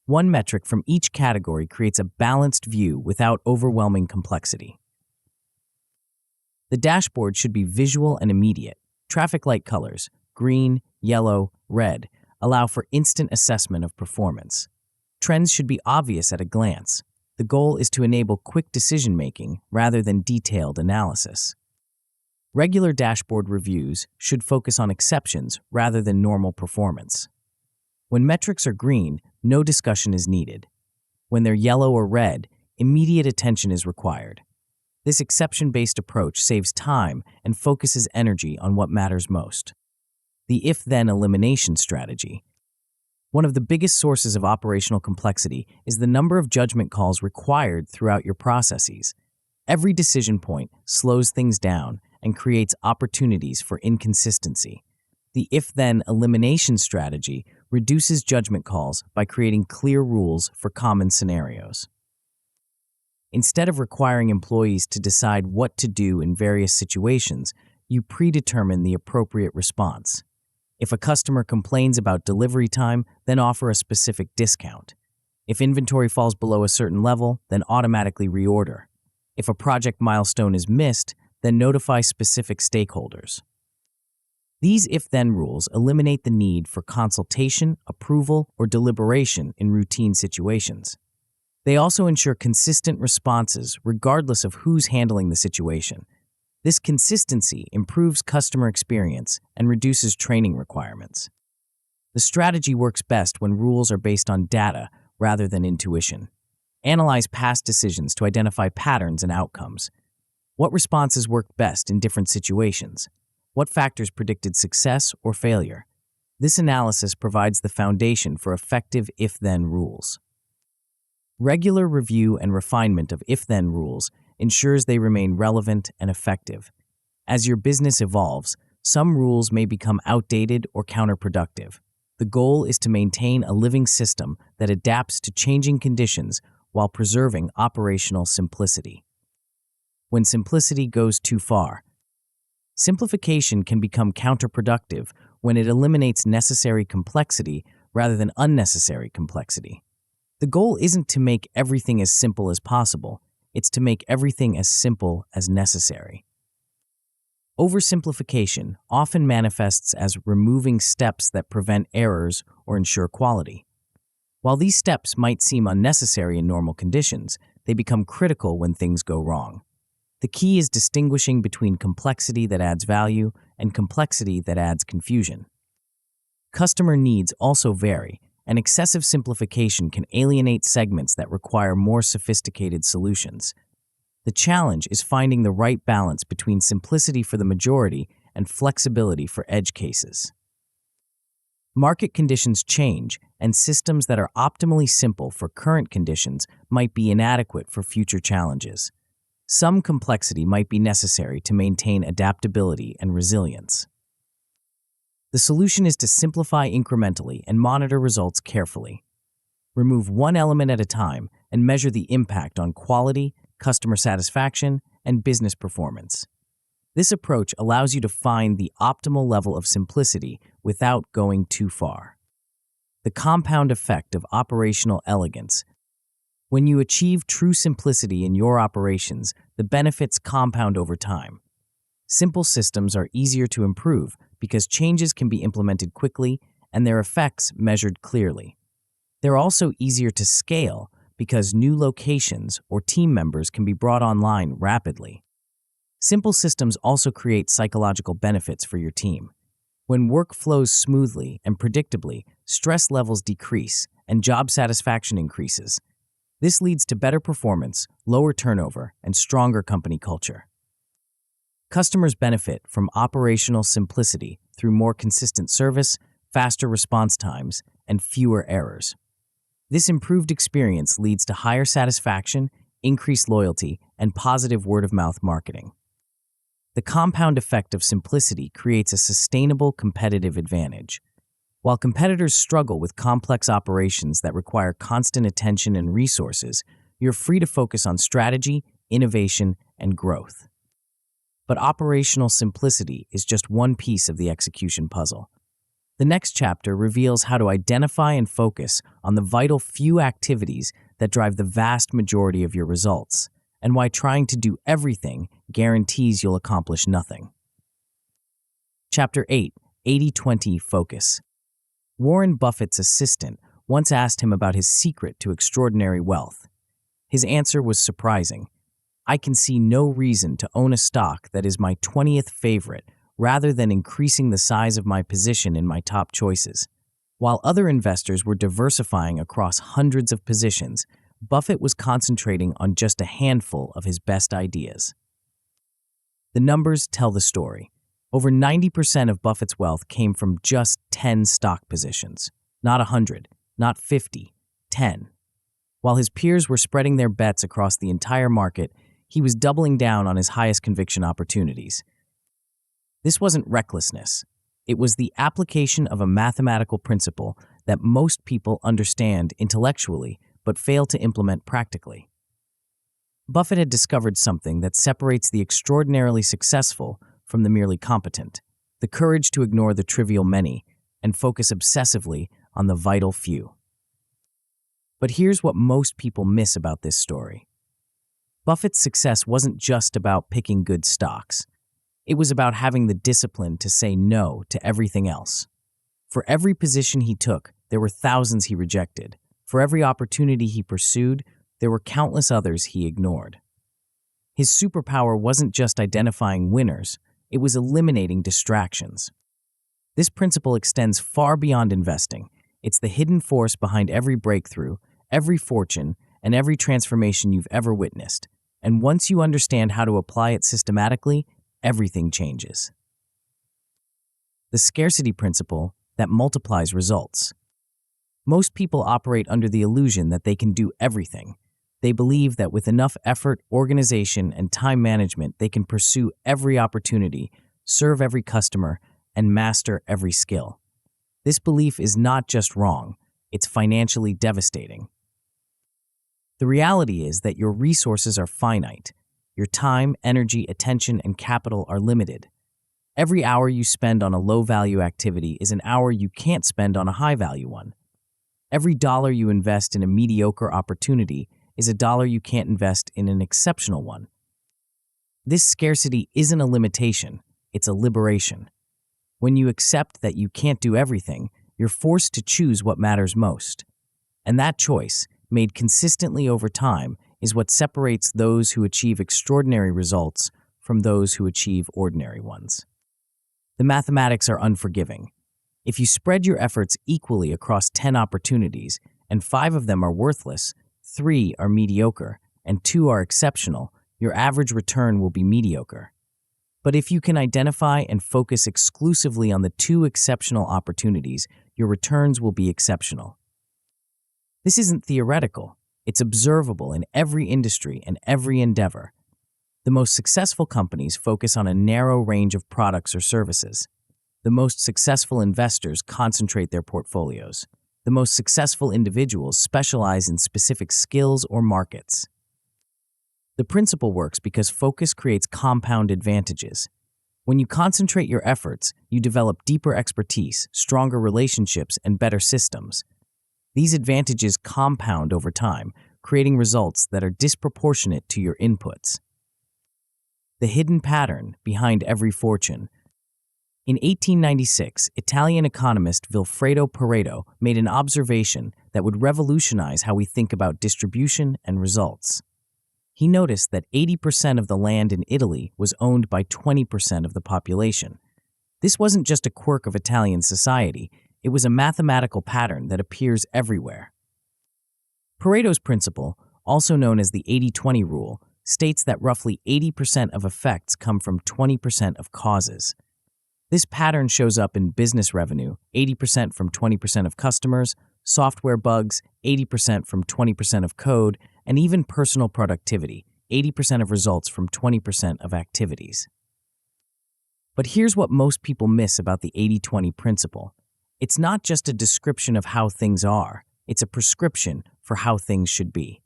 One metric from each category creates a balanced view without overwhelming complexity. The dashboard should be visual and immediate. Traffic light colors, green, yellow, red, allow for instant assessment of performance. Trends should be obvious at a glance. The goal is to enable quick decision-making rather than detailed analysis. Regular dashboard reviews should focus on exceptions rather than normal performance. When metrics are green, no discussion is needed. When they're yellow or red, immediate attention is required. This exception-based approach saves time and focuses energy on what matters most. The if-then elimination strategy. One of the biggest sources of operational complexity is the number of judgment calls required throughout your processes. Every decision point slows things down and creates opportunities for inconsistency. The if-then elimination strategy reduces judgment calls by creating clear rules for common scenarios. Instead of requiring employees to decide what to do in various situations, you predetermine the appropriate response. If a customer complains about delivery time, then offer a specific discount. If inventory falls below a certain level, then automatically reorder. If a project milestone is missed, then notify specific stakeholders. These if-then rules eliminate the need for consultation, approval, or deliberation in routine situations. They also ensure consistent responses regardless of who's handling the situation. This consistency improves customer experience and reduces training requirements. The strategy works best when rules are based on data rather than intuition. Analyze past decisions to identify patterns and outcomes. What responses worked best in different situations? What factors predicted success or failure? This analysis provides the foundation for effective if-then rules. Regular review and refinement of if-then rules ensures they remain relevant and effective. As your business evolves, some rules may become outdated or counterproductive. The goal is to maintain a living system that adapts to changing conditions while preserving operational simplicity. When simplicity goes too far, simplification can become counterproductive when it eliminates necessary complexity rather than unnecessary complexity. The goal isn't to make everything as simple as possible. It's to make everything as simple as necessary. Oversimplification often manifests as removing steps that prevent errors or ensure quality. While these steps might seem unnecessary in normal conditions, they become critical when things go wrong. The key is distinguishing between complexity that adds value and complexity that adds confusion. Customer needs also vary, and excessive simplification can alienate segments that require more sophisticated solutions. The challenge is finding the right balance between simplicity for the majority and flexibility for edge cases. Market conditions change, and systems that are optimally simple for current conditions might be inadequate for future challenges. Some complexity might be necessary to maintain adaptability and resilience. The solution is to simplify incrementally and monitor results carefully. Remove one element at a time and measure the impact on quality, customer satisfaction, and business performance. This approach allows you to find the optimal level of simplicity without going too far. The compound effect of operational elegance. When you achieve true simplicity in your operations, the benefits compound over time. Simple systems are easier to improve because changes can be implemented quickly and their effects measured clearly. They're also easier to scale because new locations or team members can be brought online rapidly. Simple systems also create psychological benefits for your team. When work flows smoothly and predictably, stress levels decrease and job satisfaction increases. This leads to better performance, lower turnover, and stronger company culture. Customers benefit from operational simplicity through more consistent service, faster response times, and fewer errors. This improved experience leads to higher satisfaction, increased loyalty, and positive word-of-mouth marketing. The compound effect of simplicity creates a sustainable competitive advantage. While competitors struggle with complex operations that require constant attention and resources, you're free to focus on strategy, innovation, and growth. But operational simplicity is just one piece of the execution puzzle. The next chapter reveals how to identify and focus on the vital few activities that drive the vast majority of your results, and why trying to do everything guarantees you'll accomplish nothing. Chapter 8, 80-20 Focus. Warren Buffett's assistant once asked him about his secret to extraordinary wealth. His answer was surprising. I can see no reason to own a stock that is my 20th favorite rather than increasing the size of my position in my top choices. While other investors were diversifying across hundreds of positions, Buffett was concentrating on just a handful of his best ideas. The numbers tell the story. Over 90% of Buffett's wealth came from just 10 stock positions. Not 100, not 50, 10. While his peers were spreading their bets across the entire market, he was doubling down on his highest conviction opportunities. This wasn't recklessness. It was the application of a mathematical principle that most people understand intellectually but fail to implement practically. Buffett had discovered something that separates the extraordinarily successful from the merely competent: the courage to ignore the trivial many and focus obsessively on the vital few. But here's what most people miss about this story. Buffett's success wasn't just about picking good stocks. It was about having the discipline to say no to everything else. For every position he took, there were thousands he rejected. For every opportunity he pursued, there were countless others he ignored. His superpower wasn't just identifying winners, it was eliminating distractions. This principle extends far beyond investing. It's the hidden force behind every breakthrough, every fortune, and every transformation you've ever witnessed. And once you understand how to apply it systematically, everything changes. The scarcity principle that multiplies results. Most people operate under the illusion that they can do everything. They believe that with enough effort, organization, and time management, they can pursue every opportunity, serve every customer, and master every skill. This belief is not just wrong, it's financially devastating. The reality is that your resources are finite. Your time, energy, attention, and capital are limited. Every hour you spend on a low-value activity is an hour you can't spend on a high-value one. Every dollar you invest in a mediocre opportunity is a dollar you can't invest in an exceptional one. This scarcity isn't a limitation, it's a liberation. When you accept that you can't do everything, you're forced to choose what matters most. And that choice, made consistently over time, is what separates those who achieve extraordinary results from those who achieve ordinary ones. The mathematics are unforgiving. If you spread your efforts equally across 10 opportunities, and 5 of them are worthless, 3 are mediocre, and 2 are exceptional, your average return will be mediocre. But if you can identify and focus exclusively on the 2 exceptional opportunities, your returns will be exceptional. This isn't theoretical. It's observable in every industry and every endeavor. The most successful companies focus on a narrow range of products or services. The most successful investors concentrate their portfolios. The most successful individuals specialize in specific skills or markets. The principle works because focus creates compound advantages. When you concentrate your efforts, you develop deeper expertise, stronger relationships, and better systems. These advantages compound over time, creating results that are disproportionate to your inputs. The hidden pattern behind every fortune. In 1896, Italian economist Vilfredo Pareto made an observation that would revolutionize how we think about distribution and results. He noticed that 80% of the land in Italy was owned by 20% of the population. This wasn't just a quirk of Italian society, it was a mathematical pattern that appears everywhere. Pareto's principle, also known as the 80-20 rule, states that roughly 80% of effects come from 20% of causes. This pattern shows up in business revenue, 80% from 20% of customers, software bugs, 80% from 20% of code, and even personal productivity, 80% of results from 20% of activities. But here's what most people miss about the 80-20 principle. It's not just a description of how things are, it's a prescription for how things should be.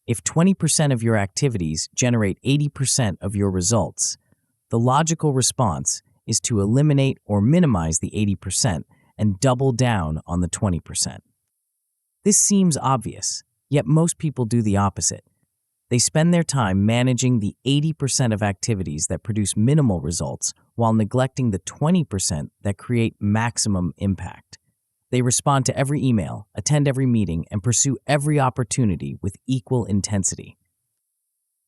If 20% of your activities generate 80% of your results, the logical response is to eliminate or minimize the 80% and double down on the 20%. This seems obvious, yet most people do the opposite. They spend their time managing the 80% of activities that produce minimal results while neglecting the 20% that create maximum impact. They respond to every email, attend every meeting, and pursue every opportunity with equal intensity.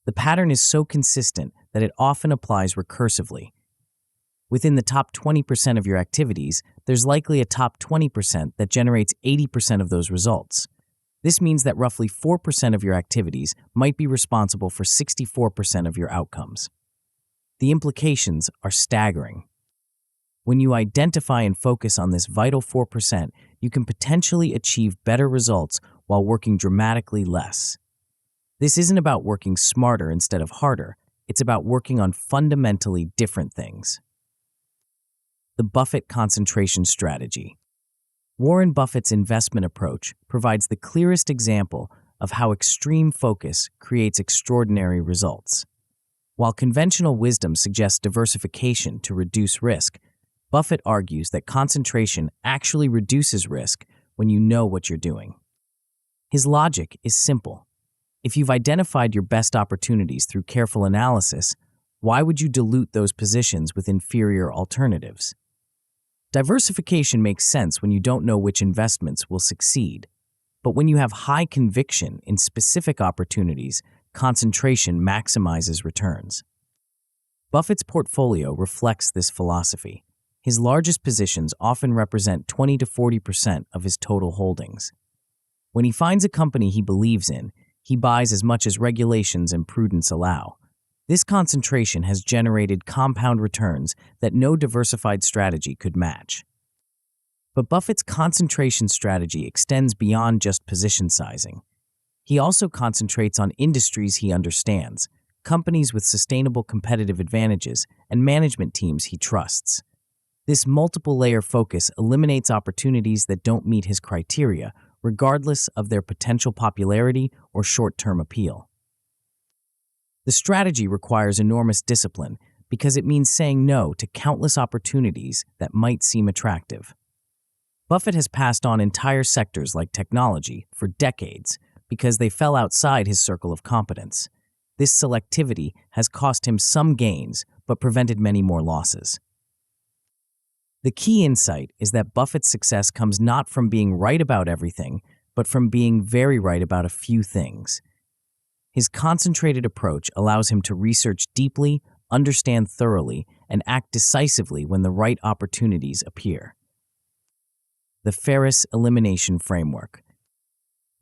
The pattern is so consistent that it often applies recursively. Within the top 20% of your activities, there's likely a top 20% that generates 80% of those results. This means that roughly 4% of your activities might be responsible for 64% of your outcomes. The implications are staggering. When you identify and focus on this vital 4%, you can potentially achieve better results while working dramatically less. This isn't about working smarter instead of harder. It's about working on fundamentally different things. The Buffett concentration strategy. Warren Buffett's investment approach provides the clearest example of how extreme focus creates extraordinary results. While conventional wisdom suggests diversification to reduce risk, Buffett argues that concentration actually reduces risk when you know what you're doing. His logic is simple. If you've identified your best opportunities through careful analysis, why would you dilute those positions with inferior alternatives? Diversification makes sense when you don't know which investments will succeed. But when you have high conviction in specific opportunities, concentration maximizes returns. Buffett's portfolio reflects this philosophy. His largest positions often represent 20 to 40% of his total holdings. When he finds a company he believes in, he buys as much as regulations and prudence allow. This concentration has generated compound returns that no diversified strategy could match. But Buffett's concentration strategy extends beyond just position sizing. He also concentrates on industries he understands, companies with sustainable competitive advantages, and management teams he trusts. This multiple-layer focus eliminates opportunities that don't meet his criteria, regardless of their potential popularity or short-term appeal. The strategy requires enormous discipline because it means saying no to countless opportunities that might seem attractive. Buffett has passed on entire sectors like technology for decades because they fell outside his circle of competence. This selectivity has cost him some gains but prevented many more losses. The key insight is that Buffett's success comes not from being right about everything, but from being very right about a few things. His concentrated approach allows him to research deeply, understand thoroughly, and act decisively when the right opportunities appear. The Ferriss Elimination Framework.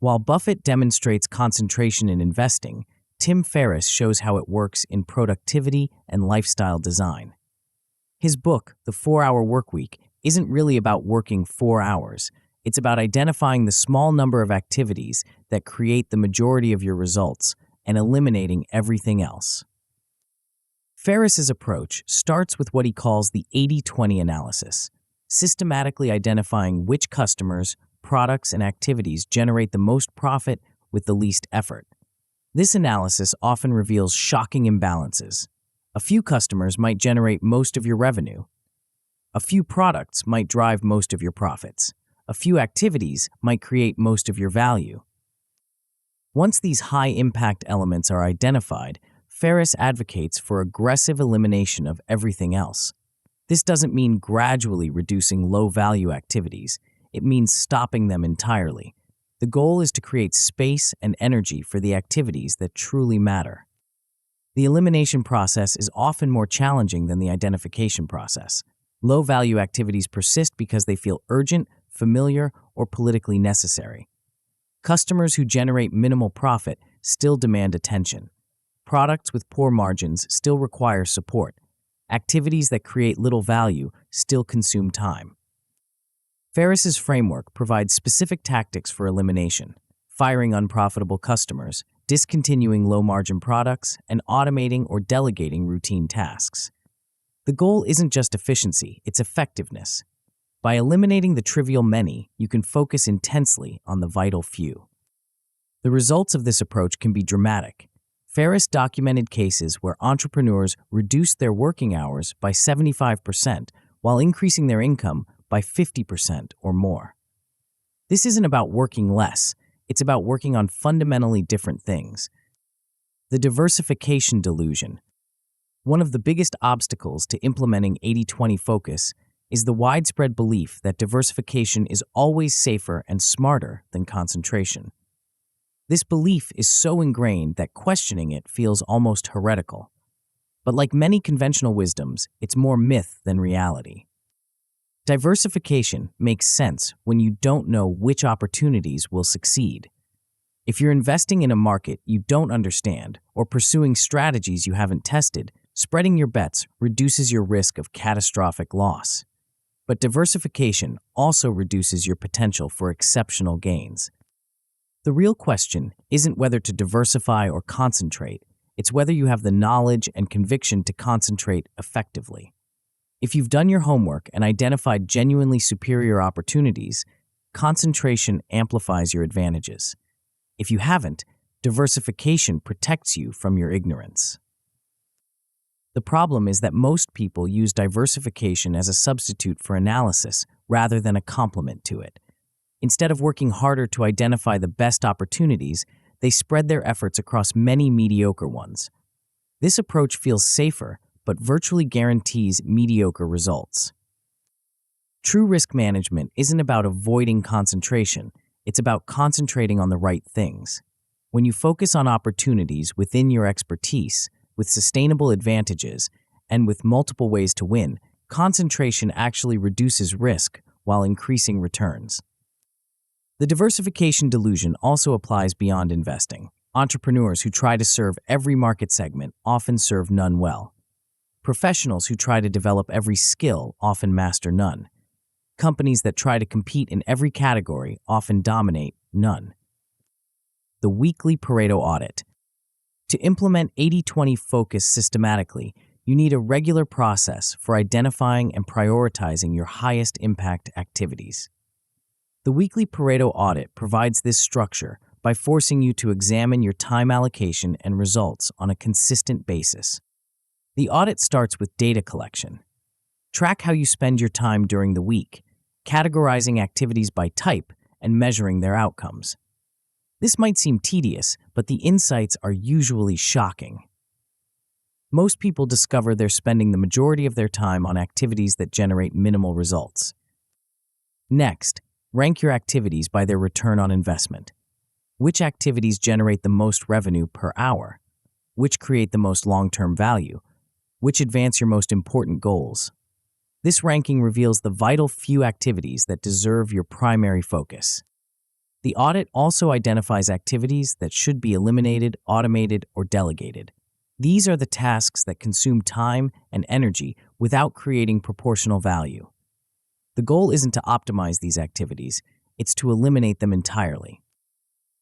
While Buffett demonstrates concentration in investing, Tim Ferriss shows how it works in productivity and lifestyle design. His book, The 4-Hour Workweek, isn't really about working 4 hours. It's about identifying the small number of activities that create the majority of your results and eliminating everything else. Ferriss's approach starts with what he calls the 80-20 analysis, systematically identifying which customers, products, and activities generate the most profit with the least effort. This analysis often reveals shocking imbalances. A few customers might generate most of your revenue. A few products might drive most of your profits. A few activities might create most of your value. Once these high-impact elements are identified, Ferriss advocates for aggressive elimination of everything else. This doesn't mean gradually reducing low-value activities. It means stopping them entirely. The goal is to create space and energy for the activities that truly matter. The elimination process is often more challenging than the identification process. Low-value activities persist because they feel urgent, familiar, or politically necessary. Customers who generate minimal profit still demand attention. Products with poor margins still require support. Activities that create little value still consume time. Ferriss's framework provides specific tactics for elimination: firing unprofitable customers, discontinuing low-margin products, and automating or delegating routine tasks. The goal isn't just efficiency, it's effectiveness. By eliminating the trivial many, you can focus intensely on the vital few. The results of this approach can be dramatic. Ferriss documented cases where entrepreneurs reduced their working hours by 75% while increasing their income by 50% or more. This isn't about working less, it's about working on fundamentally different things. The diversification delusion. One of the biggest obstacles to implementing 80-20 focus is the widespread belief that diversification is always safer and smarter than concentration. This belief is so ingrained that questioning it feels almost heretical. But like many conventional wisdoms, it's more myth than reality. Diversification makes sense when you don't know which opportunities will succeed. If you're investing in a market you don't understand or pursuing strategies you haven't tested, spreading your bets reduces your risk of catastrophic loss. But diversification also reduces your potential for exceptional gains. The real question isn't whether to diversify or concentrate, it's whether you have the knowledge and conviction to concentrate effectively. If you've done your homework and identified genuinely superior opportunities, concentration amplifies your advantages. If you haven't, diversification protects you from your ignorance. The problem is that most people use diversification as a substitute for analysis rather than a complement to it. Instead of working harder to identify the best opportunities, they spread their efforts across many mediocre ones. This approach feels safer, but virtually guarantees mediocre results. True risk management isn't about avoiding concentration, it's about concentrating on the right things. When you focus on opportunities within your expertise, with sustainable advantages, and with multiple ways to win, concentration actually reduces risk while increasing returns. The diversification delusion also applies beyond investing. Entrepreneurs who try to serve every market segment often serve none well. Professionals who try to develop every skill often master none. Companies that try to compete in every category often dominate none. The weekly Pareto audit. To implement 80-20 focus systematically, you need a regular process for identifying and prioritizing your highest impact activities. The weekly Pareto audit provides this structure by forcing you to examine your time allocation and results on a consistent basis. The audit starts with data collection. Track how you spend your time during the week, categorizing activities by type and measuring their outcomes. This might seem tedious, but the insights are usually shocking. Most people discover they're spending the majority of their time on activities that generate minimal results. Next, rank your activities by their return on investment. Which activities generate the most revenue per hour? Which create the most long-term value? Which advance your most important goals? This ranking reveals the vital few activities that deserve your primary focus. The audit also identifies activities that should be eliminated, automated, or delegated. These are the tasks that consume time and energy without creating proportional value. The goal isn't to optimize these activities, it's to eliminate them entirely.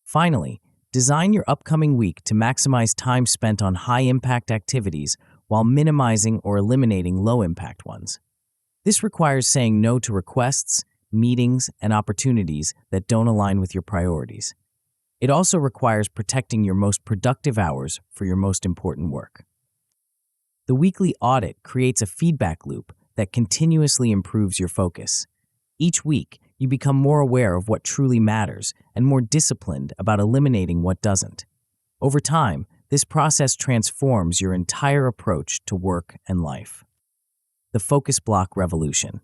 Finally, design your upcoming week to maximize time spent on high-impact activities while minimizing or eliminating low-impact ones. This requires saying no to requests, meetings, and opportunities that don't align with your priorities. It also requires protecting your most productive hours for your most important work. The weekly audit creates a feedback loop that continuously improves your focus. Each week, you become more aware of what truly matters and more disciplined about eliminating what doesn't. Over time, this process transforms your entire approach to work and life. The focus block revolution.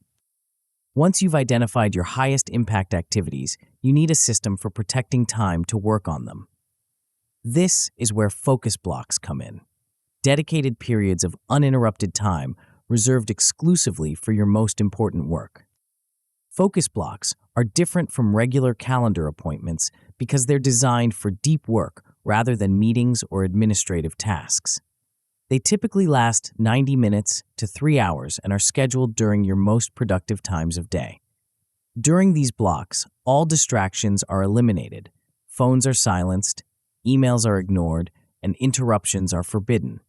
Once you've identified your highest impact activities, you need a system for protecting time to work on them. This is where focus blocks come in. Dedicated periods of uninterrupted time reserved exclusively for your most important work. Focus blocks are different from regular calendar appointments because they're designed for deep work rather than meetings or administrative tasks. They typically last 90 minutes to 3 hours and are scheduled during your most productive times of day. During these blocks, all distractions are eliminated, phones are silenced, emails are ignored, and interruptions are forbidden.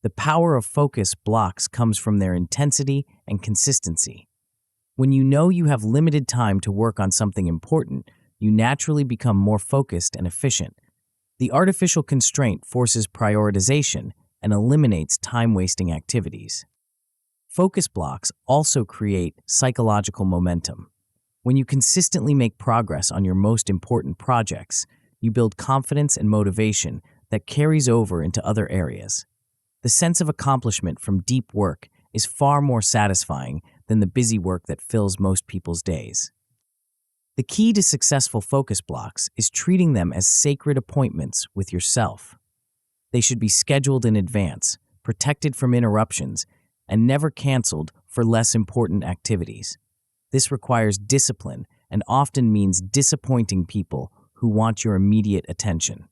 The power of focus blocks comes from their intensity and consistency. When you know you have limited time to work on something important, you naturally become more focused and efficient. The artificial constraint forces prioritization and eliminates time-wasting activities. Focus blocks also create psychological momentum. When you consistently make progress on your most important projects, you build confidence and motivation that carries over into other areas. The sense of accomplishment from deep work is far more satisfying than the busy work that fills most people's days. The key to successful focus blocks is treating them as sacred appointments with yourself. They should be scheduled in advance, protected from interruptions, and never canceled for less important activities. This requires discipline and often means disappointing people who want your immediate attention.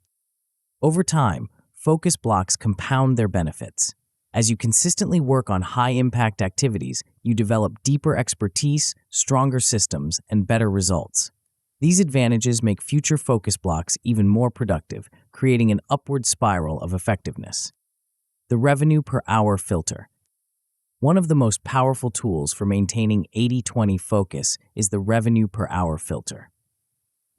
Over time, focus blocks compound their benefits. As you consistently work on high-impact activities, you develop deeper expertise, stronger systems, and better results. These advantages make future focus blocks even more productive, creating an upward spiral of effectiveness. The revenue per hour filter. One of the most powerful tools for maintaining 80-20 focus is the revenue per hour filter.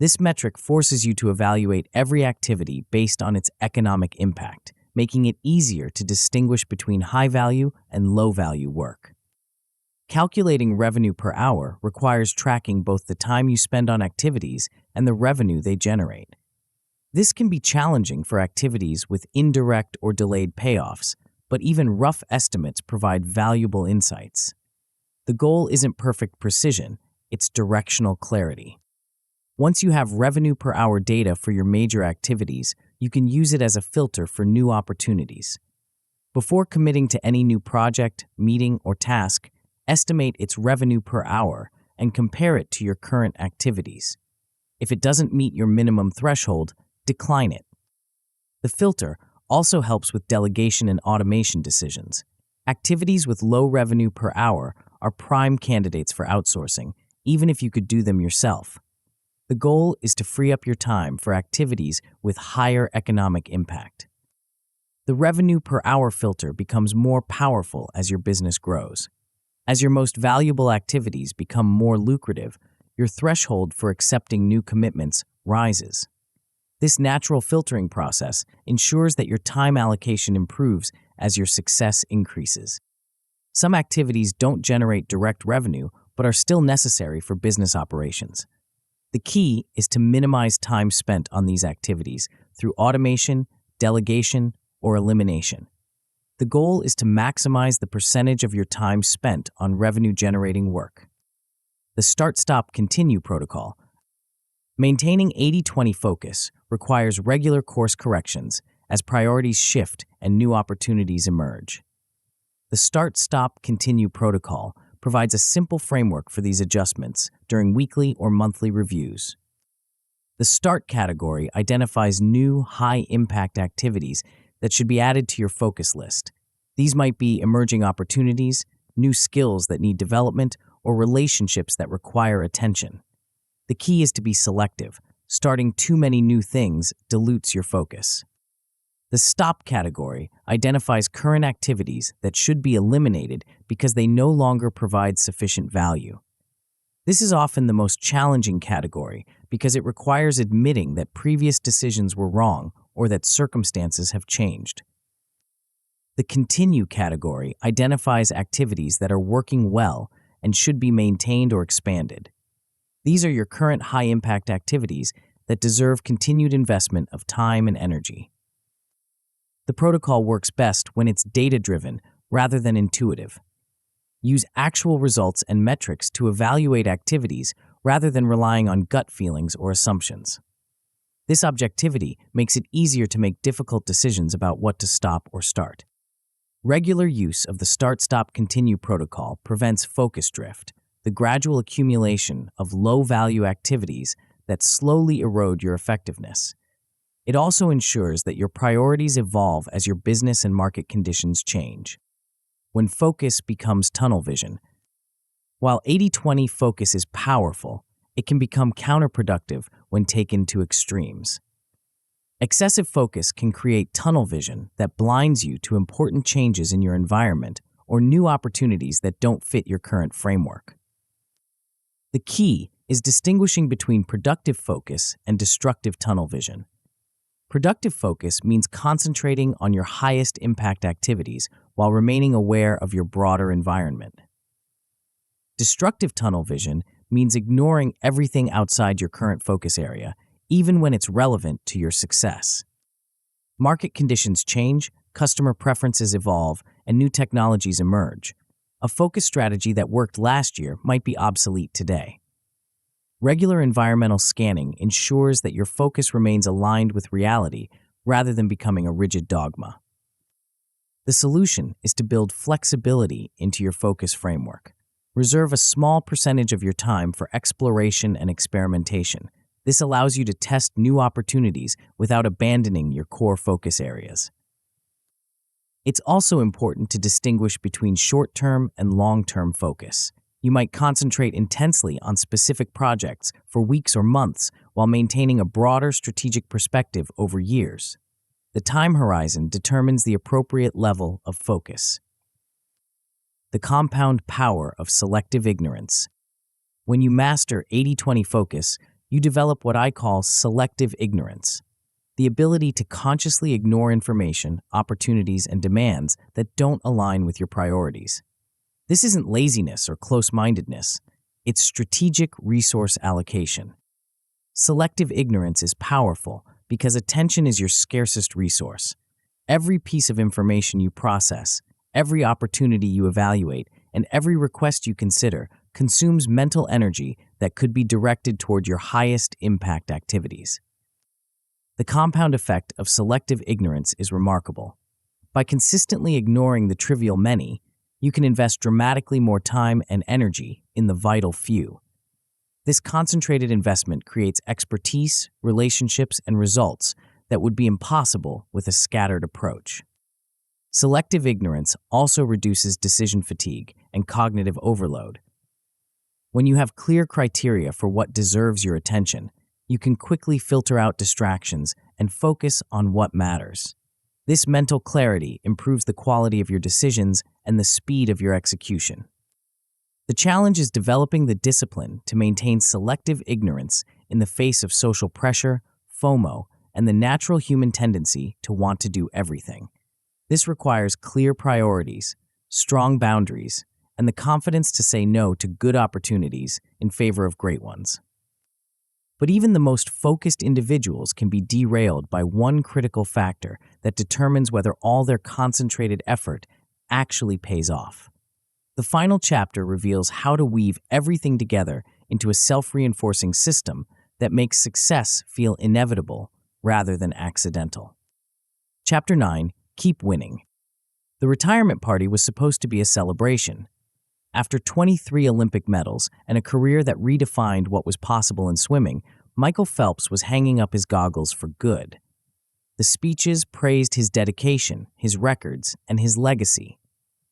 This metric forces you to evaluate every activity based on its economic impact, making it easier to distinguish between high-value and low-value work. Calculating revenue per hour requires tracking both the time you spend on activities and the revenue they generate. This can be challenging for activities with indirect or delayed payoffs, but even rough estimates provide valuable insights. The goal isn't perfect precision, it's directional clarity. Once you have revenue per hour data for your major activities, you can use it as a filter for new opportunities. Before committing to any new project, meeting, or task, estimate its revenue per hour and compare it to your current activities. If it doesn't meet your minimum threshold, decline it. The filter also helps with delegation and automation decisions. Activities with low revenue per hour are prime candidates for outsourcing, even if you could do them yourself. The goal is to free up your time for activities with higher economic impact. The revenue per hour filter becomes more powerful as your business grows. As your most valuable activities become more lucrative, your threshold for accepting new commitments rises. This natural filtering process ensures that your time allocation improves as your success increases. Some activities don't generate direct revenue, but are still necessary for business operations. The key is to minimize time spent on these activities through automation, delegation, or elimination. The goal is to maximize the percentage of your time spent on revenue-generating work. The Start-Stop-Continue protocol. Maintaining 80-20 focus requires regular course corrections as priorities shift and new opportunities emerge. The Start-Stop-Continue protocol provides a simple framework for these adjustments during weekly or monthly reviews. The Start category identifies new, high-impact activities that should be added to your focus list. These might be emerging opportunities, new skills that need development, or relationships that require attention. The key is to be selective. Starting too many new things dilutes your focus. The Stop category identifies current activities that should be eliminated because they no longer provide sufficient value. This is often the most challenging category because it requires admitting that previous decisions were wrong or that circumstances have changed. The Continue category identifies activities that are working well and should be maintained or expanded. These are your current high-impact activities that deserve continued investment of time and energy. The protocol works best when it's data-driven rather than intuitive. Use actual results and metrics to evaluate activities rather than relying on gut feelings or assumptions. This objectivity makes it easier to make difficult decisions about what to stop or start. Regular use of the Start-Stop-Continue protocol prevents focus drift, the gradual accumulation of low-value activities that slowly erode your effectiveness. It also ensures that your priorities evolve as your business and market conditions change. When focus becomes tunnel vision. While 80-20 focus is powerful, it can become counterproductive when taken to extremes. Excessive focus can create tunnel vision that blinds you to important changes in your environment or new opportunities that don't fit your current framework. The key is distinguishing between productive focus and destructive tunnel vision. Productive focus means concentrating on your highest impact activities while remaining aware of your broader environment. Destructive tunnel vision means ignoring everything outside your current focus area, even when it's relevant to your success. Market conditions change, customer preferences evolve, and new technologies emerge. A focus strategy that worked last year might be obsolete today. Regular environmental scanning ensures that your focus remains aligned with reality rather than becoming a rigid dogma. The solution is to build flexibility into your focus framework. Reserve a small percentage of your time for exploration and experimentation. This allows you to test new opportunities without abandoning your core focus areas. It's also important to distinguish between short-term and long-term focus. You might concentrate intensely on specific projects for weeks or months while maintaining a broader strategic perspective over years. The time horizon determines the appropriate level of focus. The compound power of selective ignorance. When you master 80-20 focus, you develop what I call selective ignorance, the ability to consciously ignore information, opportunities, and demands that don't align with your priorities. This isn't laziness or close-mindedness. It's strategic resource allocation. Selective ignorance is powerful because attention is your scarcest resource. Every piece of information you process, every opportunity you evaluate, and every request you consider consumes mental energy that could be directed toward your highest impact activities. The compound effect of selective ignorance is remarkable. By consistently ignoring the trivial many, you can invest dramatically more time and energy in the vital few. This concentrated investment creates expertise, relationships, and results that would be impossible with a scattered approach. Selective ignorance also reduces decision fatigue and cognitive overload. When you have clear criteria for what deserves your attention, you can quickly filter out distractions and focus on what matters. This mental clarity improves the quality of your decisions and the speed of your execution. The challenge is developing the discipline to maintain selective ignorance in the face of social pressure, FOMO, and the natural human tendency to want to do everything. This requires clear priorities, strong boundaries, and the confidence to say no to good opportunities in favor of great ones. But even the most focused individuals can be derailed by one critical factor that determines whether all their concentrated effort actually pays off. The final chapter reveals how to weave everything together into a self-reinforcing system that makes success feel inevitable rather than accidental. Chapter 9, Keep Winning. The retirement party was supposed to be a celebration. After 23 Olympic medals and a career that redefined what was possible in swimming, Michael Phelps was hanging up his goggles for good. The speeches praised his dedication, his records, and his legacy.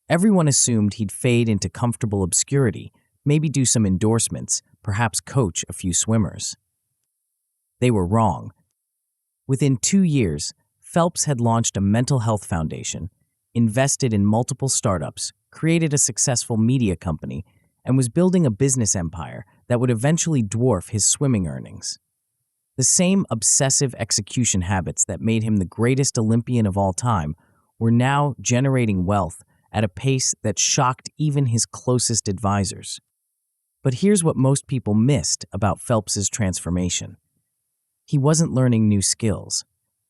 Everyone assumed he'd fade into comfortable obscurity, maybe do some endorsements, perhaps coach a few swimmers. They were wrong. Within 2 years, Phelps had launched a mental health foundation, invested in multiple startups, created a successful media company, and was building a business empire that would eventually dwarf his swimming earnings. The same obsessive execution habits that made him the greatest Olympian of all time were now generating wealth at a pace that shocked even his closest advisors. But here's what most people missed about Phelps's transformation. He wasn't learning new skills.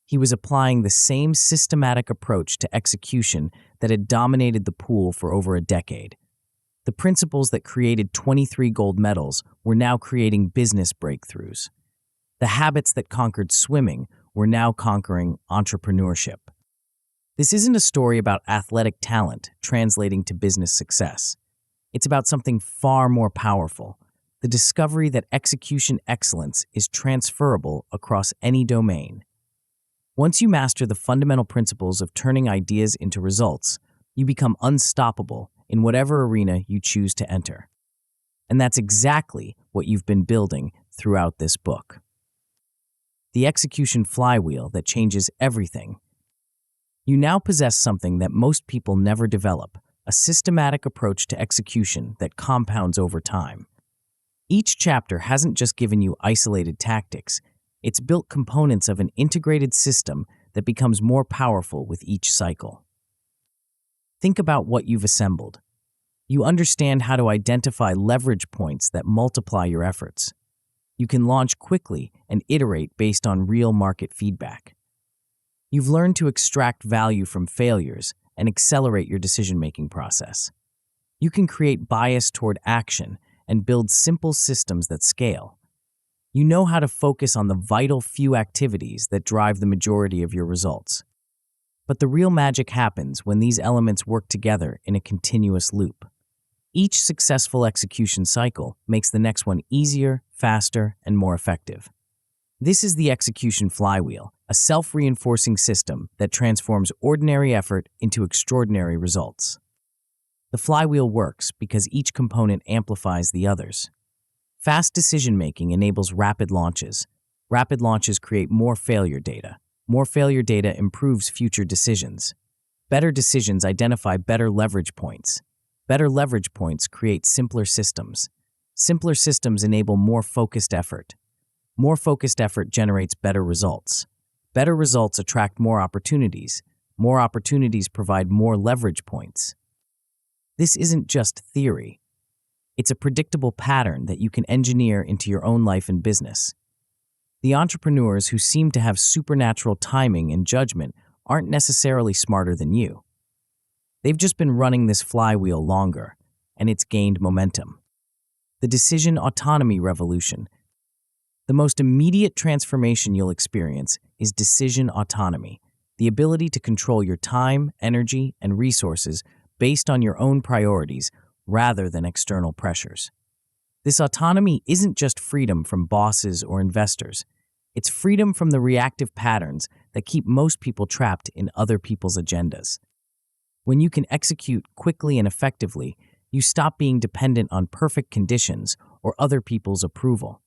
He was applying the same systematic approach to execution that had dominated the pool for over a decade. The principles that created 23 gold medals were now creating business breakthroughs. The habits that conquered swimming were now conquering entrepreneurship. This isn't a story about athletic talent translating to business success. It's about something far more powerful, the discovery that execution excellence is transferable across any domain. Once you master the fundamental principles of turning ideas into results, you become unstoppable in whatever arena you choose to enter. And that's exactly what you've been building throughout this book. The execution flywheel that changes everything. You now possess something that most people never develop, a systematic approach to execution that compounds over time. Each chapter hasn't just given you isolated tactics, it's built components of an integrated system that becomes more powerful with each cycle. Think about what you've assembled. You understand how to identify leverage points that multiply your efforts. You can launch quickly and iterate based on real market feedback. You've learned to extract value from failures and accelerate your decision-making process. You can create bias toward action and build simple systems that scale. You know how to focus on the vital few activities that drive the majority of your results. But the real magic happens when these elements work together in a continuous loop. Each successful execution cycle makes the next one easier, faster, and more effective. This is the execution flywheel, a self-reinforcing system that transforms ordinary effort into extraordinary results. The flywheel works because each component amplifies the others. Fast decision-making enables rapid launches. Rapid launches create more failure data. More failure data improves future decisions. Better decisions identify better leverage points. Better leverage points create simpler systems. Simpler systems enable more focused effort. More focused effort generates better results. Better results attract more opportunities. More opportunities provide more leverage points. This isn't just theory. It's a predictable pattern that you can engineer into your own life and business. The entrepreneurs who seem to have supernatural timing and judgment aren't necessarily smarter than you. They've just been running this flywheel longer, and it's gained momentum. The decision autonomy revolution. The most immediate transformation you'll experience is decision autonomy, the ability to control your time, energy, and resources based on your own priorities rather than external pressures. This autonomy isn't just freedom from bosses or investors. It's freedom from the reactive patterns that keep most people trapped in other people's agendas. When you can execute quickly and effectively, you stop being dependent on perfect conditions or other people's approval.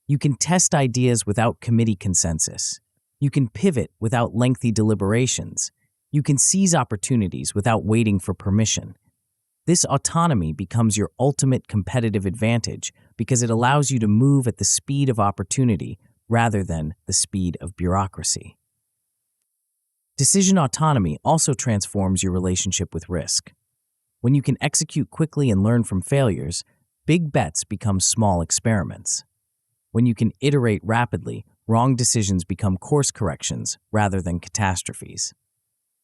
You can test ideas without committee consensus. You can pivot without lengthy deliberations. You can seize opportunities without waiting for permission. This autonomy becomes your ultimate competitive advantage because it allows you to move at the speed of opportunity rather than the speed of bureaucracy. Decision autonomy also transforms your relationship with risk. When you can execute quickly and learn from failures, big bets become small experiments. When you can iterate rapidly, wrong decisions become course corrections rather than catastrophes.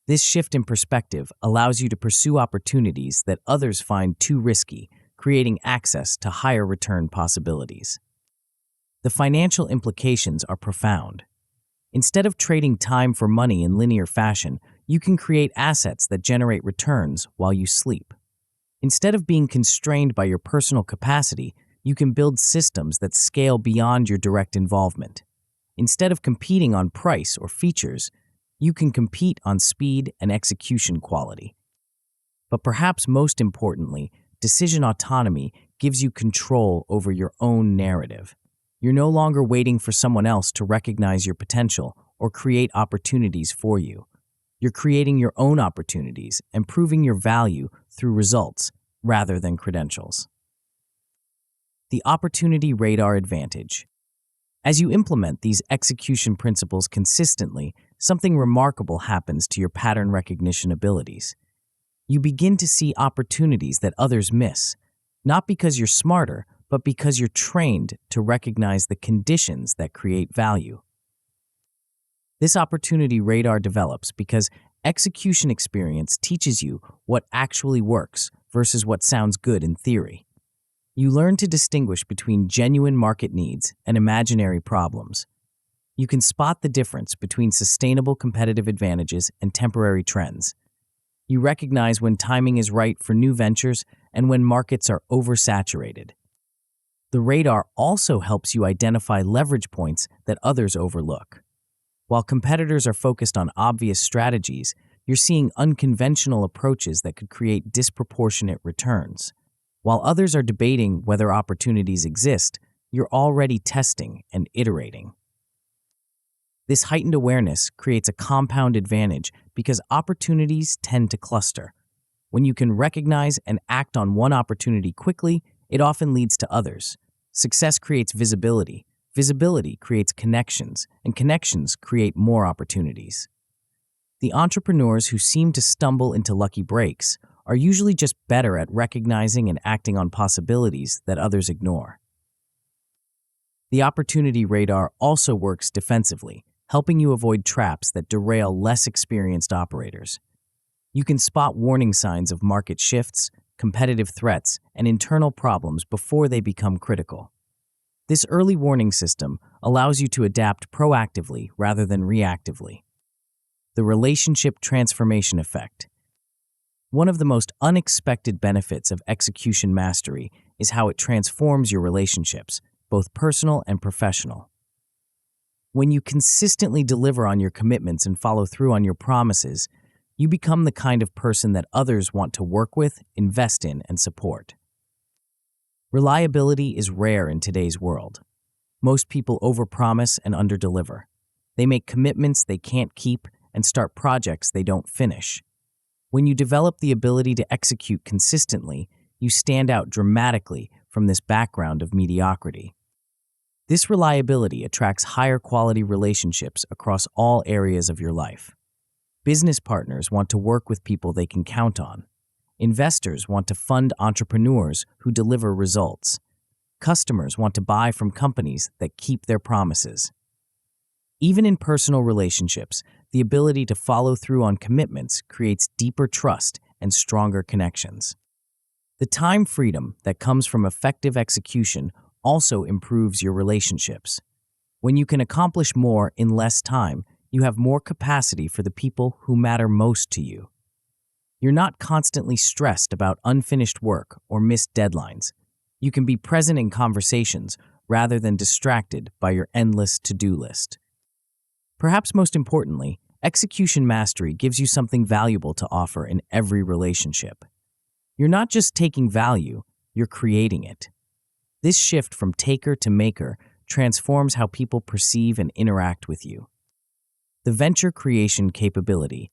This shift in perspective allows you to pursue opportunities that others find too risky, creating access to higher return possibilities. The financial implications are profound. Instead of trading time for money in linear fashion, you can create assets that generate returns while you sleep. Instead of being constrained by your personal capacity, you can build systems that scale beyond your direct involvement. Instead of competing on price or features, you can compete on speed and execution quality. But perhaps most importantly, decision autonomy gives you control over your own narrative. You're no longer waiting for someone else to recognize your potential or create opportunities for you. You're creating your own opportunities and proving your value through results rather than credentials. The opportunity radar advantage. As you implement these execution principles consistently, something remarkable happens to your pattern recognition abilities. You begin to see opportunities that others miss, not because you're smarter, but because you're trained to recognize the conditions that create value. This opportunity radar develops because execution experience teaches you what actually works versus what sounds good in theory. You learn to distinguish between genuine market needs and imaginary problems. You can spot the difference between sustainable competitive advantages and temporary trends. You recognize when timing is right for new ventures and when markets are oversaturated. The radar also helps you identify leverage points that others overlook. While competitors are focused on obvious strategies, you're seeing unconventional approaches that could create disproportionate returns. While others are debating whether opportunities exist, you're already testing and iterating. This heightened awareness creates a compound advantage because opportunities tend to cluster. When you can recognize and act on one opportunity quickly, it often leads to others. Success creates visibility. Visibility creates connections, and connections create more opportunities. The entrepreneurs who seem to stumble into lucky breaks are usually just better at recognizing and acting on possibilities that others ignore. The opportunity radar also works defensively, helping you avoid traps that derail less experienced operators. You can spot warning signs of market shifts, competitive threats, and internal problems before they become critical. This early warning system allows you to adapt proactively rather than reactively. The relationship transformation effect. One of the most unexpected benefits of execution mastery is how it transforms your relationships, both personal and professional. When you consistently deliver on your commitments and follow through on your promises, you become the kind of person that others want to work with, invest in, and support. Reliability is rare in today's world. Most people overpromise and underdeliver. They make commitments they can't keep and start projects they don't finish. When you develop the ability to execute consistently, you stand out dramatically from this background of mediocrity. This reliability attracts higher quality relationships across all areas of your life. Business partners want to work with people they can count on. Investors want to fund entrepreneurs who deliver results. Customers want to buy from companies that keep their promises. Even in personal relationships, the ability to follow through on commitments creates deeper trust and stronger connections. The time freedom that comes from effective execution also improves your relationships. When you can accomplish more in less time, you have more capacity for the people who matter most to you. You're not constantly stressed about unfinished work or missed deadlines. You can be present in conversations rather than distracted by your endless to-do list. Perhaps most importantly, execution mastery gives you something valuable to offer in every relationship. You're not just taking value, you're creating it. This shift from taker to maker transforms how people perceive and interact with you. The venture creation capability.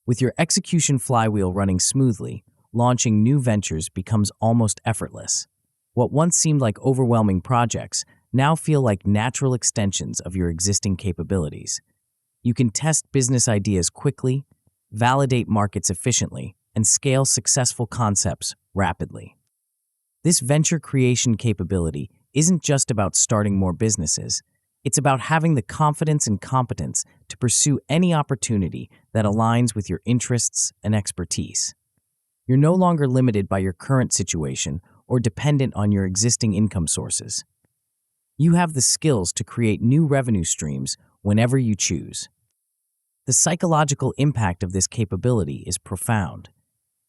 With your execution flywheel running smoothly, launching new ventures becomes almost effortless. What once seemed like overwhelming projects now feel like natural extensions of your existing capabilities. You can test business ideas quickly, validate markets efficiently, and scale successful concepts rapidly. This venture creation capability isn't just about starting more businesses. It's about having the confidence and competence to pursue any opportunity that aligns with your interests and expertise. You're no longer limited by your current situation or dependent on your existing income sources. You have the skills to create new revenue streams whenever you choose. The psychological impact of this capability is profound.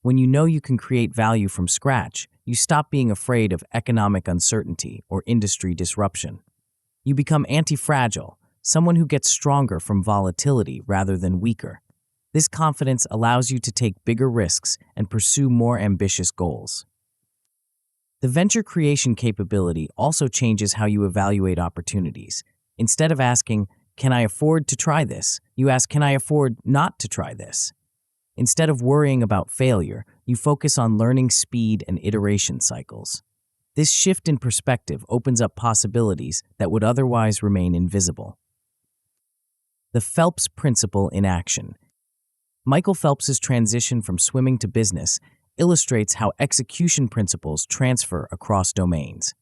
When you know you can create value from scratch, you stop being afraid of economic uncertainty or industry disruption. You become anti-fragile, someone who gets stronger from volatility rather than weaker. This confidence allows you to take bigger risks and pursue more ambitious goals. The venture creation capability also changes how you evaluate opportunities. Instead of asking, "Can I afford to try this?" you ask, "Can I afford not to try this?" Instead of worrying about failure, you focus on learning speed and iteration cycles. This shift in perspective opens up possibilities that would otherwise remain invisible. The Phelps Principle in action. Michael Phelps's transition from swimming to business illustrates how execution principles transfer across domains.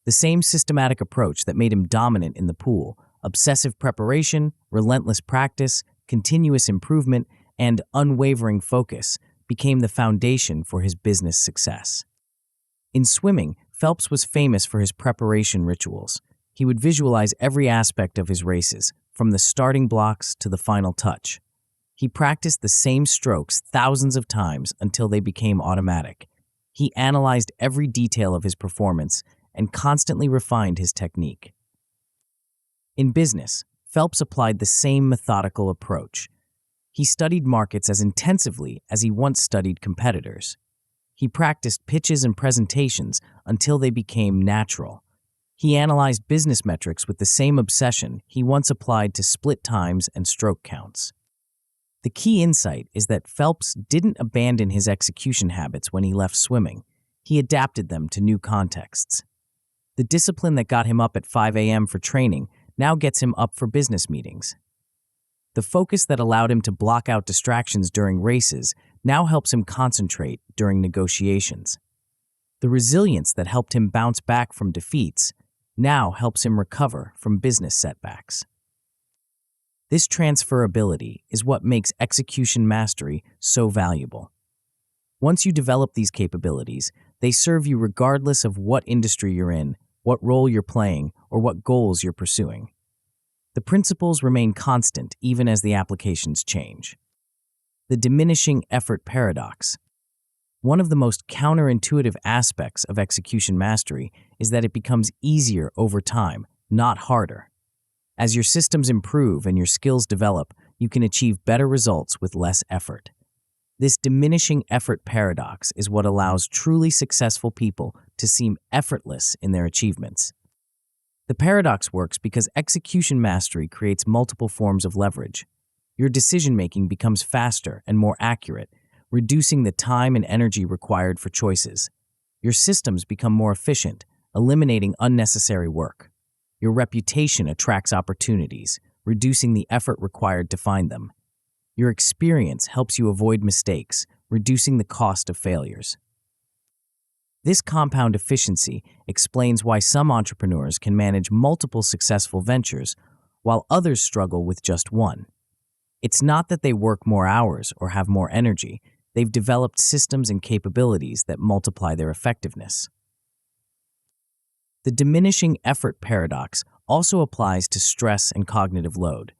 The same systematic approach that made him dominant in the pool, obsessive preparation, relentless practice, continuous improvement, and unwavering focus, became the foundation for his business success. In swimming, Phelps was famous for his preparation rituals. He would visualize every aspect of his races, from the starting blocks to the final touch. He practiced the same strokes thousands of times until they became automatic. He analyzed every detail of his performance and constantly refined his technique. In business, Phelps applied the same methodical approach. He studied markets as intensively as he once studied competitors. He practiced pitches and presentations until they became natural. He analyzed business metrics with the same obsession he once applied to split times and stroke counts. The key insight is that Phelps didn't abandon his execution habits when he left swimming. He adapted them to new contexts. The discipline that got him up at 5 a.m. for training now gets him up for business meetings. The focus that allowed him to block out distractions during races now helps him concentrate during negotiations. The resilience that helped him bounce back from defeats now helps him recover from business setbacks. This transferability is what makes execution mastery so valuable. Once you develop these capabilities, they serve you regardless of what industry you're in, what role you're playing, or what goals you're pursuing. The principles remain constant even as the applications change. The diminishing effort paradox. One of the most counterintuitive aspects of execution mastery is that it becomes easier over time, not harder. As your systems improve and your skills develop, you can achieve better results with less effort. This diminishing effort paradox is what allows truly successful people to seem effortless in their achievements. The paradox works because execution mastery creates multiple forms of leverage. Your decision-making becomes faster and more accurate, reducing the time and energy required for choices. Your systems become more efficient, eliminating unnecessary work. Your reputation attracts opportunities, reducing the effort required to find them. Your experience helps you avoid mistakes, reducing the cost of failures. This compound efficiency explains why some entrepreneurs can manage multiple successful ventures, while others struggle with just one. It's not that they work more hours or have more energy. They've developed systems and capabilities that multiply their effectiveness. The diminishing effort paradox also applies to stress and cognitive load.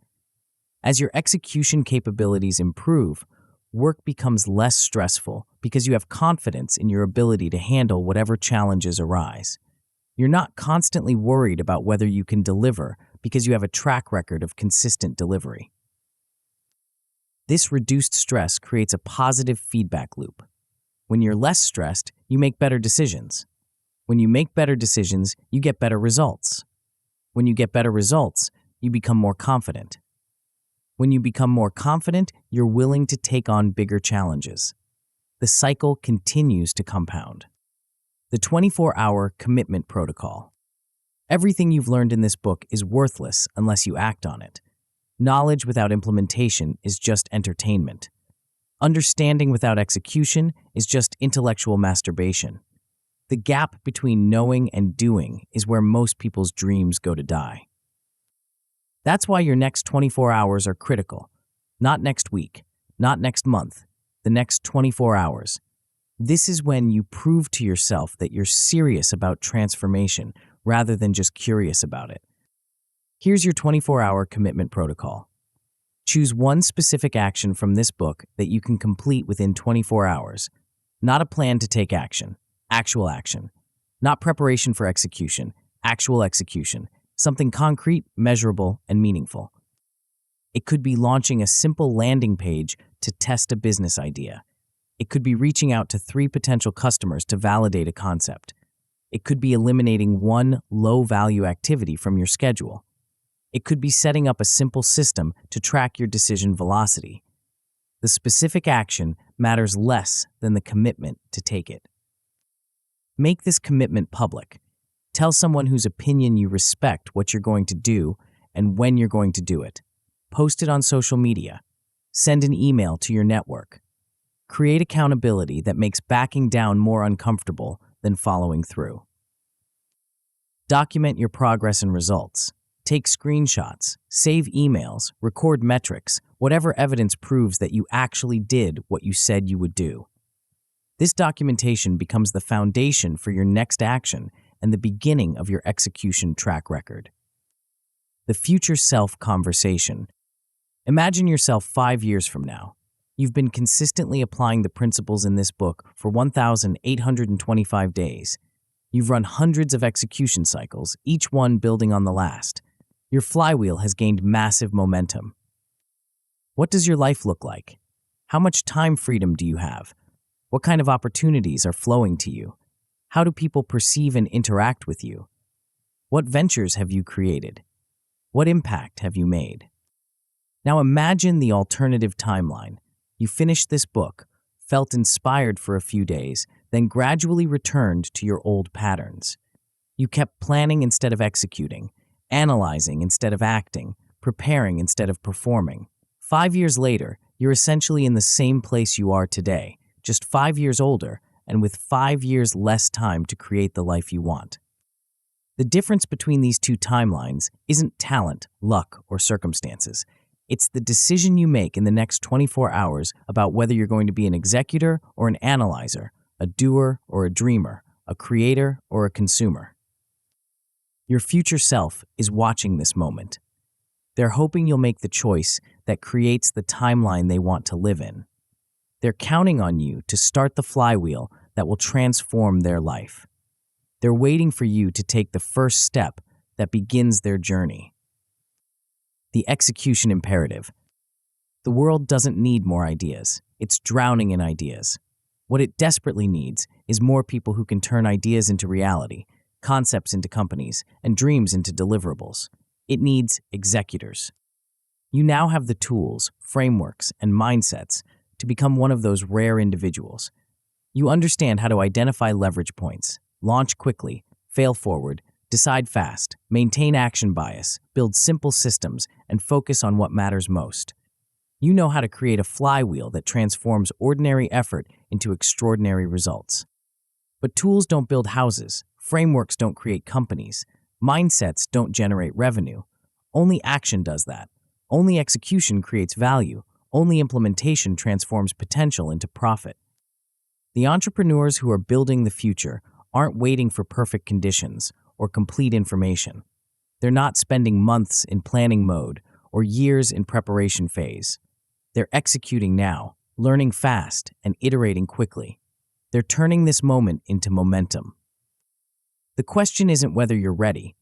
As your execution capabilities improve, work becomes less stressful because you have confidence in your ability to handle whatever challenges arise. You're not constantly worried about whether you can deliver because you have a track record of consistent delivery. This reduced stress creates a positive feedback loop. When you're less stressed, you make better decisions. When you make better decisions, you get better results. When you get better results, you become more confident. When you become more confident, you're willing to take on bigger challenges. The cycle continues to compound. The 24-hour commitment protocol. Everything you've learned in this book is worthless unless you act on it. Knowledge without implementation is just entertainment. Understanding without execution is just intellectual masturbation. The gap between knowing and doing is where most people's dreams go to die. That's why your next 24 hours are critical. Not next week, not next month, the next 24 hours. This is when you prove to yourself that you're serious about transformation rather than just curious about it. Here's your 24-hour commitment protocol. Choose one specific action from this book that you can complete within 24 hours. Not a plan to take action. Actual action. Not preparation for execution. Actual execution. Something concrete, measurable, and meaningful. It could be launching a simple landing page to test a business idea. It could be reaching out to 3 potential customers to validate a concept. It could be eliminating one low-value activity from your schedule. It could be setting up a simple system to track your decision velocity. The specific action matters less than the commitment to take it. Make this commitment public. Tell someone whose opinion you respect what you're going to do and when you're going to do it. Post it on social media. Send an email to your network. Create accountability that makes backing down more uncomfortable than following through. Document your progress and results. Take screenshots, save emails, record metrics, whatever evidence proves that you actually did what you said you would do. This documentation becomes the foundation for your next action and the beginning of your execution track record. The future self conversation. Imagine yourself 5 years from now. You've been consistently applying the principles in this book for 1,825 days. You've run hundreds of execution cycles, each one building on the last. Your flywheel has gained massive momentum. What does your life look like? How much time freedom do you have? What kind of opportunities are flowing to you? How do people perceive and interact with you? What ventures have you created? What impact have you made? Now imagine the alternative timeline. You finished this book, felt inspired for a few days, then gradually returned to your old patterns. You kept planning instead of executing, analyzing instead of acting, preparing instead of performing. 5 years later, you're essentially in the same place you are today, just 5 years older and with 5 years less time to create the life you want. The difference between these two timelines isn't talent, luck, or circumstances. It's the decision you make in the next 24 hours about whether you're going to be an executor or an analyzer, a doer or a dreamer, a creator or a consumer. Your future self is watching this moment. They're hoping you'll make the choice that creates the timeline they want to live in. They're counting on you to start the flywheel that will transform their life. They're waiting for you to take the first step that begins their journey. The execution imperative. The world doesn't need more ideas. It's drowning in ideas. What it desperately needs is more people who can turn ideas into reality, concepts into companies, and dreams into deliverables. It needs executors. You now have the tools, frameworks, and mindsets to become one of those rare individuals. You understand how to identify leverage points, launch quickly, fail forward, decide fast, maintain action bias, build simple systems, and focus on what matters most. You know how to create a flywheel that transforms ordinary effort into extraordinary results. But tools don't build houses, frameworks don't create companies, mindsets don't generate revenue. Only action does that. Only execution creates value. Only implementation transforms potential into profit. The entrepreneurs who are building the future aren't waiting for perfect conditions or complete information. They're not spending months in planning mode or years in preparation phase. They're executing now, learning fast, and iterating quickly. They're turning this moment into momentum. The question isn't whether you're ready.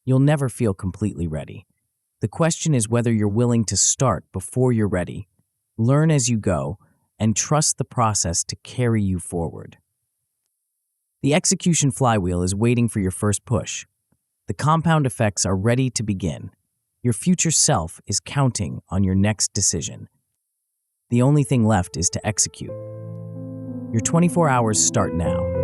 You'll never feel completely ready. The question is whether you're willing to start before you're ready, learn as you go, and trust the process to carry you forward. The execution flywheel is waiting for your first push. The compound effects are ready to begin. Your future self is counting on your next decision. The only thing left is to execute. Your 24 hours start now.